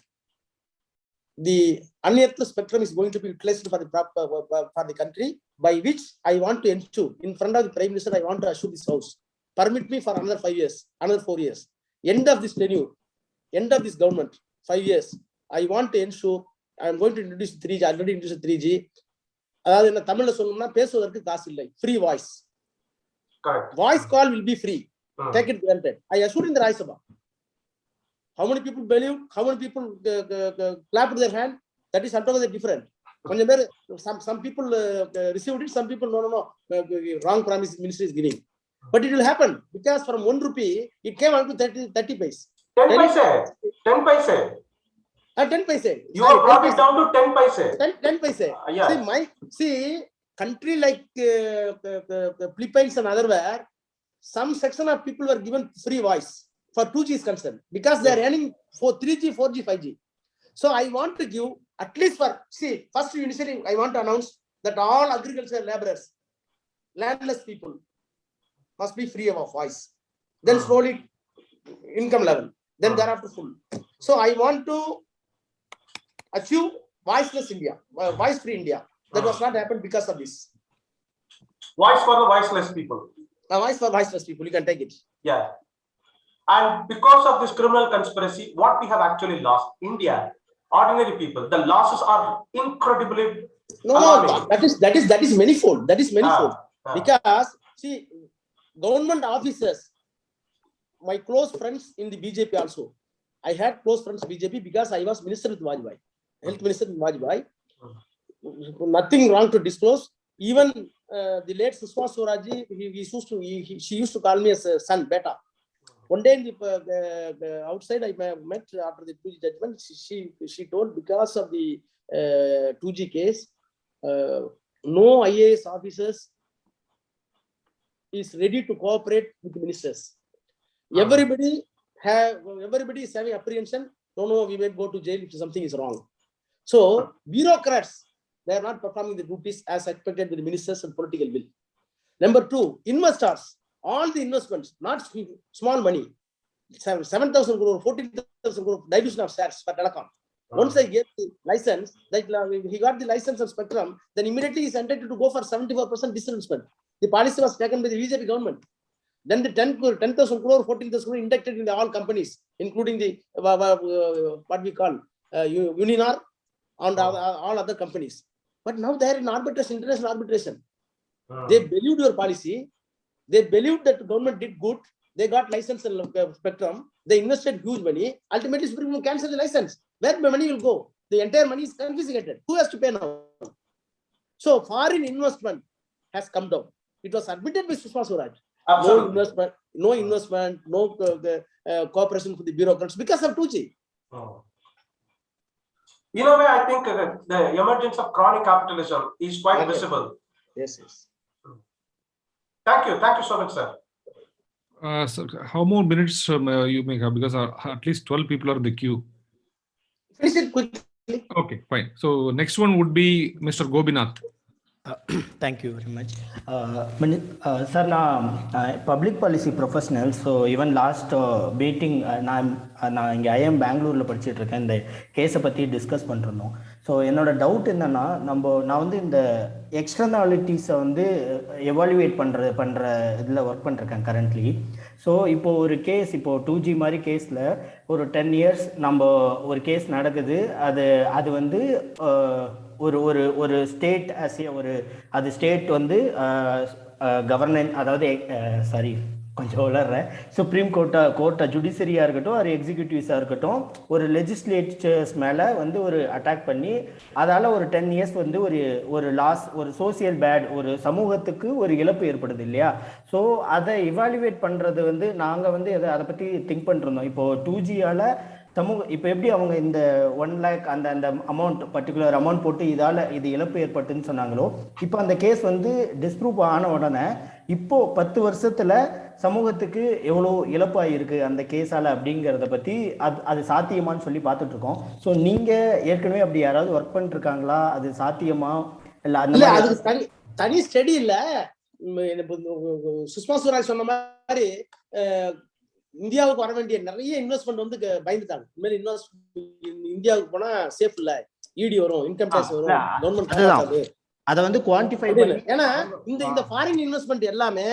The unearthed spectrum is going to be utilized for the country, by which I want to ensure, in front of the Prime Minister, I want to assure this House, permit me for another 5 years, another 4 years, end of this tenure, end of this government, 5 years, I want to ensure I am going to introduce 3G, already introduced 3G. அதாவது என்ன தமிழ்ல சொல்லணும்னா பேசுவதற்கு காசு இல்லை, free voice. Correct. Voice call will be free. Take it granted. I assured in the Rajya Sabha. How many people believe? How many people clapped their hand? That is altogether different. Some people received it, some people no, wrong promise ministry is giving. But it will happen because from 1 rupee it came out to 30 paise. 10 paise. 10 paise. 10 paise. You have brought it down to 10 paise. 10 paise. Yeah. See, country like Philippines and otherwhere, some section of people were given free voice for 2G is concerned because they are earning for 3G, 4G, 5G. So I want to give at least for, see, first initially I want to announce that all agricultural laborers, landless people must be free of voice. Then slowly income level, then thereafter full. So I want to achieve voiceless India, voice-free India. That was not happened because of this. Voice for the voiceless people. A voice for voiceless people, you can take it. Yeah. And because of this criminal conspiracy, what we have actually lost, India, ordinary people, the losses are incredibly alarming. That is manifold. That is manifold. Because see, government officers, my close friends in the BJP also. I had close friends in BJP because I was minister with Vajpayee, health minister with Vajpayee. Nothing wrong to disclose. Even the late Sushma Swaraj, she used to call me as a son, beta. One day in the outside, I met after the 2G judgment. She told because of the 2G case, no IAS officers is ready to cooperate with the ministers. Everybody is having apprehension. No, we may go to jail if something is wrong. So bureaucrats, they are not performing the duties as expected with the ministers and political will. Number two, investors, all the investments, not small money, 7,000 crore, 14,000 crore dilution of shares for telecom. Once I get the license, that he got the license of spectrum, then immediately he is entitled to go for 74% disinvestment. The policy was taken by the BJP government. Then the 10,000 crore, 14,000 crore injected in the all companies, including the what we call Uninar and all other companies. But now they are in arbitration, international arbitration. They believed your policy. They believed that the government did good. They got license and spectrum. They invested huge money. Ultimately, Supreme Court cancel the license. Where the money will go? The entire money is confiscated. Who has to pay now? So foreign investment has come down. It was admitted by Sushma Swaraj. No investment, no cooperation with the bureaucrats because of 2G. In a way, I think the emergence of crony capitalism is quite visible. Yes. Thank you so much, sir. So how more minutes you may have, because at least 12 people are in the queue. Finish it quickly. Okay, fine. So next one would be Mr. Gobinath. Thank you very much. Sir, நான் public policy professional. So even last meeting நான் இங்கே IIM பெங்களூரில் படிச்சுட்டு இருக்கேன். இந்த கேஸை பற்றி discuss பண்ணிருந்தோம். ஸோ என்னோட டவுட் என்னன்னா, நான் வந்து இந்த எக்ஸ்டர்னாலிட்டிஸை வந்து எவாலுவேட் பண்ணுற இதில் ஒர்க் பண்ணிருக்கேன் கரண்ட்லி. ஸோ இப்போது ஒரு கேஸ், இப்போது 2G மாதிரி கேஸில் ஒரு 10 years நம்ம ஒரு கேஸ் நடக்குது. அது வந்து ஒரு ஸ்டேட் அது ஸ்டேட் வந்து கவர்னன்ஸ், அதாவது கொஞ்சம் வளர்றேன், சுப்ரீம் கோர்ட்டை ஜுடிஷரியாக இருக்கட்டும், ஒரு எக்ஸிக்யூட்டிவ்ஸாக இருக்கட்டும், ஒரு லெஜிஸ்லேச்சர்ஸ் மேலே வந்து ஒரு அட்டாக் பண்ணி அதால் ஒரு 10 years வந்து ஒரு லாஸ், ஒரு சோசியல் பேட், ஒரு சமூகத்துக்கு ஒரு இழப்பு ஏற்படுது இல்லையா? ஸோ அதை இவாலுவேட் பண்ணுறது வந்து நாங்கள் வந்து அதை பற்றி திங்க் பண்ணிருந்தோம். இப்போது 2Gயால் இப்போ எப்படி அவங்க இந்த 1 lakh அந்த அமௌண்ட், பர்டிகுலர் அமௌண்ட் போட்டு இது இழப்பு ஏற்பட்டுன்னு சொன்னாங்களோ, இப்போ அந்த கேஸ் வந்து டிஸ்ப்ரூவ் ஆன உடனே இப்போ 10 வருஷத்துல சமூகத்துக்கு எவ்வளோ இழப்பாயிருக்கு அந்த கேஸால அப்படிங்கிறத பத்தி அது சாத்தியமான்னு சொல்லி பார்த்துட்டு இருக்கோம். ஸோ நீங்க ஏற்கனவே அப்படி யாராவது ஒர்க் பண்ணிட்டு இருக்காங்களா? அது சாத்தியமா இல்ல? அது தனி ஸ்டடி இல்ல. சுஷ்மா ஸ்வராஜ் சொன்ன மாதிரி இந்தியாவுக்கு வர வேண்டிய நிறைய இன்வெஸ்ட்மெண்ட் வந்து பயந்துட்டாங்க. இனிமேல் இந்தியாவுக்கு போனா சேஃப் இல்ல, இடி வரும், இன்கம் டேக்ஸ் வரும், கவர்மெண்ட் அதை வந்து குவான்டிஃபை பண்ணி. ஏன்னா இந்த ஃபாரின் இன்வெஸ்ட்மெண்ட் எல்லாமே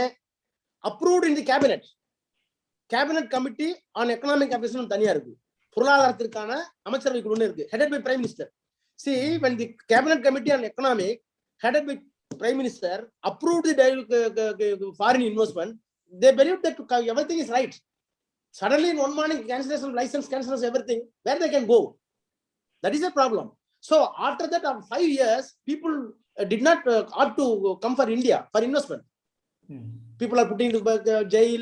approved in the cabinet committee on economic affairs தனியா இருக்கு. பொருளாதாரத்திற்கான அமைச்சரவை குழுன்னு இருக்கு, headed by prime minister. See, when the cabinet committee on economic headed by prime minister approved the foreign investment, they believed that everything is right. Suddenly in one morning, cancellation of license, cancellation everything, where they can go? That is a problem. So after that, after 5 years, people did not opt to come for India for investment. People are putting to jail,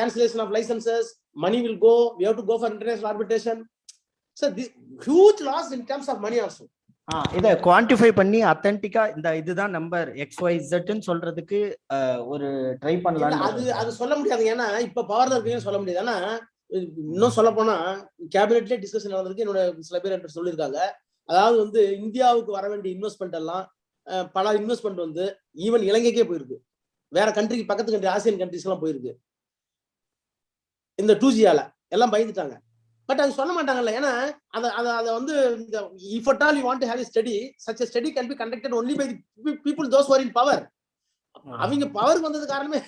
cancellation of licenses, money will go, we have to go for international arbitration. So this huge loss in terms of money also. இதை quantify பண்ணி அத்தன்டிக்கா இந்த இதுதான் number XYZன்னு சொல்றதுக்கு ஒரு try பண்ணலாம். அது சொல்ல முடியாது. ஏன்னா இப்ப பவர்ல இருக்கீங்கன்னு சொல்ல முடியாது. ஆனா இன்னும் சொல்ல போனா கேபினெட்லயே டிஸ்கஷன் நடந்திருக்கு. என்னோட சில பேர் என்று சொல்லியிருக்காங்க. அதாவது வந்து இந்தியாவுக்கு வர வேண்டிய இன்வெஸ்ட்மெண்ட் எல்லாம் பல இன்வெஸ்ட்மெண்ட் வந்து ஈவன் இலங்கைக்கே போயிருக்கு, வேற கண்ட்ரிக்கு பக்கத்து கண்ட்ரி ஆசியன் கண்ட்ரிஸ் எல்லாம் போயிருக்கு. இந்த 2Gயால எல்லாம் பயந்துட்டாங்க. பட் அது சொல்ல மாட்டாங்கல்ல. ஏன்னா அதை வந்து if at all you want to have a study, such a study can be conducted only by the people those who are in power. அவங்க பவருக்கு வந்தது காரணமே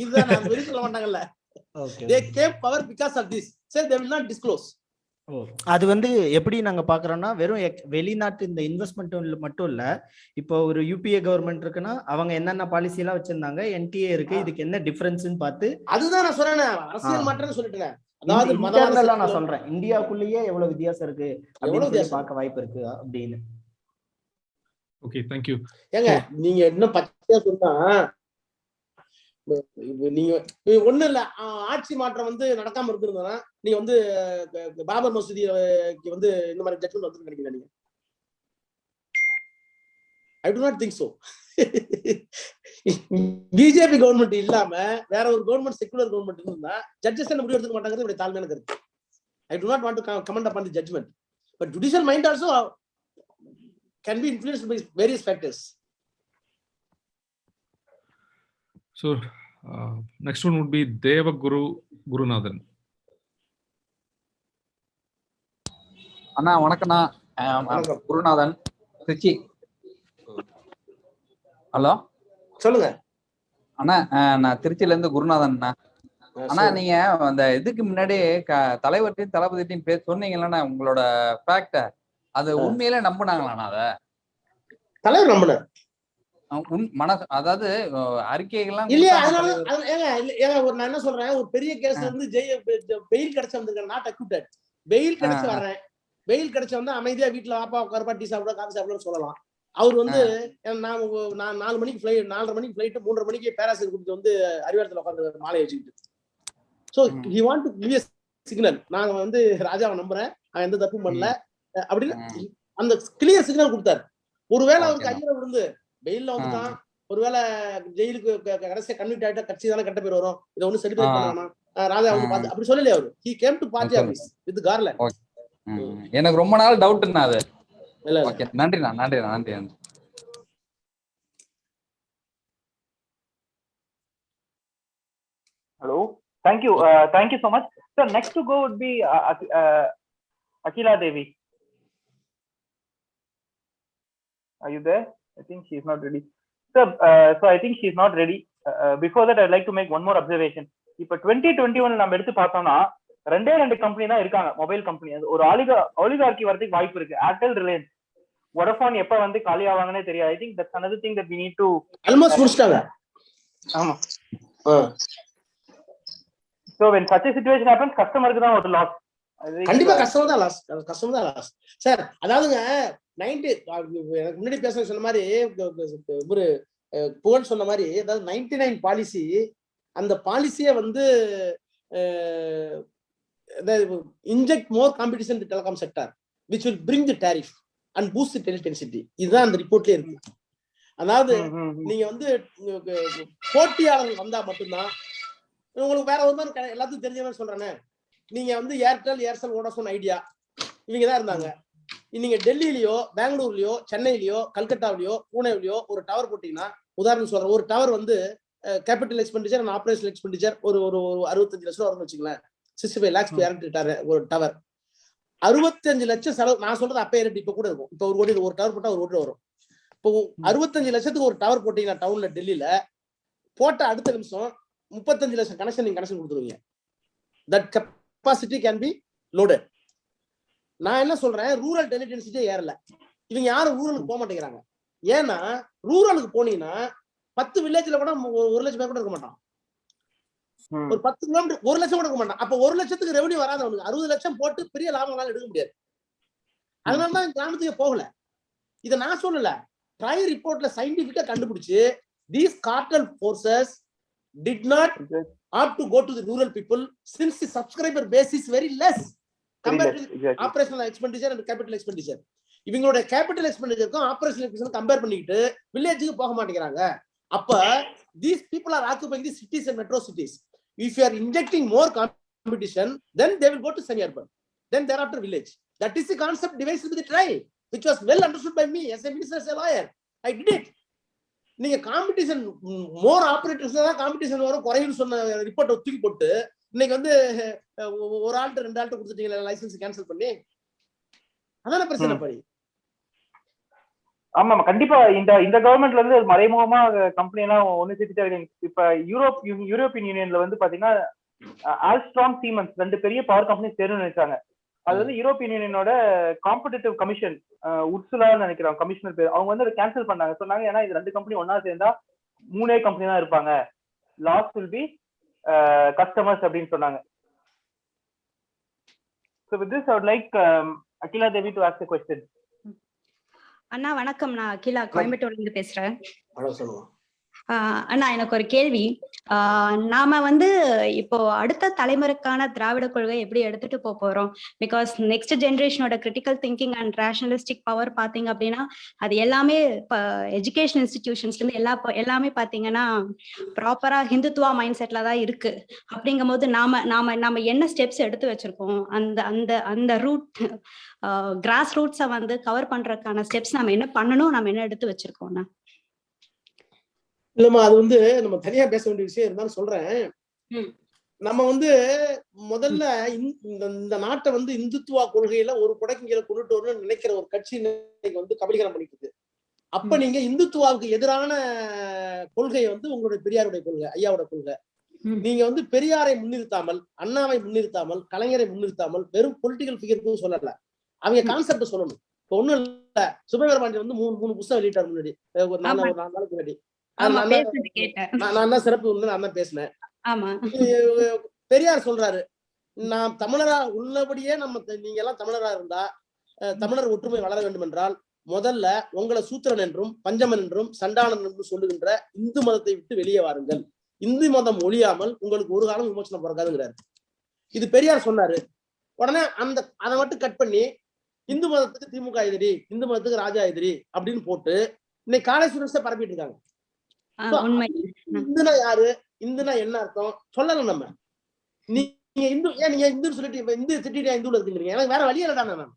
இதுதான். நான் வெளியே சொல்ல மாட்டாங்கல்ல. They came power because of this. So they will not disclose. அது வந்து எப்படி நாங்க பாக்குறோம்னா வெறும் வெளிநாட்டு இந்த இன்வெஸ்ட்மெண்ட் மட்டும் இல்ல. இப்போ ஒரு UPA கவர்மெண்ட் இருக்குன்னா அவங்க என்னென்ன பாலிசி எல்லாம் வச்சிருந்தாங்க, NTA இருக்கு, இதுக்கு என்ன டிஃபரன்ஸ்னு பார்த்து அதுதான் நான் சொல்றேன். அரசியல் மாற்றம்னு சொல்லிட்டேன். அதாவது இன்டர்னலா நான் சொல்றேன், இந்தியாக்குள்ளேயே எவ்வளவு வித்தியாசம் இருக்கு அப்படின்னு பார்க்க வாய்ப்பு இருக்கு அப்படின்னு. Okay, thank you. ஏங்க நீங்க என்ன பச்சையா சொன்னா, நீங்க ஒண்ணு இல்ல, ஆட்சி மாற்றம் வந்து நடக்காம இருந்திருந்தா நீங்க வந்து பாபர் மசூதிக்கு வந்து இந்த மாதிரி ஜட்ஜ்மெண்ட் வந்து நினைக்கிறீங்க நீங்க? I do not think so. BJP government இல்லாம வேற ஒரு கவர்மெண்ட் செக்குலர் கவர்மெண்ட் இருந்தா ஜட்ஜஸ் என்ன முடிவு எடுத்துக்க மாட்டாங்கிறது என்னுடைய தாழ்மையான கருத்து. I do not want to comment upon the judgment, but judicial mind also can be influenced by various factors. So next one would be Devaguru Gurunathan. அண்ணா வணக்கம்ண்ணா. குருநாதன் திருச்சி. ஹலோ சொல்லுங்க அண்ணா. நான் திருச்சியில இருந்து குருநாதன்ண்ணா. அண்ணா நீங்க அந்த இதுக்கு முன்னாடி தலைவர்கிட்டையும் தளபதிட்டையும் பேச சொன்னீங்கல்லண்ணா உங்களோட ஃபேக்ட, அது உண்மையிலே நம்பினாங்களாண்ணா? அத தலைவர் நம்பினார். மனசு அதாவது அறிக்கைகள்லாம் இல்லையா? அதனால நான் என்ன சொல்றேன், ஒரு பெரிய கேஸ்ல இருந்து பெயில் கிடைச்ச வந்திருக்கேன். நாட் அக்யூட்டட், பெயில் கிடைச்சு வர்றேன். பெயில் கிடைச்ச வந்து அமைதியா வீட்டுல வாப்பா உட்காருப்பா, டீ சாப்பிட காஃபி சாப்பிடன்னு சொல்லலாம். அவர் வந்து நான் 4 மணிக்கு ஃபிளைட், 4:30 மணிக்கு ஃபிளைட், 3:30 மணிக்கு பேராசிரியர் கூட்டிட்டு வந்து அறிவாலயத்துல உட்காந்து மாலை வச்சுக்கிட்டு. So he want to give a signal, நாங்க வந்து ராஜாவை நம்புறேன், அவன் எந்த தப்பும் பண்ணல அப்படின்னு அந்த கிளியர் சிக்னல் கொடுத்தாரு. ஒருவேளை அவருக்கு ஐயரை விழுந்து பெயில்ல வந்துட்டான், ஒருவேளை ஜெயிலுக்கு கடைசியா கன்விக்ட் ஆயிட்டா கட்சி தானே கட்ட பேர் வரும், இதை ஒண்ணு செலிபிரேட் பண்ணலாமா ராஜா வந்து பார்த்து அப்படி சொல்லலையே அவரு. He came to party office with garland. எனக்கு ரொம்ப நாள் டவுட்னா அது. ஓகே, நன்றிண்ணா. நன்றி. Hello, thank you so much. So next to go would be Akila Devi. Are you there? I think she is not ready. So I think she is not ready. Before that, I'd like to make one more observation. இப்போ 2021 நம்ம எடுத்து பார்த்தோம்னா 2 company தான் இருக்காங்க, mobile company. அது ஒரு ஒலிகார்கி வரதுக்கு வாய்ப்பு இருக்கு. ஏர்டெல், ரிலையன்ஸ், வோடஃபோன் எப்ப வந்து காலி ஆவாங்கன்னே தெரியாது. I think that's another thing that we need to almost முடிச்சிட்டாங்க. ஆமா. So when such a situation happens, கஸ்டமருக்கு தான் ஒரு லாஸ். கண்டிப்பா கஸ்டமர் தான் லாஸ் சார். அதாவதுங்க 90 எனக்கு முன்னாடி பேச சொன்ன மாதிரி ஒரு புகழ் சொன்ன மாதிரி, அதாவது 99 பாலிசி, அந்த பாலிசியை வந்து inject more competition in the telecom sector, which will bring the tariff and boost the intensity. இதுதான் அந்த ரிப்போர்ட்லயே இருக்கு. அதாவது நீங்க வந்து போட்டியாளர்கள் வந்தா மட்டும்தான் உங்களுக்கு வேற ஒரு மாதிரி எல்லாத்துக்கும் தெரிஞ்ச மாதிரி சொல்றேன்னு. நீங்க வந்து ஏர்டெல், ஏர்செல், வோடாஃபோன், ஐடியா இவங்கதான் இருந்தாங்க. நீங்க டெல்லியிலயோ, பெங்களூர்லயோ, சென்னையிலயோ, கல்கட்டாவிலயோ, பூனேவிலயோ ஒரு டவர் போட்டீங்கன்னா, உதாரணம் சொல்றேன், ஒரு டவர் வந்து capital expenditure and operational expenditure ஒரு 65 லட்சம் வரும்னு வச்சுங்களேன். 65 lakhs ஒரு டவர். 65 லட்சம் செலவு. நான் சொல்றது அப்ப ரேட் இப்ப கூட இருக்கும். இப்போ ஒரு டவர் போட்டா 1 கோடி வரும். இப்போ 65 லட்சத்துக்கு ஒரு டவர் போட்டீங்கன்னா டவுன்ல, டெல்லியில போட்ட அடுத்த நிமிஷம் 35 லட்சம் கனெக்ஷன் கொடுத்துருவீங்க. That capacity can be loaded. நான் என்ன சொல்றேன், ரூரல் டெலிடென்சிட்டியே ஏறல. இவங்க யாரும் ரூரலுக்கு போக மாட்டேங்கிறாங்க. ஏன்னா ரூரலுக்கு போனீங்கன்னா 10 வில்லேஜ்ல கூட 1 லட்சம் பேர் கூட இருக்க மாட்டான். ஒரு 10 கிலோமீட்டர் 1 லட்சம் கூட இருக்க மாட்டான். அப்ப 1 லட்சத்துக்கு ரெவன்யூ வராது அவனுக்கு. 60 லட்சம் போட்டு பெரிய லாபங்களால எடுக்க முடியாது. அதனாலதான் கிராமத்துக்கு போகல. இதை நான் சொல்லல, ட்ரையல் ரிப்போர்ட்ல சயின்டிபிக்கா கண்டுபிடிச்சு these cartel forces did not opt to go to the rural people since the subscriber base is very less compared to operational expenditure and capital expenditure. இவங்களோட கேபிட்டல் எக்ஸ்பெண்டிச்சருக்கும் ஆபரேஷன் எக்ஸ்பெண்டிச்சர் கம்பேர் பண்ணிக்கிட்டு வில்லேஜுக்கு போக மாட்டேங்கிறாங்க. அப்ப these people are occupying the cities and metro cities. If you are injecting more competition, then they will go to semi-urban, then thereafter village. That is the concept devised with the tribe, which was well understood by me as a minister, as a lawyer. I did it. நீங்க competition மோர் operators தான் competition வரும் குறையுன்னு சொன்ன report தூக்கி போட்டு இன்னைக்கு வந்து ஒரு ஆள்கிட்ட 2 ஆள்கிட்ட கொடுத்துட்டீங்களா லைசன்ஸ் கேன்சல் பண்ணி? அதான பிரச்சனை படி. ஆமா கண்டிப்பா இந்த கவர்மெண்ட்ல இருந்து மறைமுகமா கம்பெனி எல்லாம் ஒண்ணு சேர்த்துட்டு இப்ப யூரோப்பியன் யூனியன்ல வந்து பாத்தீங்கன்னா ஆல்ஸ்ட்ராம் சீமென்ஸ் 2 பெரிய பவர் கம்பெனி சேரும்னு நினைச்சாங்க. அது வந்து யூரோப்பியன் யூனியனோட காம்படிட்டிவ் கமிஷன் உட்சுலான்னு நினைக்கிறாங்க கமிஷனர் பேர். அவங்க வந்து அதை கேன்சல் பண்ணாங்க. சொன்னாங்க ஏன்னா இது 2 கம்பெனி ஒன்னா சேர்ந்தா 3 கம்பெனி தான் இருப்பாங்க, லாஸ் வில் பி கஸ்டமர்ஸ் அப்படின்னு சொன்னாங்க. So with this I would like Akila Devi to ask a question. அண்ணா வணக்கம், நான் அகிலா கோயம்புத்தூர்ல இருந்து பேசுறேன். சொல்லுங்க அண்ணா, எனக்கு ஒரு கேள்வி. நாம வந்து இப்போ அடுத்த தலைமுறைக்கான திராவிட கொள்கை எப்படி எடுத்துட்டு போறோம்? பிகாஸ் நெக்ஸ்ட் ஜென்ரேஷனோட critical thinking and rationalistic power பாத்தீங்க அப்படின்னா அது எல்லாமே எஜுகேஷன் இன்ஸ்டிடியூஷன்ஸ்ல இருந்து எல்லாமே பாத்தீங்கன்னா ப்ராப்பரா ஹிந்துத்துவா மைண்ட் செட்ல தான் இருக்கு. அப்படிங்கும் போது நாம என்ன ஸ்டெப்ஸ் எடுத்து வச்சிருக்கோம்? அந்த அந்த அந்த ரூட் கிராஸ் ரூட்ஸை வந்து கவர் பண்றதுக்கான ஸ்டெப்ஸ் நம்ம என்ன பண்ணணும், நம்ம என்ன எடுத்து வச்சிருக்கோம்னா? இல்லம்மா, அது வந்து நம்ம தனியா பேச வேண்டிய விஷயம் இருந்தாலும் சொல்றேன். நம்ம வந்து முதல்ல இந்த நாட்டை வந்து இந்துத்துவா கொள்கையில ஒரு குடைக்கு கீழே கொண்டுட்டு வரணும்னு நினைக்கிற ஒரு கட்சி இன்னைக்கு வந்து கபலீகரம் பண்ணிக்குது. அப்ப நீங்க இந்துத்துவாவுக்கு எதிரான கொள்கையை வந்து உங்களுடைய பெரியாருடைய கொள்கை, ஐயாவோட கொள்கை. நீங்க வந்து பெரியாரை முன்னிறுத்தாமல், அண்ணாவை முன்னிறுத்தாமல், கலைஞரை முன்னிறுத்தாமல் வெறும் பொலிட்டிக்கல் ஃபிகருக்கும் சொல்லல, அவங்க கான்செப்ட் சொல்லணும். இப்ப ஒண்ணும் இல்ல, சுபவீர பாண்டியன் வந்து 3 புத்தகம் வெளியிட்டார் முன்னாடி, ஒரு 4 நாளுக்கு முன்னாடி. நான் தான் சிறப்பு நான் தான் பேசினேன். பெரியார் சொல்றாரு, நான் தமிழரா உள்ளபடியே நீங்க எல்லாம் தமிழரா இருந்தா தமிழர் ஒற்றுமை வளர வேண்டும் என்றால் முதல்ல உங்களை சூத்திரன் என்றும் பஞ்சமன் என்றும் சண்டாளன் என்றும் சொல்லுகின்ற இந்து மதத்தை விட்டு வெளியே வாருங்கள். இந்து மதம் ஒழியாமல் உங்களுக்கு ஒரு காலம் விமோசனம் பிறக்காதுங்கிறாரு. இது பெரியார் சொன்னாரு. உடனே அதை மட்டும் கட் பண்ணி இந்து மதத்துக்கு திமுக எதிரி, இந்து மதத்துக்கு ராஜா எதிரி அப்படின்னு போட்டு இன்னைக்கு காலேஜ் ஸ்டூடெண்ட்ஸை பரப்பிட்டு இருக்காங்க. இந்துனா யாரு, இந்துனா என்ன அர்த்தம் சொல்லணும். நம்ம நீங்க இந்து நீங்க இந்துன்னு சொல்லிட்டு இந்து திட்டிட்டு இந்துல இருக்குறீங்க, எனக்கு வேற வழியே இல்லடா. நான்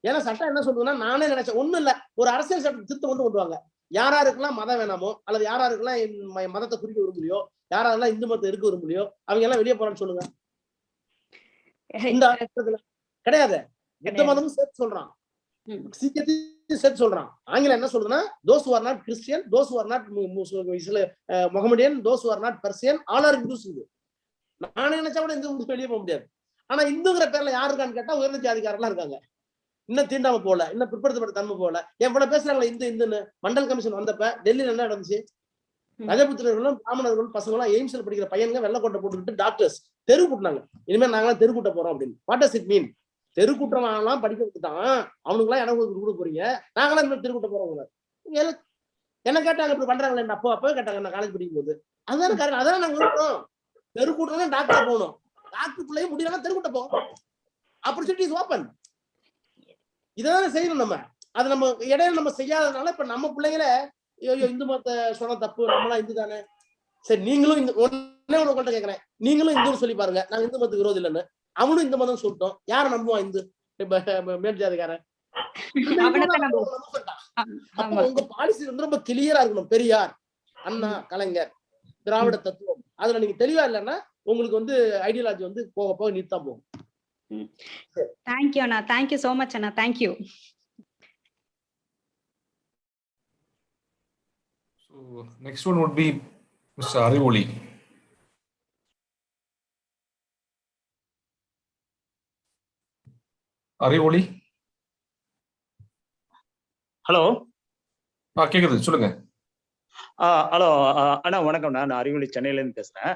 ஏன்னா சட்டம் என்ன சொல்றதுன்னா, நானே நினைச்சேன் ஒண்ணும் இல்ல, ஒரு அரசியல் சட்டம் திருத்தம் கொண்டு வாங்க. யாராருக்கெல்லாம் மதம் வேணாமோ அல்லது யாராருக்கெல்லாம் மதத்தை குறிக்க விரும்பலையோ, யாரெல்லாம் இந்து மதத்தை இருக்க விரும்பலையோ அவங்க எல்லாம் வெளியே போறான்னு சொல்லுங்க. இந்த கிடையாது. புத்த மதமும் சேர்த்து சொல்றான், சீக்கியத்தையும் சேர்த்து சொல்றான். ஆங்கிலம் என்ன சொல்றதுன்னா, those who are not Christian, those who are not Mohammedan, those who are not Persian, all are Hindus. நானே நினைச்சா கூட இந்து வெளியே போக முடியாது. ஆனா இந்துங்கிற பேர்ல யாரு இருக்கான்னு கேட்டா உயர்ந்த ஜாதிக்காரெல்லாம் இருக்காங்க. இன்னும் தீண்டாம போல, இன்னும் பிற்படுத்தப்பட்ட தன்மை போல. எவ்வளவு பேசுறாங்களா இந்துன்னு. மண்டல் கமிஷன் வந்தப்ப டெல்லியில என்ன நடந்துச்சு? ரஜபுத்திரர்களும் பிராமணர்களும் பசங்களும் எய்ம்ஸ்ல படிக்கிற பையன்கள் வெள்ளக்கோட்டை போட்டுக்கிட்டு டாக்டர்ஸ் தெரு கூட்டினாங்க. இனிமேல் நாங்களாம் தெரு கூட்ட போறோம் அப்படின்னு. What does it mean? தெருக்கூட்டம் படிக்க வச்சுட்டான், அவனுக்குலாம் எனக்கு கொடுக்க போறீங்க, நாங்களாம் இன்னும் தெருக்கூட்ட போறோம். என்ன கேட்டாங்க இப்படி பண்றாங்களே, அப்போ கேட்டாங்க நான் காலேஜ் படிக்கும் போது. அதுதானே காரணம். அதான் நாங்க விரும்புறோம். தெருக்கூட்டம் டாக்டர் போகணும், டாக்டர் பிள்ளையும் முடியலாம் தெருக்கூட்ட போகும். Opportunity is open. இதைதானே செய்யணும் நம்ம. அது நம்ம இடையில நம்ம செய்யாததுனால இப்ப நம்ம பிள்ளைங்களே ஐயோ இந்து மதத்தை சொன்ன தப்பு, நம்மளாம் இந்து தானே. சரி, நீங்களும் இந்த ஒன்னே ஒண்ணு கொண்டு கேட்கிறேன், நீங்களும் இந்துன்னு சொல்லி பாருங்க. நாங்க இந்து மதத்துக்கு விரோதம் இல்லைன்னு. அவனும் இந்த மதம் சொல்லிட்டோம், யார நம்புவான்? இந்து மேல் ஜாதிக்காரன். உங்க பாலிசி வந்து ரொம்ப கிளியரா இருக்கணும். பெரியார், அண்ணா, கலைஞர், திராவிட தத்துவம், அதுல நீங்க தெளிவா இல்லைன்னா உங்களுக்கு வந்து ஐடியாலஜி வந்து போக போக நீட்டா போகும். Thank you Anna, thank you so much Anna, thank you. So next one would be Mr. Arivoli. அறிவொளி. ஹலோ. கேக்குது, சொல்லுங்க. ஹலோ அண்ணா, வணக்கம். நான் அறிவொளி சென்னையில இருந்து பேசுறேன்.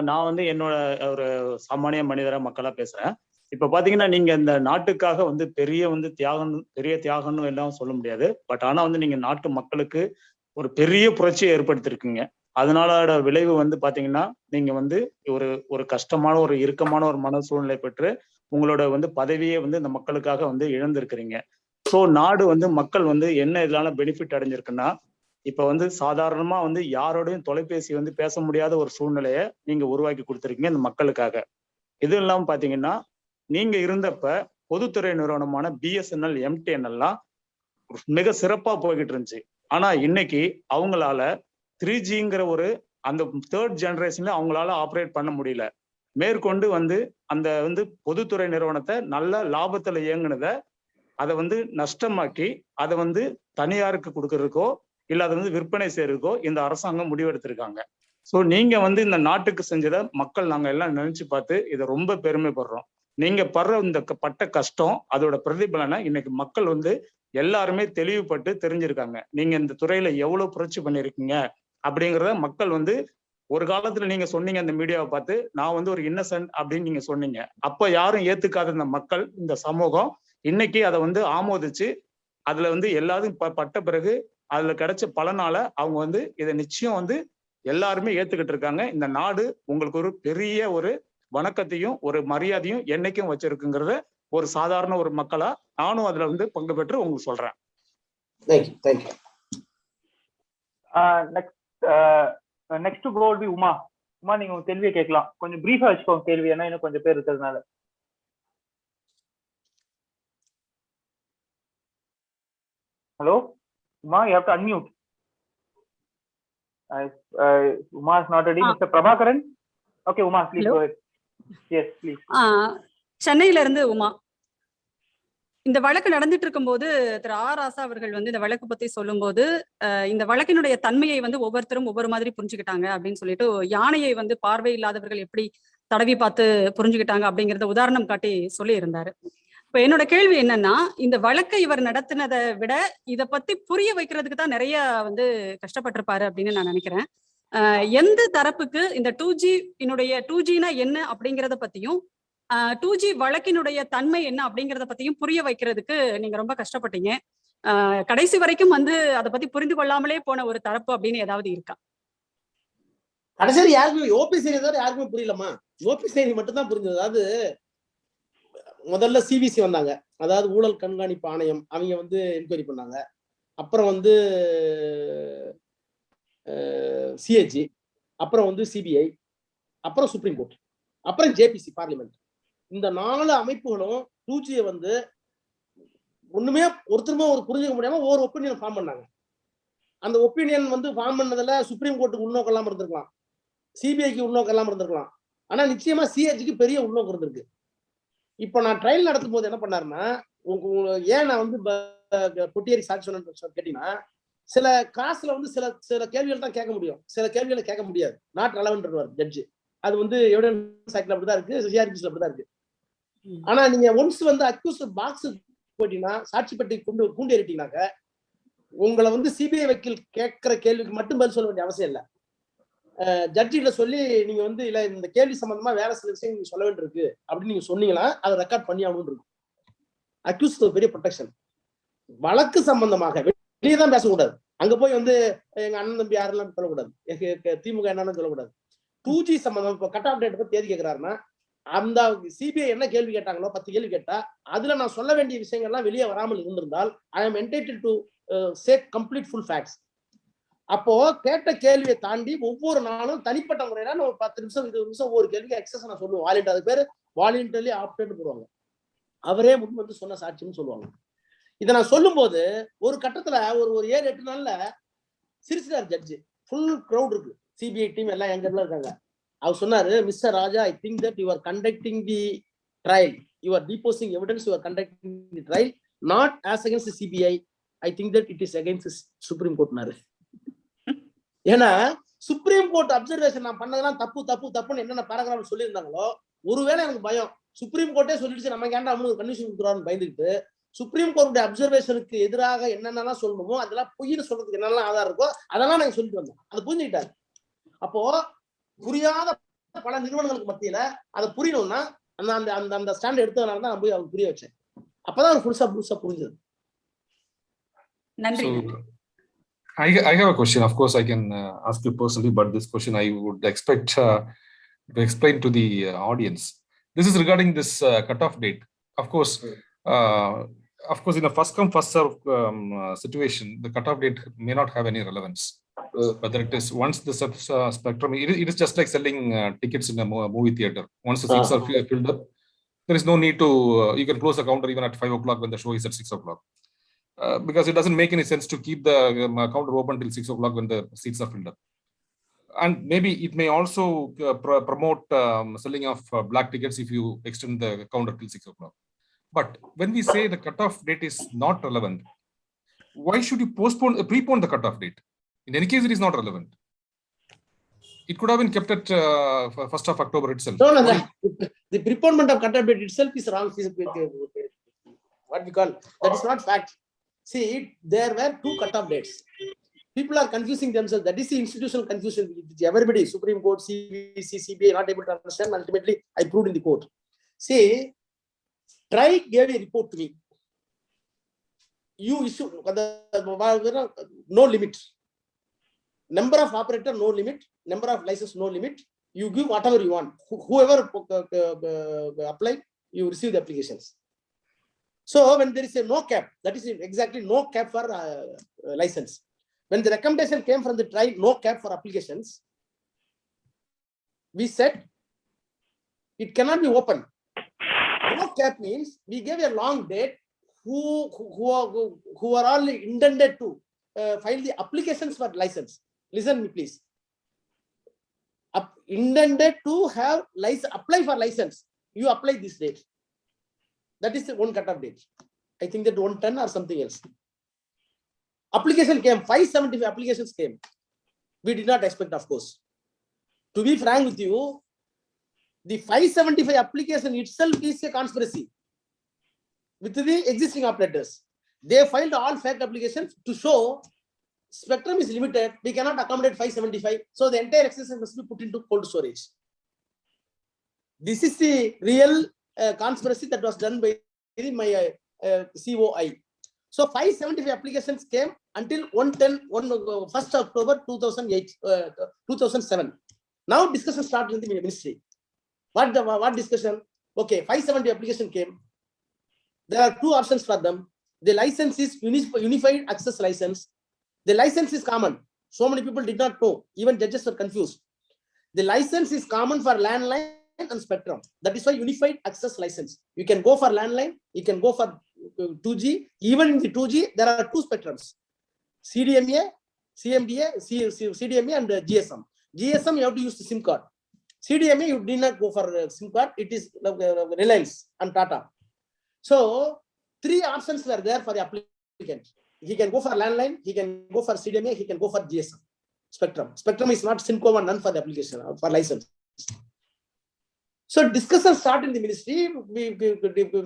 நான் வந்து என்னோட ஒரு சாமானிய மனிதரா மக்களா பேசுறேன். இப்ப பாத்தீங்கன்னா நீங்க இந்த நாட்டுக்காக வந்து பெரிய தியாகம்னு எல்லாம் சொல்ல முடியாது. பட் ஆனா வந்து நீங்க நாட்டு மக்களுக்கு ஒரு பெரிய புரட்சியை ஏற்படுத்திருக்கீங்க. அதனால விளைவு வந்து பாத்தீங்கன்னா நீங்க வந்து ஒரு கஷ்டமான ஒரு இறுக்கமான ஒரு மன சூழ்நிலை பெற்று உங்களோட வந்து பதவியை வந்து இந்த மக்களுக்காக வந்து இழந்திருக்கிறீங்க. ஸோ நாடு வந்து மக்கள் வந்து என்ன இதனால பெனிஃபிட் அடைஞ்சிருக்குன்னா, இப்ப வந்து சாதாரணமா வந்து யாரோடையும் தொலைபேசி வந்து பேச முடியாத ஒரு சூழ்நிலையை நீங்க உருவாக்கி கொடுத்துருக்கீங்க இந்த மக்களுக்காக. இது இல்லாம பாத்தீங்கன்னா, நீங்க இருந்தப்ப பொதுத்துறை நிறுவனமான BSNL, MTNL எல்லாம் மிக சிறப்பா போய்கிட்டு இருந்துச்சு. ஆனா இன்னைக்கு அவங்களால 3Gங்கிற ஒரு அந்த 3rd ஜெனரேஷன்ல அவங்களால ஆப்ரேட் பண்ண முடியல. மேற்கொண்டு வந்து அந்த வந்து பொதுத்துறை நிறுவனத்தை நல்ல லாபத்துல இயங்குனதை அதை வந்து நஷ்டமாக்கி அதை வந்து தனியாருக்கு கொடுக்கறதுக்கோ இல்ல அதை வந்து விற்பனை செய்யறதுக்கோ இந்த அரசாங்கம் முடிவெடுத்திருக்காங்க. ஸோ நீங்க வந்து இந்த நாட்டுக்கு செஞ்சதை மக்கள் நாங்க எல்லாம் நினைச்சு பார்த்து இதை ரொம்ப பெருமைப்படுறோம். நீங்க படுற இந்த பட்ட கஷ்டம் அதோட பிரதிபலனை இன்னைக்கு மக்கள் வந்து எல்லாருமே தெளிவுபட்டு தெரிஞ்சிருக்காங்க. நீங்க இந்த துறையில எவ்வளவு புரட்சி பண்ணிருக்கீங்க அப்படிங்கிறத மக்கள் வந்து ஒரு காலத்துல நீங்க சொன்னீங்க அந்த மீடியாவை பார்த்து, நான் வந்து ஒரு இன்னசென்ட் அப்படின்னு நீங்க சொன்னீங்க. அப்ப யாரும் ஏத்துக்காத இந்த மக்கள், இந்த சமூகம் இன்னைக்கு அதை வந்து ஆமோதிச்சு அதுல வந்து எல்லாரும் பட்ட பிறகு அதுல கிடைச்ச பலனால அவங்க வந்து இதை நிச்சயம் வந்து எல்லாருமே ஏத்துக்கிட்டு இருக்காங்க. இந்த நாடு உங்களுக்கு ஒரு பெரிய ஒரு வணக்கத்தையும் ஒரு மரியாதையும் என்னைக்கும் வச்சிருக்குங்கிறத ஒரு சாதாரண ஒரு மக்களா நானும் அதுல வந்து பங்கு பெற்று உங்களுக்கு சொல்றேன். Next to go will be Uma. Uma, நீங்க உங்க கேள்வியை கேட்கலாம். கொஞ்சம் பிரீஃபா வச்சுக்கோங்க கேள்வி, ஏன்னா இன்னும் கொஞ்சம் பேர் இருக்கிறதுனால. Hello Uma, you have to unmute. Uma is not ready. Mr. Prabhakaran. Okay, Uma, please Hello. go ahead. Yes, please. சென்னையில இருந்து உமா. இந்த வழக்கு நடந்துட்டு இருக்கும்போது திரு ஆர் ராசா அவர்கள் வந்து இந்த வழக்கு பத்தி சொல்லும்போது இந்த வழக்கினுடைய தன்மையை வந்து ஒவ்வொருத்தரும் ஒவ்வொரு மாதிரி புரிஞ்சுக்கிட்டாங்க அப்படின்னு சொல்லிட்டு, யானையை வந்து பார்வை இல்லாதவர்கள் எப்படி தடவி பார்த்து புரிஞ்சுக்கிட்டாங்க அப்படிங்கறத உதாரணம் காட்டி சொல்லி இருந்தாரு. இப்ப என்னோட கேள்வி என்னன்னா, இந்த வழக்கை இவர் நடத்தினதை விட இதை பத்தி புரிய வைக்கிறதுக்கு தான் நிறைய வந்து கஷ்டப்பட்டிருப்பாரு அப்படின்னு நான் நினைக்கிறேன். எந்த தரப்புக்கு இந்த 2Gனா என்ன அப்படிங்கிறத பத்தியும் 2G வழக்கினுடைய தன்மை என்ன அப்படிங்கிறத பத்தியும் புரிய வைக்கிறதுக்கு நீங்க ரொம்ப கஷ்டப்பட்டீங்க. கடைசி வரைக்கும் வந்து அதை பத்தி புரிந்து கொள்ளாமலே போன ஒரு தரப்பு அப்படின்னு ஏதாவது இருக்கா? கடைசியில் யாருக்குமே ஓபிசி யாருக்குமே புரியலமா, ஓபிசி மட்டும் தான் புரிஞ்சது. அதாவது முதல்ல சிவிசி வந்தாங்க, அதாவது ஊழல் கண்காணிப்பு ஆணையம், அவங்க வந்து என்கொயரி பண்ணாங்க. அப்புறம் வந்து சிஏஜி, அப்புறம் வந்து சிபிஐ, அப்புறம் சுப்ரீம் கோர்ட், அப்புறம் ஜேபிசி பார்லிமெண்ட். இந்த 4 அமைப்புகளும் 2Gயை வந்து ஒண்ணுமே ஒருத்தருமே ஒரு புரிஞ்சுக்க முடியாம ஒரு ஒப்பீனியன் ஃபார்ம் பண்ணாங்க. அந்த ஒப்பீனியன் வந்து ஃபார்ம் பண்ணதுல சுப்ரீம் கோர்ட்டுக்கு உள்நோக்கம் இல்லாம இருந்திருக்கலாம், சிபிஐக்கு உள்நோக்கம் இல்லாம இருந்திருக்கலாம், ஆனா நிச்சயமா சிஏஜிக்கு பெரிய உள்நோக்கம் இருந்திருக்கு. இப்போ நான் ட்ரையல் நடத்தும் போது என்ன பண்ணாருன்னா, ஏன் நான் வந்து பொட்டியேரி சாட்சி சொன்னேன்னு கேட்டீங்கன்னா, சில கிளாஸ்ல வந்து சில கேள்விகள் தான் கேட்க முடியும், சில கேள்விகளை கேட்க முடியாது. Not relevant judge. அது வந்து எவிடன்ஸ் ஆக்ட்ல அப்படிதான் இருக்கு, சிஆர்பிஸ்ல அப்படிதான் இருக்கு. ஆனா நீங்க ஒன்ஸ் வந்து அக்யூஸ் பாக்ஸ் போட்டீங்கன்னா, சாட்சி பெட்டி கூண்டு ஏறிட்டீங்கன்னாக்க உங்களை வந்து சிபிஐ வக்கீல் கேட்கிற கேள்விக்கு மட்டும் பதில் சொல்ல வேண்டிய அவசியம் இல்லை. ஜட்ஜில சொல்லி நீங்க வந்து இல்ல இந்த கேள்வி சம்பந்தமா வேற சில விஷயம் நீங்க சொல்ல வேண்டியிருக்கு அப்படின்னு நீங்க சொன்னீங்கன்னா அதை ரெக்கார்ட் பண்ணி ஆகணும்னு இருக்கும். அக்யூஸ் பெரிய ப்ரொடெக்ஷன். வழக்கு சம்பந்தமாக வெளியே தான் பேசக்கூடாது. அங்க போய் வந்து எங்க அண்ணன் தம்பி யாரெல்லாம் சொல்லக்கூடாது, திமுக என்னன்னு சொல்லக்கூடாது. 2G சம்பந்தம் இப்போ கட் ஆஃப் டேட் பத்தி தேதி கேட்கிறாருன்னா, அந்த சிபிஐ என்ன கேள்வி கேட்டாங்களோ 10 கேள்வி கேட்டா அதுல நான் சொல்ல வேண்டிய விஷயங்கள்லாம் வெளியே வராமல் இருந்திருந்தால் I am entitle to say complete full facts. அப்போ கேட்ட கேள்வியை தாண்டி ஒவ்வொரு நாளும் தனிப்பட்ட முறையில ஒரு 10 நிமிஷம் 20 நிமிஷம் ஒவ்வொரு கேள்விக்கு எக்ஸஸ் நான் சொல்லுவேன். வாலண்டியர், அது பேரு வாலண்டியர்லி ஆப்டேட் போடுவாங்க. அவரே முன் வந்து சொன்ன சாட்சின்னு சொல்லுவாங்க. இதை நான் சொல்லும் போது ஒரு கட்டத்துல ஒரு 7-8 நாள்ல சிரிச்சிட்டார் ஜட்ஜு. ஃபுல் க்ரௌட் இருக்கு, சிபிஐ டீம் எல்லாம் எங்க இருக்காங்க. அவர் சொன்னாரு, mister Raja, I think that you are conducting the trial, you are deposing evidence, you are conducting the trial not as against CBI, I think that it is against Supreme கோர்ட்னாரு. ஏன்னா Supreme court observation நான் பண்ணதெல்லாம் தப்புன்னு என்னென்ன paragraph சொல்லியிருந்தாங்களோ, ஒருவேளை எனக்கு பயம் supreme கோர்ட்டே சொல்லிடுச்சு நம்ம கேண்டா அவனுக்கு கண்டிஷன் கொடுக்குறான்னு பயந்துக்கிட்டு சுப்ரீம் கோர்ட்டுடைய அப்சர்வேஷனுக்கு எதிராக என்னென்னலாம் சொல்லணுமோ அதெல்லாம் பொய்னு சொல்றதுக்கு என்னெல்லாம் ஆதாரம் இருக்கோ அதெல்லாம் நாங்க சொல்லிட்டு வந்தோம். அதை புரிஞ்சுக்கிட்டாரு. அப்போ புரியாத பல நிறுவனங்களுக்கு மத்தியில அதை புரியணும்னா அந்த அந்த அந்த ஸ்டாண்ட் எடுத்ததுனால தான் நான் போய் அவங்க புரிய வச்சேன். அப்பதான் அவர் புதுசா புரிஞ்சது. நன்றி. I have a question. Of course, I can ask you personally, but this question I would expect to explain to the audience. This is regarding this cutoff date. Of course, Of course, in a first come, first serve situation, the cutoff date may not have any relevance. Whether it is once the spectrum, it is just like selling tickets in a movie theater. Once the seats are filled up, there is no need to, you can close the counter even at 5 o'clock when the show is at 6 o'clock. Because it doesn't make any sense to keep the counter open till 6 o'clock when the seats are filled up. And maybe it may also promote selling of black tickets if you extend the counter till 6 o'clock. But when we say the cutoff date is not relevant, why should you prepone the cutoff date? In any case, it is not relevant. It could have been kept at 1st of October itself. No, the preponement of cutoff date itself is wrong. What we call, that is not fact. See, there were 2 cutoff dates. People are confusing themselves. That is the institutional confusion. Everybody, Supreme Court, CBC, CBI, not able to understand. Ultimately, I proved in the court. See, TRAI gave a report to me. You issue no limit. Number of operator, no limit. Number of license, no limit. You give whatever you want. Whoever apply, you receive the applications. So when there is a no cap, that is exactly no cap for license. When the recommendation came from the TRAI, no cap for applications, we said it cannot be open. No cap means we gave a long date who are all intended to file the applications for license. Listen me, please. Intended to have license, apply for license. You apply this date. That is the one cutoff date. I think that 110 or something else. Application came, 575 applications came. We did not expect, of course. To be frank with you, the 575 application itself is a conspiracy with the existing operators. They filed all fact applications to show spectrum is limited. We cannot accommodate 575. So the entire exercise must be put into cold storage. This is the real conspiracy that was done by my COI. So 575 applications came until 1st October 2007. Now discussion started in the ministry. What discussion? Okay, 570 application came. There are 2 options for them. The license is unified access license. The license is common. So many people did not know. Even judges were confused. The license is common for landline and spectrum. That is why unified access license. You can go for landline. You can go for 2G. Even in the 2G, there are 2 spectrums. CDMA, CMDA, CDMA and GSM. GSM, you have to use the SIM card. CDMA, you did not go for SIM card. It is Reliance and Tata. So 3 options were there for the applicant. He can go for landline, he can go for CDMA, he can go for GSM. Spectrum. Spectrum is not SIMCO and none for the application, for license. So discussion started in the ministry,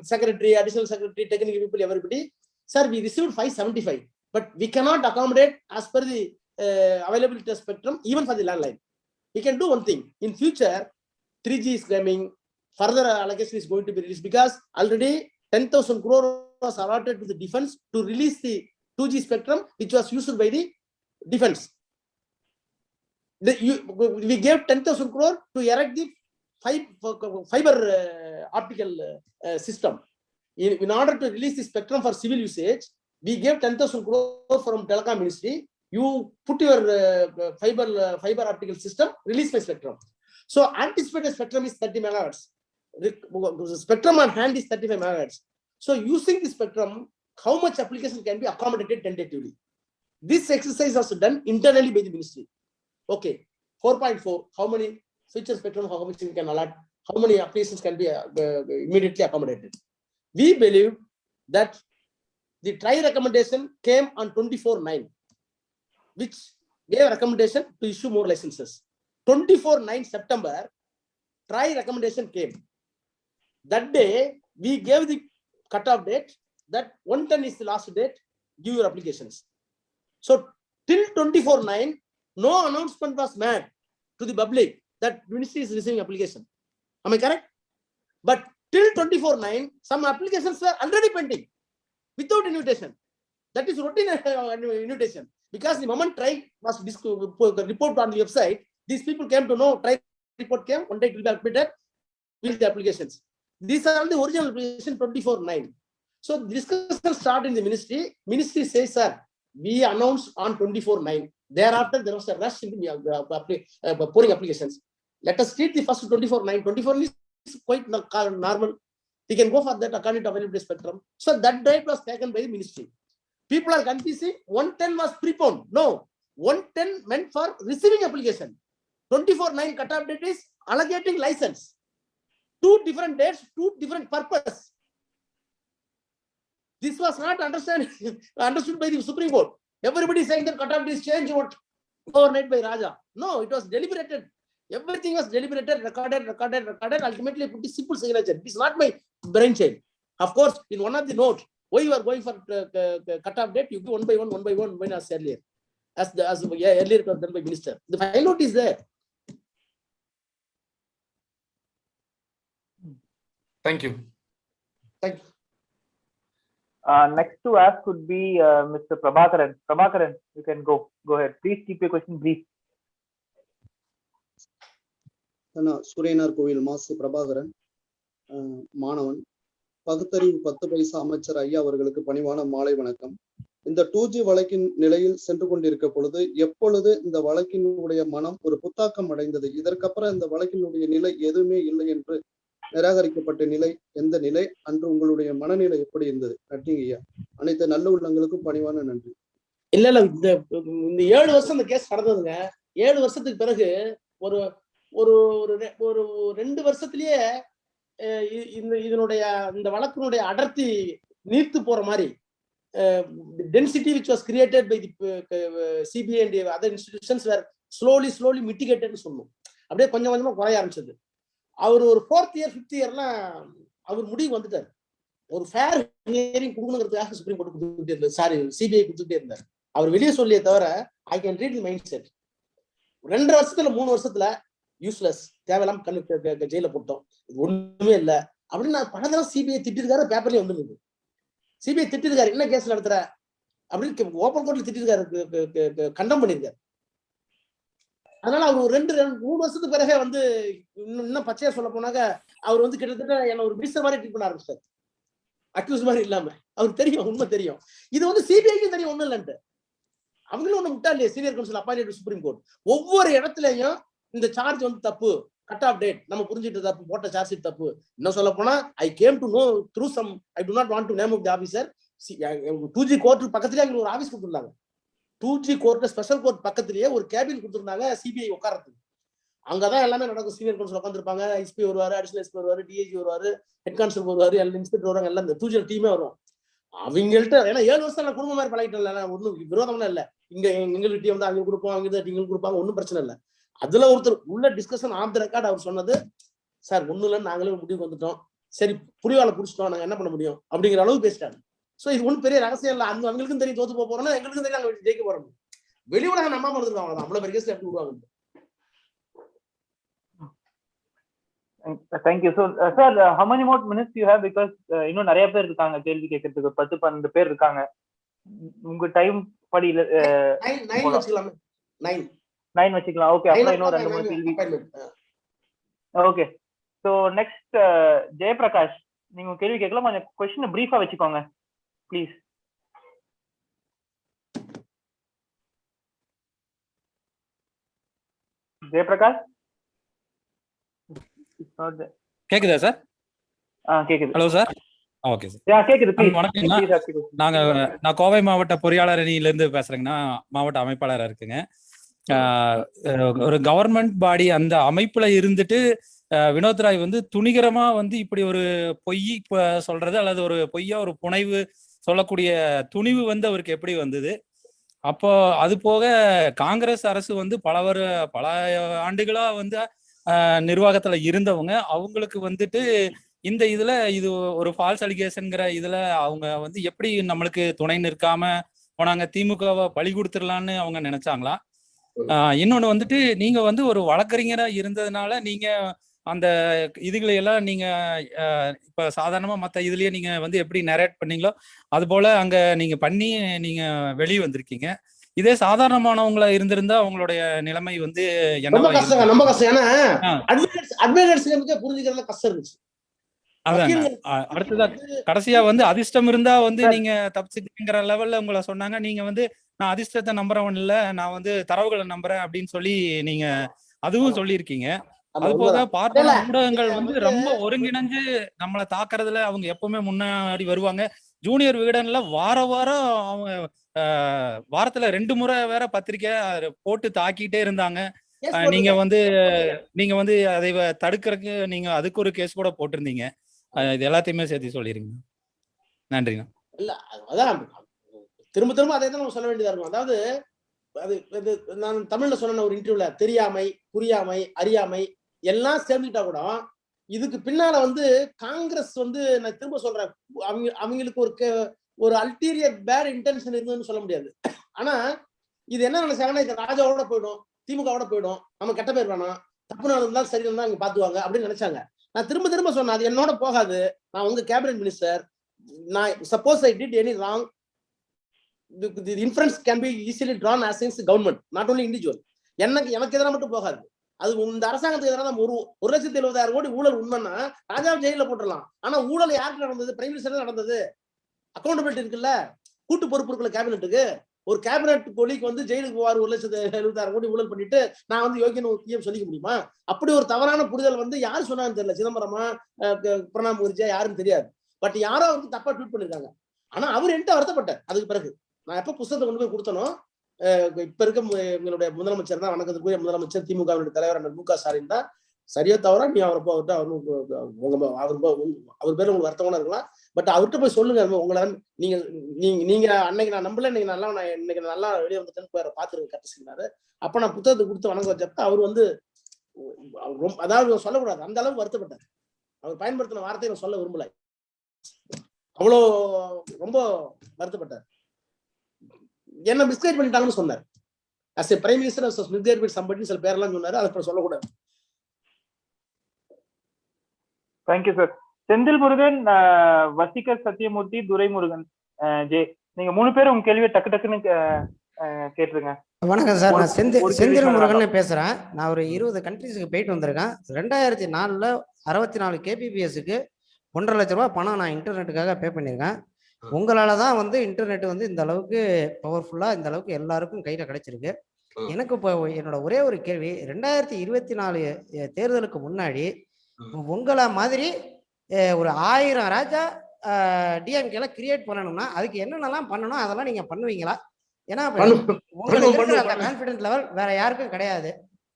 secretary, additional secretary, technical people, everybody. Sir, we received 575, but we cannot accommodate as per the availability of spectrum, even for the landline. We can do one thing. In future, 3G is coming, further allocation is going to be released because already 10,000 crore was allotted to the defense to release the 2G spectrum, which was used by the defense. We gave 10,000 crore to erect the fiber optical system. In order to release the spectrum for civil usage, we gave 10,000 crore from Telecom Ministry. You put your fiber optical system, release my spectrum. So anticipated spectrum is 30 megahertz. The spectrum on hand is 35 megahertz. So using the spectrum, how much application can be accommodated tentatively? This exercise was done internally by the ministry. Okay, 4.4, how many feature spectrum, how much we can allot, how many applications can be immediately accommodated. We believe that the TRAI recommendation came on 24/9, which gave a recommendation to issue more licenses. 24/9 September, TRAI recommendation came. That day, we gave the cutoff date that 110 is the last date, give your applications. So till 24/9, no announcement was made to the public that ministry is receiving application. Am I correct? But till 24/9, some applications were already pending without invitation. That is routine invitation. Because the moment TRAI was report on the website, these people came to know TRAI report came, one day it will be admitted with the applications. These are the original application 24/9. So discussion start in the ministry. Ministry says, sir, we announced on 24/9. Thereafter, there was a rush in the pouring applications. Let us treat the first 24/9. 24 is quite normal. We can go for that according to available spectrum. So that date was taken by the ministry. People are confusing. 110 was preponed. No, 110 meant for receiving application. 24/9 cutoff date is allocating license. Two different dates, two different purpose. This was not understood by the Supreme Court. Everybody is saying that cutoff date is changed overnight by Raja. No, it was deliberated. Everything was deliberated, recorded. Ultimately, put the simple signature. It is not my brainchild. Of course, in one of the notes, why you are going for cutoff date, you go one by one, when as earlier. As earlier it was done by minister. The final note is there. Thank you. Thank you. Next to ask could be Mr. Prabhakaran. Prabhakaran, you can go ahead. Please keep your question brief. சூரியனார் கோவில் மாசு பிரபாகரன், மாணவன். பகுத்தறிவு 10 பைசா அமைச்சர் ஐயா அவர்களுக்கு பணிவான மாலை வணக்கம். இந்த 2G வழக்கின் நிலையில் சென்று கொண்டிருக்க பொழுது எப்பொழுது இந்த வழக்கினுடைய மனம் ஒரு புத்தாக்கம் அடைந்தது? இதற்கப்புறம் இந்த வழக்கினுடைய நிலை எதுவுமே இல்லை என்று நிராகரிக்கப்பட்ட நிலை எந்த நிலை? அன்று உங்களுடைய மனநிலை எப்படி இருந்தது? நன்றிங்க ஐயா. அனைத்து நல்ல உள்ளங்களுக்கும் பணிவான நன்றி. இல்ல இந்த 7 வருஷம் இந்த கேஸ் நடந்ததுங்க. 7 வருஷத்துக்கு பிறகு ஒரு ஒரு ஒரு 2 வருஷத்திலேயே இதனுடைய இந்த வழக்கினுடைய அடர்த்தி நீர்த்து போற மாதிரி density which was created by the CBI and other institutions were slowly mitigated சொன்னோம். அப்படியே கொஞ்சம் கொஞ்சமா குறைய ஆரம்பிச்சது. அவர் ஒரு 4th இயர் 5th இயர்லாம் அவர் முடிவு வந்துட்டார். ஒரு ஃபேர் ஹியரிங் கொடுக்கணுங்கிறதுக்காக சுப்ரீம் கோர்ட் கொடுத்துட்டே இருந்தார். சாரி, சிபிஐ கொடுத்துட்டே இருந்தார். அவர் வெளியே சொல்லியே தவிர I can read the mind set. 2 வருஷத்துல 3 வருஷத்துல யூஸ்லெஸ், தேவையில்லாம கண்ணு ஜெயில போட்டோம், ஒண்ணுமே இல்லை அப்படின்னு நான் பல தடவை சிபிஐ திட்டிருக்காரு. பேப்பர்லயே வந்துருக்குது. சிபிஐ திட்டிருக்காரு, என்ன கேஸ் நடத்துற அப்படின்னு ஓப்பன் கோர்ட்ல திட்டிருக்காரு, கண்டம் பண்ணிருக்காரு. அதனால அவர் ஒரு 2-3 வருஷத்துக்கு பிறகு வந்து இன்னும் பச்சையா சொல்ல போனாக்க அவர் வந்து கிட்டத்தட்ட என்ன ஒரு மினிஸ்டர் மாதிரி ட்ரீட் பண்ண ஆரம்பிச்சார். அக்யூஸ் மாதிரி இல்லாம. அவருக்கு தெரியும், உண்மை தெரியும். இது வந்து சிபிஐக்கும் தெரியும் ஒண்ணும் இல்லைன்ட்டு. அவங்களும் ஒண்ணு முட்டா இல்லையா? Senior council appoint supreme court ஒவ்வொரு இடத்துலயும் இந்த சார்ஜ் வந்து தப்பு, கட் ஆஃப் டேட் நம்ம புரிஞ்சுட்டு தப்பு, போட்ட சார்ஜ் ஷீட் தப்பு. இன்னும் சொல்ல போனா I came to know through some, I do not want to name of the officer. 2G court பக்கத்துலயே அவங்க ஒரு ஆபீஸ் கொடுத்துருந்தாங்க. 2G கோர்ட் ஸ்பெஷல் கோர்ட் பக்கத்திலேயே ஒரு கேபின் கொடுத்துருந்தாங்க சிபிஐ உட்காரத்துக்கு. அங்கதான் எல்லாமே நடக்கும். சீனியர் கவுன்சில் உட்காந்துருப்பாங்க, எஸ்பி வருவாரு, அடிஷனல் எஸ்பி வருவாரு, டிஐஜி வருவாரு, ஹெட் கான்ஸ்டபிள் வருவாரு, எல்லாம் இன்ஸ்பெக்டர் வருவாங்க, எல்லாம் இந்த 2G டீமே வரும். அவங்கள்ட்ட ஏன்னா 7 வருஷம் நான் குடும்பம் மாதிரி பழகிட்டேன், ஒன்றும் விரோதம்லாம் இல்லை. இங்க எங்கள்கிட்ட வந்து அவங்க கொடுப்போம், அவங்க எங்களுக்கு கொடுப்பாங்க, ஒன்றும் பிரச்சனை இல்லை. அதுல ஒருத்தர் உள்ள டிஸ்கஷன் ஆஃப் த ரெக்கார்ட் அவர் சொன்னது, சார் ஒன்றும் இல்லைன்னு நாங்களே முடிவுக்கு வந்துட்டோம், சரி புலிவாலை பிடிச்சிட்டோம், நாங்க என்ன பண்ண முடியும் அப்படிங்கிற அளவு பேசிட்டாங்க. ஸோ இது ஒன்றும் பெரிய ரகசியம் இல்லை. அவங்களுக்கும் தெரியும் தோத்து போறோம்னா, எங்களுக்கும் தெரியும் நாங்கள் ஜெயிக்க போறோம். வெளி உலகம் நம்ம வந்துருக்கோம், அவ்வளவுதான். அவ்வளவு பெரிய கேஸ் எப்படி விடுவாங்க. Thank you. So, sir, how many more minutes you have? Because இன்னும் நிறைய பேர் இருக்காங்க கேள்வி கேட்கறதுக்கு. 10-12 பேர் இருக்காங்க. உங்க டைம் படி 9 வச்சுக்கலாம். 9 வச்சுக்கலாம். ஓகே, அப்புறம் இன்னும் 2-3 கேள்வி. ஓகே. ஸோ நெக்ஸ்ட் ஜெயபிரகாஷ், நீங்க கேள்வி கேட்கலாம். கொஞ்சம் கொஸ்டின் பிரீஃபா வச்சுக்கோங்க ப்ளீஸ். ஜெயபிரகாஷ் கேக்குதா சார்? கேக்குது. Hello sir. Okay sir. கேக்குது. நான் கோவை மாவட்ட பொறியாளர் அணியில இருந்து பேசுறேங்கண்ணா. மாவட்ட அமைப்பாளராக இருக்குங்க. ஒரு கவர்மெண்ட் பாடி அந்த அமைப்புல இருந்துட்டு வினோத் ராய் வந்து துணிகரமா வந்து இப்படி ஒரு பொய் சொல்றது அல்லது ஒரு பொய்யா ஒரு புனைவு சொல்லக்கூடிய துணிவு வந்து அவருக்கு எப்படி வந்தது? அப்போ அது போக காங்கிரஸ் அரசு வந்து பல ஆண்டுகளா வந்து நிர்வாகத்துல இருந்தவங்க, அவங்களுக்கு வந்துட்டு இந்த இதுல இது ஒரு ஃபால்ஸ் அலிகேஷன்ங்கிற இதுல அவங்க வந்து எப்படி நம்மளுக்கு துணை நிற்காம போனாங்க? திமுகவை பழி கொடுத்துடலான்னு அவங்க நினைச்சாங்களா? இன்னொன்னு வந்துட்டு நீங்க வந்து ஒரு வழக்கறிஞரா இருந்ததுனால நீங்க அந்த இதுகளை எல்லாம் நீங்க இப்ப சாதாரணமா மத்த இதுலயே நீங்க வந்து எப்படி நரேட் பண்ணீங்களோ அது போல அங்க நீங்க பண்ணி நீங்க வெளியே வந்திருக்கீங்க. இதே சாதாரணமானவங்களா இருந்திருந்தா அவங்களுடைய நிலைமை வந்து ரொம்ப கஷ்டம். ஏன்னா அட்வொகேட்ஸ்க்கு புரிஞ்சுக்கிறதுல கஷ்டம் இருந்துச்சு. அதாங்க வக்கீல்கள் அடுத்ததா கடைசியா வந்து அதிர்ஷ்டம் இருந்தா வந்து நீங்க தப்பிச்சுக்கிற லெவல்ல உங்களை சொன்னாங்க. நீங்க வந்து நான் அதிர்ஷ்டத்தை நம்புறவன் இல்ல, நான் வந்து தரவுகளை நம்புறேன் அப்படின்னு சொல்லி நீங்க அதுவும் சொல்லியிருக்கீங்க. ஆமா அது போக உண்மைதான். இல்ல பார்ப்பன இல்ல ஊடகங்கள் நீங்க வந்து வந்து ரொம்ப ஒருங்கிணைஞ்சு நம்மளை தாக்குறதுல அவங்க எப்பவுமே முன்னாடி வருவாங்க. ஜூனியர் விகடன்ல வாரம் அவங்க வாரத்துல 2 முறை வேற பத்திரிக்கை போட்டு தாக்கிட்டே இருந்தாங்க. கேஸ் நீங்க போட்டுருங்க. வந்து அதை தடுக்கிறதுக்கு நீங்க அதுக்கு ஒரு கேஸ் கூட போட்டிருந்தீங்க. இது எல்லாத்தையுமே சேர்த்து சொல்லிருங்க. நன்றிங்க. இல்ல அதான் திரும்ப திரும்ப அதே தான் நம்ம சொல்ல வேண்டியதா இருக்கும். அதாவது அது நான் தமிழ்ல சொன்ன ஒரு இன்டர்வியூல தெரியாமை, புரியாமை, அறியாமை எல்லாம் சேர்ந்துட்டா கூட இதுக்கு பின்னால வந்து காங்கிரஸ் வந்து நான் திரும்ப சொல்றேன், அவங்களுக்கு ஒரு அல்டீரியர் பேட் இன்டென்ஷன் இருந்ததுன்னு சொல்ல முடியாது. ஆனா இது என்ன நினைச்சாங்கன்னா, இது ராஜாவோட போயிடும், திமுகவோட போயிடும், நம்ம கெட்ட பேர் வேணாம், தப்பு நடந்தா சரி இருந்தா அவங்க பாத்துவாங்க அப்படின்னு நினைச்சாங்க. நான் திரும்ப திரும்ப சொன்னேன், அது என்னோட போகாது. நான் உங்க கேபினட் மினிஸ்டர். நான் suppose I did any wrong, the inference can be easily drawn as against the government, not only individual. எனக்கு எதிராக மட்டும் போகாது. அது இந்த அரசாங்கத்துக்கு எதிராக நம்ம 1,70,000 கோடி ஊழல் உண்மைன்னா ராஜா ஜெயில போட்டுடலாம். ஆனா ஊழல் யாருக்கு நடந்தது? பிரைம் மினிஸ்டர் நடந்தது. அக்கௌண்டபிலிட்டி இருக்குல்ல, கூட்டு பொறுப்பு இருக்குல்ல கேபினெட்டுக்கு. ஒரு கேபினெட் கொலிக்கு வந்து ஜெயிலுக்கு போவார் 1,70,000 கோடி ஊழல் பண்ணிட்டு நான் வந்து யோகியன்னு ஒரு சொல்லிக்க முடியுமா? அப்படி ஒரு தவறான புரிதல் வந்து யாரு சொன்னான்னு தெரியல. சிதம்பரமா, பிரணாப் முகர்ஜியா யாருன்னு தெரியாது. பட் யாரோ வந்து தப்பா ட்வீட் பண்ணிருக்காங்க. ஆனா அவர் என்கிட்ட வருத்தப்பட்டார். அதுக்கு பிறகு நான் எப்ப புத்தகத்தை கொண்டு போய் கொடுத்தனோ, இப்ப இருக்க எங்களுடைய முதலமைச்சர் தான், வணக்கத்துக்குரிய முதலமைச்சர், திமுக தலைவர் மு.க. ஸ்டாலின் தான், சரியோ தவிர நீ அவர் பேர்ல உங்களுக்கு வருத்தமான இருக்கலாம். பட் அவர்கிட்ட போய் சொல்லுங்க, உங்களை நீங்க அன்னைக்கு நான் நம்பல, இன்னைக்கு நல்லா வெளியே வந்துட்டேன்னு பாத்துருங்க கட்டசினாரு. அப்ப நான் புத்தகத்தை கொடுத்து வணக்கம் வச்சப்ப அவர் வந்து அதாவது சொல்லக்கூடாது, அந்த அளவுக்கு வருத்தப்பட்டார். அவர் பயன்படுத்தின வார்த்தையை சொல்ல விரும்பல, அவ்வளோ ரொம்ப வருத்தப்பட்டார். என்ன மிஸ்கைட் பண்ணிட்டாங்கன்னு சொன்னார். as a prime minister was misguided with somebody, சில பேரெல்லாம் சொன்னாரு, அதை சொல்லக்கூடாது. Thank you sir. செந்தில் முருகன், வசிகர் சத்தியமூர்த்தி, துரைமுருகன், ஜே, நீங்க 3 பேரும் உங்க கேள்வியை டக்கு டக்குன்னு கேட்டுருங்க. வணக்கம் சார், நான் செந்தில் முருகன் பேசுறேன். நான் ஒரு 20 கண்ட்ரிஸுக்கு போயிட்டு வந்திருக்கேன். 2004 64 kbps 1.5 லட்ச ரூபா பணம் நான் இன்டர்நெட்டுக்காக பே பண்ணியிருக்கேன். உங்களால தான் வந்து இன்டர்நெட் வந்து இந்த அளவுக்கு பவர்ஃபுல்லா, இந்த அளவுக்கு எல்லாருக்கும் கையில கிடைச்சிருக்கு. எனக்கு இப்போ என்னோட ஒரே ஒரு கேள்வி, 2024 தேர்தலுக்கு முன்னாடி உங்களை மாதிரி ஒரு 1000 ராஜா டிஎம்கேல கிரியேட் பண்ணணும்னா அதுக்கு என்னென்னலாம் பண்ணணும், அதெல்லாம் நீங்க பண்ணுவீங்களா? ஏன்னா உங்களுக்கு இருக்கிற அந்த கான்ஃபிடன்ட் லெவல் வேற யாருக்கும் கிடையாது.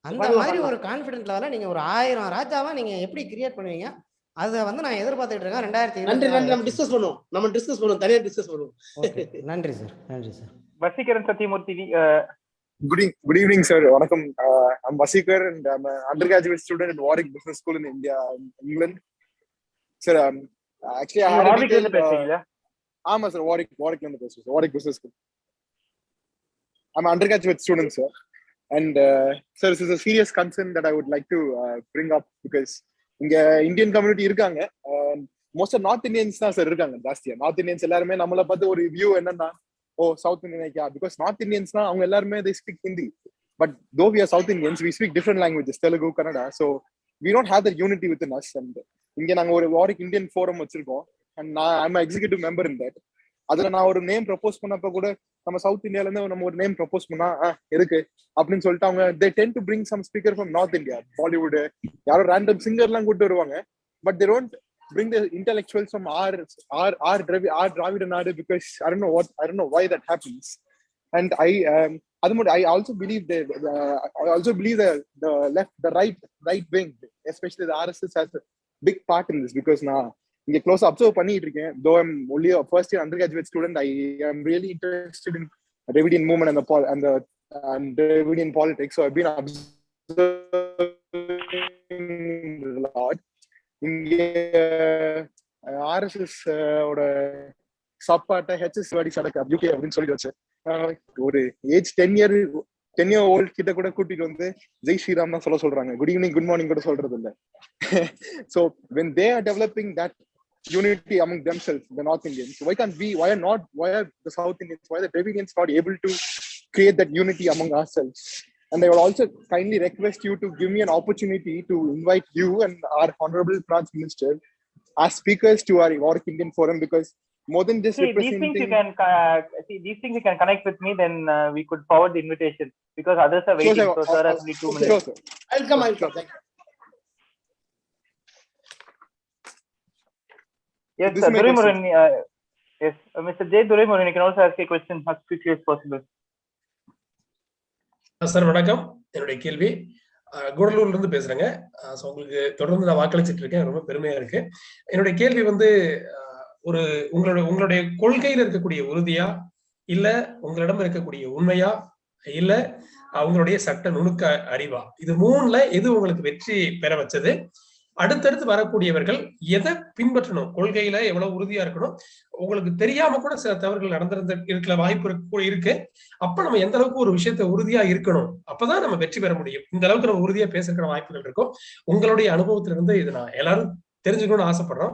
அந்த மாதிரி ஒரு கான்ஃபிடன்ட் லெவல நீங்க ஒரு 1000 ராஜாவா நீங்க எப்படி கிரியேட் பண்ணுவீங்க? அதை வந்து நான் எதிர்பார்த்துட்டு இருக்கேன். 2024 நம்ம டிஸ்கஸ் பண்ணுவோம், தனியா டிஸ்கஸ் பண்ணுவோம். நன்றி சார், நன்றி sir. Vasikaran Sathyamoorthy. Good evening, sir. Vanakkam. I'm Vasikar and I'm an undergraduate student at Warwick Business School in India, England. Sir, actually I had a detailed, ஆமா sir, Warwick பேசுறேன். Warwick Business School. I'm an undergraduate student, sir. And sir, this is a serious concern that I would like to bring up because இங்க Indian community இருக்காங்க. Most north Indians தான் sir இருக்காங்க ஜாஸ்தியா. North Indians எல்லாருமே நம்மளை பார்த்து ஒரு view என்னன்னா, ஓ சவுத் இந்தியன், பிகாஸ் நார்த் இந்தியன்ஸ்னா அவங்க எல்லாருமே they speak Hindi, but though we are South Indians, we speak different languages, Telugu, Kannada, so we don't have that unity within us. And இங்க நாங்க ஒரு வாரிக் இந்தியன் ஃபோரம் வச்சிருக்கோம், and I'm an executive member in that. அதுல நான் ஒரு name propose பண்ணப்ப கூட நம்ம சவுத் இந்தியால இருந்து நம்ம ஒரு நேம் ப்ரப்போஸ் பண்ணா இருக்கு அப்படின்னு சொல்லிட்டு அவங்க they tend to bring some speaker from North India, Bollywood, யாரோ random singer எல்லாம் கூட்டு வருவாங்க, but they don't bring the intellectuals from our Dravida Nadu, because I don't know why that happens. And I also believe the right wing, especially the RSS, has a big part in this, because நான் இங்க close observe பண்ணிட்டு இருக்கேன். though I'm only a first year undergraduate student, I am really interested in Dravidian movement and Dravidian politics, so I've been observing a lot. இங்க RSS ஓட சப்பாட்ட HS வாடி சடக்கு UK அப்படின்னு சொல்லி வச்சு ஒரு ஏஜ் 10 year old கிட்ட கூட கூட்டிட்டு வந்து ஜெய் ஸ்ரீராம் தான் சொல்றாங்க, குட் ஈவினிங் குட் மார்னிங் கூட சொல்றது இல்ல. So when they are developing that unity among themselves, the North Indians, why are the South Indians, why are the Dravidians not able to create that unity among ourselves? And I will also kindly request you to give me an opportunity to invite you and our Honorable Finance Minister as speakers to our Warwick Indian Forum, because more than just these things representing. you can these things you can connect with me, then we could forward the invitation because others are waiting. Sure, so sir has only 2 minutes. Sure, sir. I'll come. Thank you. Yes, This sir. is my Duraimurugan, yes, Mr. J. Duraimurugan, you can also ask a question as quickly as possible. Sir வணக்கம். என்னுடைய கேள்வி கூடலூர்ல இருந்து பேசுறேங்க. உங்களுக்கு தொடர்ந்து நான் வாக்களிச்சிட்டு இருக்கேன், ரொம்ப பெருமையா இருக்கு. என்னுடைய கேள்வி வந்து ஒரு உங்களுடைய கொள்கையில இருக்கக்கூடிய உறுதியா, இல்ல உங்களிடம் இருக்கக்கூடிய உண்மையா, இல்ல அவங்களுடைய சட்ட நுணுக்க அறிவா, இது மூணுல எது உங்களுக்கு வெற்றி பெற வச்சது? அடுத்தடுத்து வரக்கூடியவர்கள் எதை பின்பற்றணும்? கொள்கையில எவ்வளவு உறுதியா இருக்கணும்? உங்களுக்கு தெரியாம கூட சில தவறுகள் இருக்கிற வாய்ப்பு இருக்கு. அப்ப நம்ம எந்த அளவுக்கு ஒரு விஷயத்த உறுதியா இருக்கணும், அப்பதான் நம்ம வெற்றி பெற முடியும். இந்த அளவுக்கு நம்ம உறுதியா பேசுற வாய்ப்புகள் இருக்கும். உங்களுடைய அனுபவத்திலிருந்து இது நான் எல்லாரும் தெரிஞ்சுக்கணும்னு ஆசைப்படுறோம்.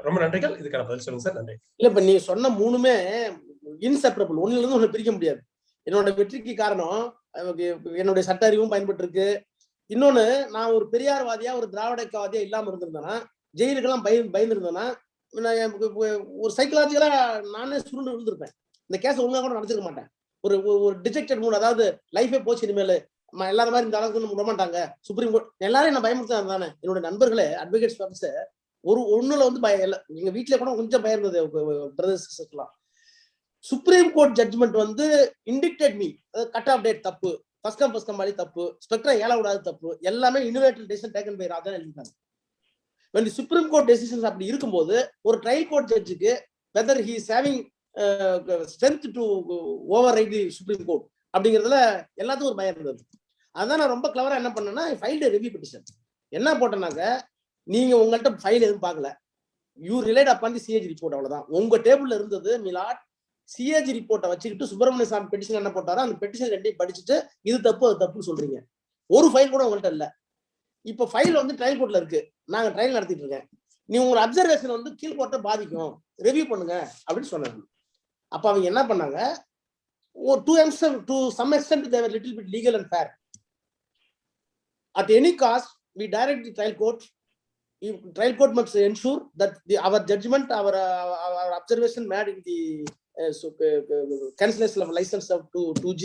ரொம்ப நன்றிகள். இதுக்கான பதில் சொல்லுங்க சார். நன்றி. இல்ல, இப்ப நீ சொன்ன மூணுமே இன்செப்பரபிள், ஒண்ணுல இருந்து ஒண்ணு பிரிக்க முடியாது. என்னோட வெற்றிக்கு காரணம் என்னுடைய சட்ட அறிவும் பயன்பட்டு இருக்கு. இன்னொன்னு, நான் ஒரு பெரியார்வாதியா ஒரு திராவிடவாதியா இல்லாம இருந்திருந்தேன்னா, ஜெயிலுக்கெல்லாம் பயந்துருந்தேன்னா, ஒரு சைக்கலாஜிக்கலா நானே சுருண்டு இருந்திருப்பேன். இந்த கேஸை ஒழுங்கா கூட நடத்திருக்க மாட்டேன். ஒரு டிஜெக்டட் மூட், அதாவது லைஃபே போச்சு, இனிமேல் எல்லாரும் மாதிரி இந்த அளவுக்கு விட மாட்டாங்க சுப்ரீம் கோர்ட், எல்லாரையும் நான் பயமுறுத்தான் தானே. என்னோட நண்பர்களே அட்வொகேட்ஸ் ஃபர்ம்ஸ் ஒண்ணுல வந்து எங்க வீட்டுல கூட கொஞ்சம் பயம் இருந்தது பிரதர்ஸ் சிஸ்டர்ஸ்லாம். சுப்ரீம் கோர்ட் ஜட்ஜ்மெண்ட் வந்து indicted me, cut off date தப்பு, ஃபர்ஸ்ட் கம் மாதிரி தப்பு, ஸ்பெக்ட்ரம் ஏழ விடாத தப்பு, எல்லாமே unilateral decision taken by Radha எழுதிட்டாங்க. when the Supreme Court decisions அப்படி இருக்கும்போது ஒரு ட்ரையல் கோர்ட் ஜட்ஜுக்கு whether he is having strength to override the Supreme Court அப்படிங்கிறதுல எல்லாத்துக்கும் ஒரு பயம் இருந்தது. அதான் நான் ரொம்ப கிளவரா என்ன பண்ணேன்னா, ஃபைல்டு ரிவ்யூ பெட்டிஷன் என்ன போட்டேன்னாக்க, நீங்க உங்கள்கிட்ட ஃபைல் எதுவும் பார்க்கல, you relate upon the CAG report, அவ்வளவுதான். உங்க டேபிள்ல இருந்தது மிலாட் சிஏஜி ரிப்போர்ட்டை வச்சுக்கிட்டு சுப்பிரமணிய சாமி பெட்டிஷன் என்ன போட்டாரோ அந்த பெட்டிஷன் ரெண்டையும் படிச்சுட்டு இது தப்பு அது தப்புன்னு சொல்றீங்க. ஒரு ஃபைல் கூட உங்கள்கிட்ட இல்ல. இப்ப ஃபைல் வந்து ட்ரையல் கோர்ட்ல இருக்கு, நாங்க ட்ரையல் நடத்திட்டு இருக்கேன். நீ உங்க அப்சர்வேஷன் வந்து கீழ் கோர்ட்டை பாதிக்கும், ரிவ்யூ பண்ணுங்க அப்படின்னு சொன்னாங்க. அப்ப அவங்க என்ன பண்ணாங்க, ஒரு to some extent they were little bit legal and fair. At any cost we direct the trial court. Trial court must ensure that our judgment, our observation made in the cancellation of license of 2G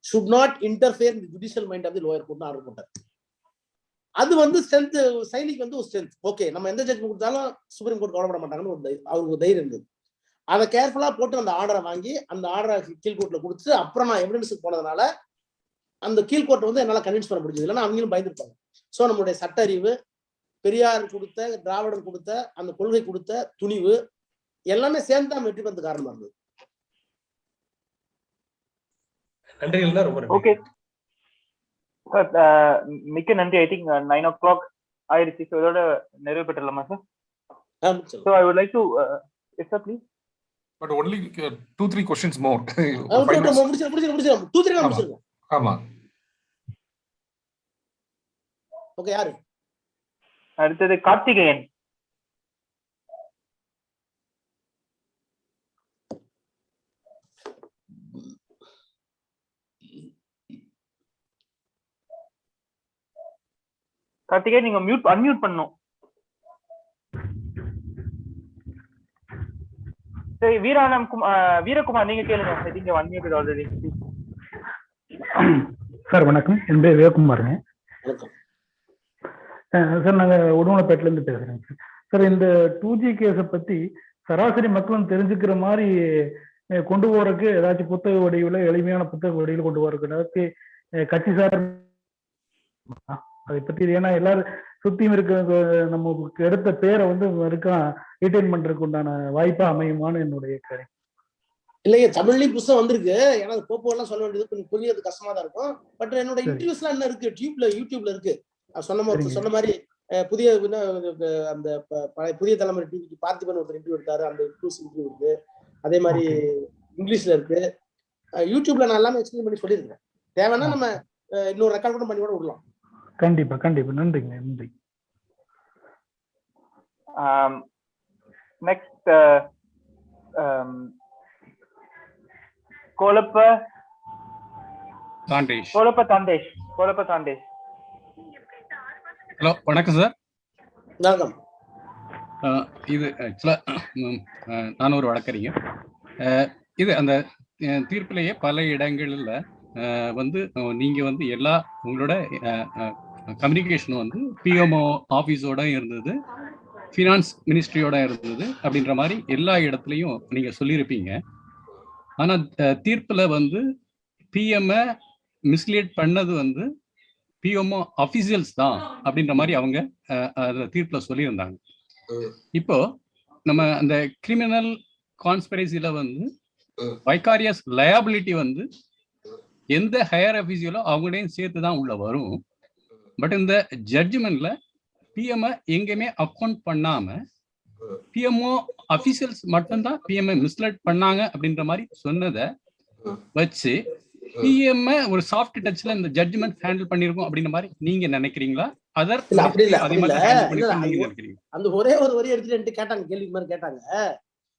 should not interfere in the judicial mind of the lower court. Order போட்டார். அது வந்து strength, சைனிக்கு வந்து ஒரு strength. Okay, நம்ம எந்த judgement கொடுத்தாலும் supreme court கவலைப்பட மாட்டாங்கன்னு அவருக்கு ஒரு தைரியம் இருந்தது. அதை கேர்ஃபுல்லா போட்டு அந்த ஆர்டரை வாங்கி அந்த ஆர்டரை கீழ்கோர்ட்ல கொடுத்து அப்புறம் நான் எவிடன்ஸுக்கு போனதுனால அந்த கீழ்கோர்ட்டை வந்து என்னால கன்வின்ஸ் பண்ண முடிஞ்சது. இல்லைன்னா அவங்களும் பயந்துருப்பாங்க. ஸோ நம்மளுடைய சட்ட அறிவு, பெரியார் கொடுத்த, திராவிடர் கொடுத்த அந்த கொள்கை கொடுத்த துணிவு எல்லாமே சேர்ந்து தான் வெற்றி பெறதுக்கு காரணமா இருந்தது. ஓகே, மிக்க நன்றி. ஐ திங்க் 9 o'clock ஆயிடுச்சு. ஸோ இதோட நிறைவு பெற்றலாமா sir? So I would like to yes sir please, but only 2-3 questions more. முடிச்சிரும் 2-3 முடிச்சிருங்க. ஆமா, ஓகே. யாரு அடுத்தது? கார்த்திகேயன். கார்த்திகேயன், நீங்க அன்மியூட் பண்ணணும். சரி, வீரகுமார் நீங்க கேளுங்க. I think you unmuted already. Sir வணக்கம், என் பேர் வீரகுமாருங்க. சார் நாங்க உடுமலைப்பேட்டில இருந்து பேசுறேன் சார். இந்த 2G கேஸை பத்தி சராசரி மக்களும் தெரிஞ்சுக்கிற மாதிரி கொண்டு போறதுக்கு ஏதாச்சும் புத்தக வடிவில், எளிமையான புத்தக வடிவில் கொண்டு போறதுக்கு ஏதாச்சும் கட்சி சார் அதை பத்தி, ஏன்னா எல்லாரும் சுத்தியும் இருக்க நமக்கு எடுத்த பேரை வந்து ரீட்டைன் பண்றதுக்கு உண்டான வாய்ப்பா அமையுமான்னு என்னுடைய கருத்து. இல்லைங்க, தமிழ்லயும் புத்தகம் வந்திருக்கு. ஏன்னா கோப்போ எல்லாம் சொல்ல வேண்டியது கொஞ்சம் புரியறது கஷ்டமா தான் இருக்கும். பட் என்னோட இன்டர்வியூஸ் எல்லாம் என்ன இருக்கு, யூடியூப்ல இருக்கு. சொன்ன மாதிரி புதிய அந்த புதிய தலைமுறை டிவிக்கு பார்த்திபன் ஒருத்தர் இன்டர்வியூ எடுத்தாரு, அந்த இன்டர்வியூ இருக்கு. அதே மாதிரி இங்கிலீஷ்ல இருக்கு. யூடியூப்ல நான் எல்லாமே எக்ஸ்பிளைன் பண்ணி சொல்லியிருக்கேன். தேவைன்னா நம்ம இன்னொரு ரெக்கார்ட் கூட பண்ணி கூட விடலாம். கண்டிப்பா கண்டிப்பா. நன்றிங்க, நன்றி. நெக்ஸ்ட் கோலப்ப தாண்டேஷ். ஹலோ, வணக்கம் சார். வணக்கம். இது ஆக்சுவலா நான் ஒரு வழக்கறிஞர். இது அந்த தீர்ப்பிலேயே பல இடங்கள்ல வந்து நீங்க வந்து எல்லா உங்களோட கம்யூனிகேஷன் வந்து பிஎம்ஓ ஆஃபீஸோட இருந்தது, ஃபினான்ஸ் மினிஸ்ட்ரியோட இருந்தது அப்படின்ற மாதிரி எல்லா இடத்துலையும் நீங்க சொல்லியிருப்பீங்க. ஆனா தீர்ப்புல வந்து பிஎம்ஐ மிஸ்லீட் பண்ணது வந்து பிஎம்ஓ அஃபீஷியல்ஸ் தான் அப்படின்ற மாதிரி அவங்க தீர்ப்புல சொல்லியிருந்தாங்க. இப்போ நம்ம அந்த கிரிமினல் கான்ஸ்பிரசில வந்து வைகாரியஸ் லயபிலிட்டி வந்து எந்த ஹையர் அஃபீஷியலோ அவங்களையும் சேர்த்து தான் உள்ள வரும். பட் இந்த ஜட்ஜ்மெண்ட்ல பிஎம்ஐ எங்கேயுமே அக்கௌண்ட் பண்ணாம பிஎம்ஓ அஃபீஷியல்ஸ் மட்டும்தான் பிஎம்ஐ மிஸ்லீட் பண்ணாங்க அப்படின்ற மாதிரி சொன்னதை வச்சு பிஎம்ஐ ஒரு சாஃப்ட் டச்ல இந்த ஜட்ஜ்மெண்ட் ஹேண்டில் பண்ணிருக்கோம் அப்படின்ற மாதிரி நீங்க நினைக்கிறீங்களா? அதர் அப்படி இல்ல, அதே மாதிரி ஹேண்டில் பண்ணிருக்கோம் நீங்க நினைக்கிறீங்க? அந்த ஒரே ஒரு வரி எடுத்துட்டு கேட்டாங்க, கேள்வி மாதிரி கேட்டாங்க.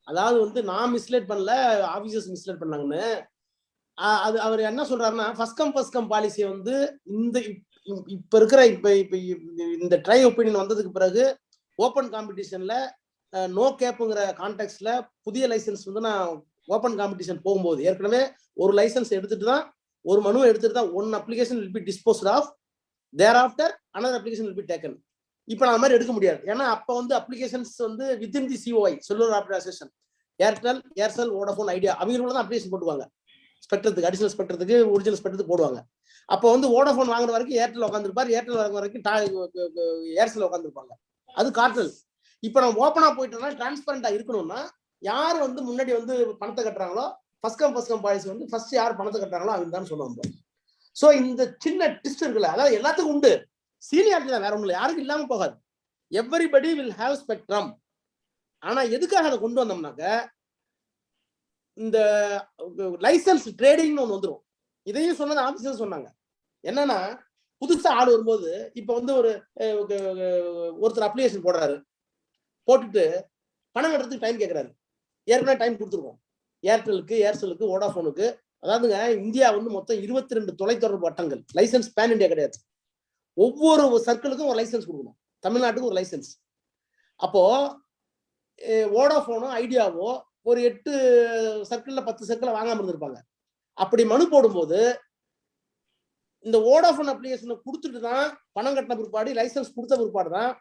அதாவது வந்து நான் மிஸ்லேட் பண்ணல, ஆபீசர்ஸ் மிஸ்லேட் பண்ணாங்கன்னு. அது அவர் என்ன சொல்றாருன்னா, ஃபர்ஸ்ட் கம் பாலிசியை வந்து இப்ப இருக்கிற இந்த ட்ரை ஒப்பீனியன் வந்ததுக்கு பிறகு ஓப்பன் காம்படிஷன்ல நோ கேப்புங்கிற கான்டெக்ட்ல புதிய லைசன்ஸ் வந்து நான் ஓப்பன் காம்படிஷன் போகும்போது ஏற்கனவே ஒரு லைசன்ஸ் எடுத்துட்டு தான், ஒரு மனு எடுத்துட்டு தான் one application will be disposed of, thereafter another application will be taken. இப்போ நான் மாதிரி எடுக்க முடியாது. ஏன்னா அப்போ வந்து அப்ளிகேஷன்ஸ் வந்து வித்தின் தி COI cellular operator association, Aircel, Vodafone, idea அவங்களோட தான் அப்ளிகேஷன் போட்டுவாங்க. ஸ்பெக்ட்ரத்துக்கு, அடிஷனல் ஸ்பெக்ட்ரத்துக்கு, ஒரிஜினல் ஸ்பெக்ட்ரத்துக்கு போடுவாங்க. அப்போ வந்து வோடஃபோன் வாங்குற வரைக்கும் ஏர்டெல் உட்காந்துருப்பார், ஏர்டெல் வாங்குற வரைக்கும் ஏர்செல் உட்காந்துருப்பாங்க. அது கார்டல். இப்போ நம்ம ஓப்பனா போயிட்டோம்னா டிரான்ஸ்பரண்டா இருக்கணும்னா யார் வந்து முன்னாடி வந்து பணத்தை கட்டுறாங்களோ, ஃபர்ஸ்ட் கம் பாலிசி வந்து ஃபர்ஸ்ட் யார் பணத்தை கட்டுறாங்களோ அவங்க தான் சொல்லுவாங்க. ஸோ இந்த சின்ன டிஸ்ட் இருக்குல்ல, அதாவது எல்லாத்துக்கும் உண்டு, சீனியாரிட்டி தான், வேற ஒன்றும் இல்லை, யாருக்கும் இல்லாம போகாது. Everybody will have spectrum. ஆனா எதுக்காக அதை கொண்டு வந்தோம்னாக்க இந்த லைசன்ஸ் ட்ரேடிங்னு ஒன்று வந்துடும். இதையும் சொன்னது ஆபீசர் சொன்னாங்க. என்னன்னா புதுசா ஆள் வரும்போது இப்ப வந்து ஒருத்தர் அப்ளிகேஷன் போடுறாரு, போட்டுட்டு பணம் கட்டுறதுக்கு டைம் கேட்கறாரு. ஏற்கனவே டைம் கொடுத்துருக்கோம் ஏர்டெலுக்கு, ஏர்செலுக்கு, வோடாஃபோனுக்கு. அதாவதுங்க இந்தியா வந்து மொத்தம் 22 தொலைத்தொடர்பு வட்டங்கள், லைசன்ஸ் பேன் இந்தியா கிடையாது. ஒவ்வொரு சர்க்கிளுக்கும் ஒரு லைசன்ஸ் கொடுக்கணும், தமிழ்நாட்டுக்கு ஒரு லைசன்ஸ். அப்போ வோடாஃபோனோ ஐடியாவோ ஒரு 8 சர்க்கிள்ல 10 சர்க்கிள் வாங்காம இருந்திருப்பாங்க. அப்படி மனு போடும்போது இந்த வோடாஃபோன் அப்ளிகேஷனை கொடுத்துட்டு தான் பணம் கட்டின பிற்பாடு, லைசன்ஸ் கொடுத்த பிற்பாடு தான்,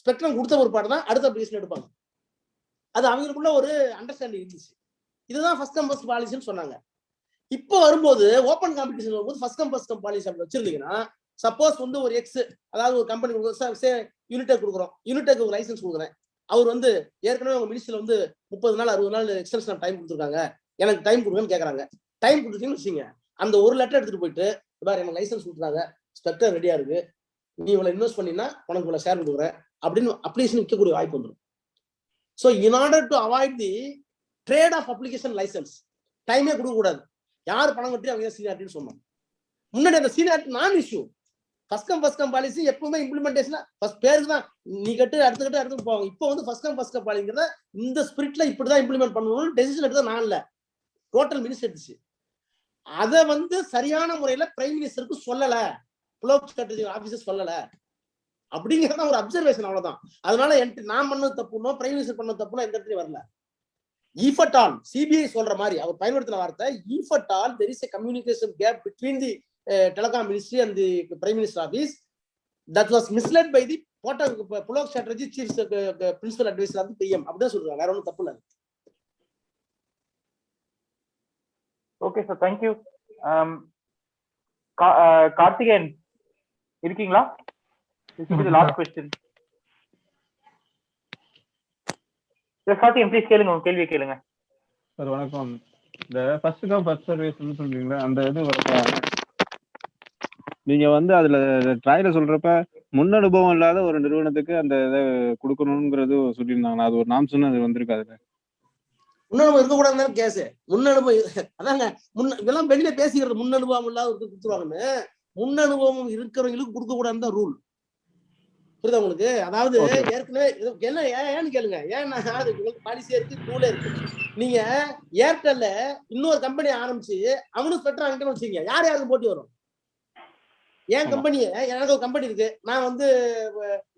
ஸ்பெக்ட்ரம் கொடுத்த பிற்பாடு தான் அடுத்த அப்ளிகேஷன் எடுப்பாங்க. அது அவங்களுக்குள்ள ஒரு அண்டர்ஸ்டாண்டிங் இருந்துச்சு. இதுதான் ஃபர்ஸ்ட் கம் ஃபர்ஸ்ட் பாலிசின்னு சொன்னாங்க. இப்போ வரும்போது ஓப்பன் காம்படிஷன் வரும்போது ஃபர்ஸ்ட் கம் பாலிசி அப்படி வச்சிருந்தீங்கன்னா, சப்போஸ் வந்து ஒரு எக்ஸ், அதாவது ஒரு கம்பெனி யூனிடெக் கொடுக்குறோம், யூனிடெக் ஒரு லைசன்ஸ் கொடுக்குறேன். அவர் வந்து ஏற்கனவே உங்க மினிஸ்டர்ல வந்து 30 நாள் 60 நாள் எக்ஸ்டென்ஷன் டைம் கொடுத்துருக்காங்க, எனக்கு டைம் கொடுங்கன்னு கேட்கறாங்க. டைம் கொடுத்துட்டீங்கன்னு வச்சுங்க, அந்த ஒரு லெட்டர் எடுத்துட்டு போயிட்டு, பாரு எனக்கு லைசன்ஸ் கொடுத்துறாங்க, ஸ்பெக்டர் ரெடியா இருக்கு, நீ இவ்வளவு இன்வெஸ்ட் பண்ணினா உனக்கு இவ்வளவு ஷேர் கொடுக்குறேன் அப்படின்னு அப்ளிகேஷன் விற்கக்கூடிய வாய்ப்பு வந்துடும். So in order to avoid the trade of application licence, டைமே கொடுக்க கூடாது. யார் பணம் கட்டி அவங்க சீனியாரிட்டின்னு சொன்னோம். முன்னாடி அந்த சீனியாரிட்டி நான் இஷ்யூ. ஃபர்ஸ்ட் கம் பாலிசி எப்பவுமே இம்ப்ளிமெண்டேஷன் ஃபர்ஸ்ட் பேருக்கு தான், நீ கட்டு அடுத்து போவாங்க. இப்போ வந்து ஃபர்ஸ்ட் கம் பாலிங்கிறத இந்த ஸ்பிரிட்ல இப்படிதான் இம்ப்ளிமெண்ட் பண்ணணும்னு டெசிஷன் எடுத்தது நான் இல்ல, டோட்டல் மினிஸ்டர் எடுத்துச்சு. அதை வந்து சரியான முறையில பிரைம் மினிஸ்டருக்கு சொல்லல, புலோக் ஸ்ட்ராட்டஜி ஆபீசர் சொல்லல அப்படிங்கிறத ஒரு அப்சர்வேஷன், அவ்வளவுதான். அதனால நான் பண்ணது தப்புனோ பிரைம் மினிஸ்டர் பண்ணது தப்புனோ எந்த இடத்துலயும் வரல. If at all, சிபிஐ சொல்ற மாதிரி அவர் பயன்படுத்தின வார்த்தை, if at all there is a communication gap between the telecom ministry and the prime minister office that was misled by the Pulok Chatterjee chief principal adviser of PM, அப்படிதான் சொல்றாங்க, வேற ஒன்றும் தப்பு இல்லை. Okay sir, thank you. கார்த்திகேயன் இருக்கீங்களா? Last question. கார்த்திகேயன் ப்ளீஸ் கேளுங்க, உங்க கேள்வி கேளுங்க. சார் வணக்கம். இந்த ஃபர்ஸ்ட் கம் ஃபர்ஸ்ட் சர்வீஸ் சொல்றீங்களா, அந்த இது நீங்க வந்து அதுல ட்ரைல சொல்றப்ப முன் அனுபவம் இல்லாத ஒரு நிறுவனத்துக்கு அந்த இதை கொடுக்கணுங்கிறது சொல்லியிருந்தாங்க. அது ஒரு நாம் சொன்னது வந்திருக்கு. அதுல முன்னனுபவம் இருக்கக்கூடாதுன்னு கேஸ். முன்னனுபவம் அதாங்க இதெல்லாம் வெளியில பேசிக்கிறது, முன் அனுபவம் இல்லாத கொடுத்துருவாங்கன்னு. முன் அனுபவம் இருக்கிறவங்களுக்கு கொடுக்க கூடாதுன்னு தான் ரூல். புரியுதா உங்களுக்கு? அதாவது ஏற்கனவே என்ன ஏன்னு கேளுங்க, ஏன்னா அது பாலிசியா இருக்கு, ரூலே இருக்கு. நீங்க ஏர்டெல்ல இன்னொரு கம்பெனி ஆரம்பிச்சு அவனும் ஸ்பெக்ட்ரம் வாங்கிட்டேன்னு வச்சுக்கீங்க, யாருக்கு போட்டி வரும்? என் கம்பெனி, எனக்கு ஒரு கம்பெனி இருக்கு, நான் வந்து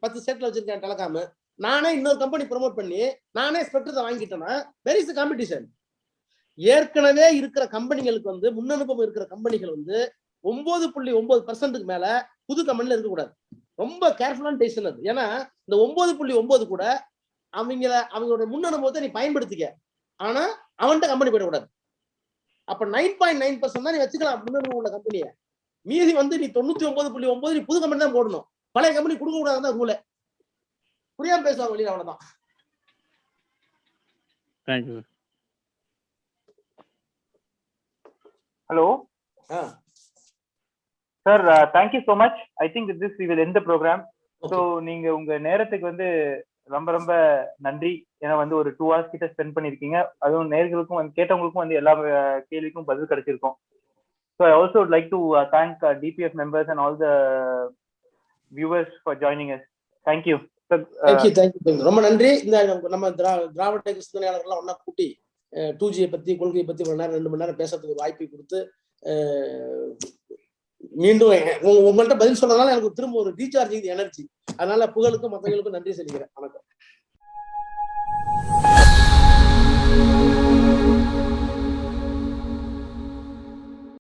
10 ஸ்டேட்ல வச்சிருக்கேன் டெலகாம், நானே இன்னொரு கம்பெனி ப்ரொமோட் பண்ணி நானே ஸ்பெக்ட்ரத்தை வாங்கிட்டேன்னா வெர் இஸ் தி காம்படிஷன்? ஏற்கனவே இருக்கிற கம்பெனிகளுக்கு வந்து முன்னனுபவம் இருக்கிற கம்பெனிகள் வந்து 9.9% மேல புது கம்பெனில இருக்கக்கூடாது. ரொம்ப கேர்ஃபுல்லான டெசிஷன் அது. ஏன்னா இந்த 9.9 கூட அவங்களோட முன்னனுபவத்தை நீ பயன்படுத்திக்க, ஆனா அவன்கிட்ட கம்பெனி போயிடக்கூடாது. அப்ப 9.9% தான் நீ வச்சுக்கலாம் முன்னனுபவம் உள்ள கம்பெனியை. மீதி வந்து நீ 99.9 நீ புது கம்பெனி தான் போடணும். பழைய கம்பெனி கொடுக்க கூடாதுதான் ரூலே. புரியாம பேசுவாங்க வெளியில, அவ்வளவுதான். Thank you. Hello. Sir, thank you so much. I think with this we will end the program. So நீங்க உங்க நேரத்துக்கு வந்து ரொம்ப ரொம்ப நன்றி. ஏன்னா வந்து ஒரு 2 hours கிட்ட ஸ்பெண்ட் பண்ணிருக்கீங்க. அதுவும் நேயர்களுக்கும் வந்து கேட்டவங்களுக்கும் வந்து எல்லா கேள்விக்கும் பதில் கிடைச்சிருக்கும். So I also would like to thank DPF members and all the viewers for joining us. Thank you. Thank you. ரொம்ப நன்றி. இந்த நம்ம திராவிட சிந்தனையாளர்கள்லாம் ஒண்ணா கூட்டி 2G பத்தி கொள்கையை பத்தி 1 நேரம் 2 மணி நேரம் பேசுறதுக்கு வாய்ப்பை கொடுத்து மீண்டும் உங்கள்கிட்ட பதில் சொல்றதுனால எனக்கு திரும்ப ஒரு ரீசார்ஜிங் எனர்ஜி. அதனால புகழுக்கும் மற்றவங்களுக்கும் நன்றி சொல்லிக்கிறேன். வணக்கம்.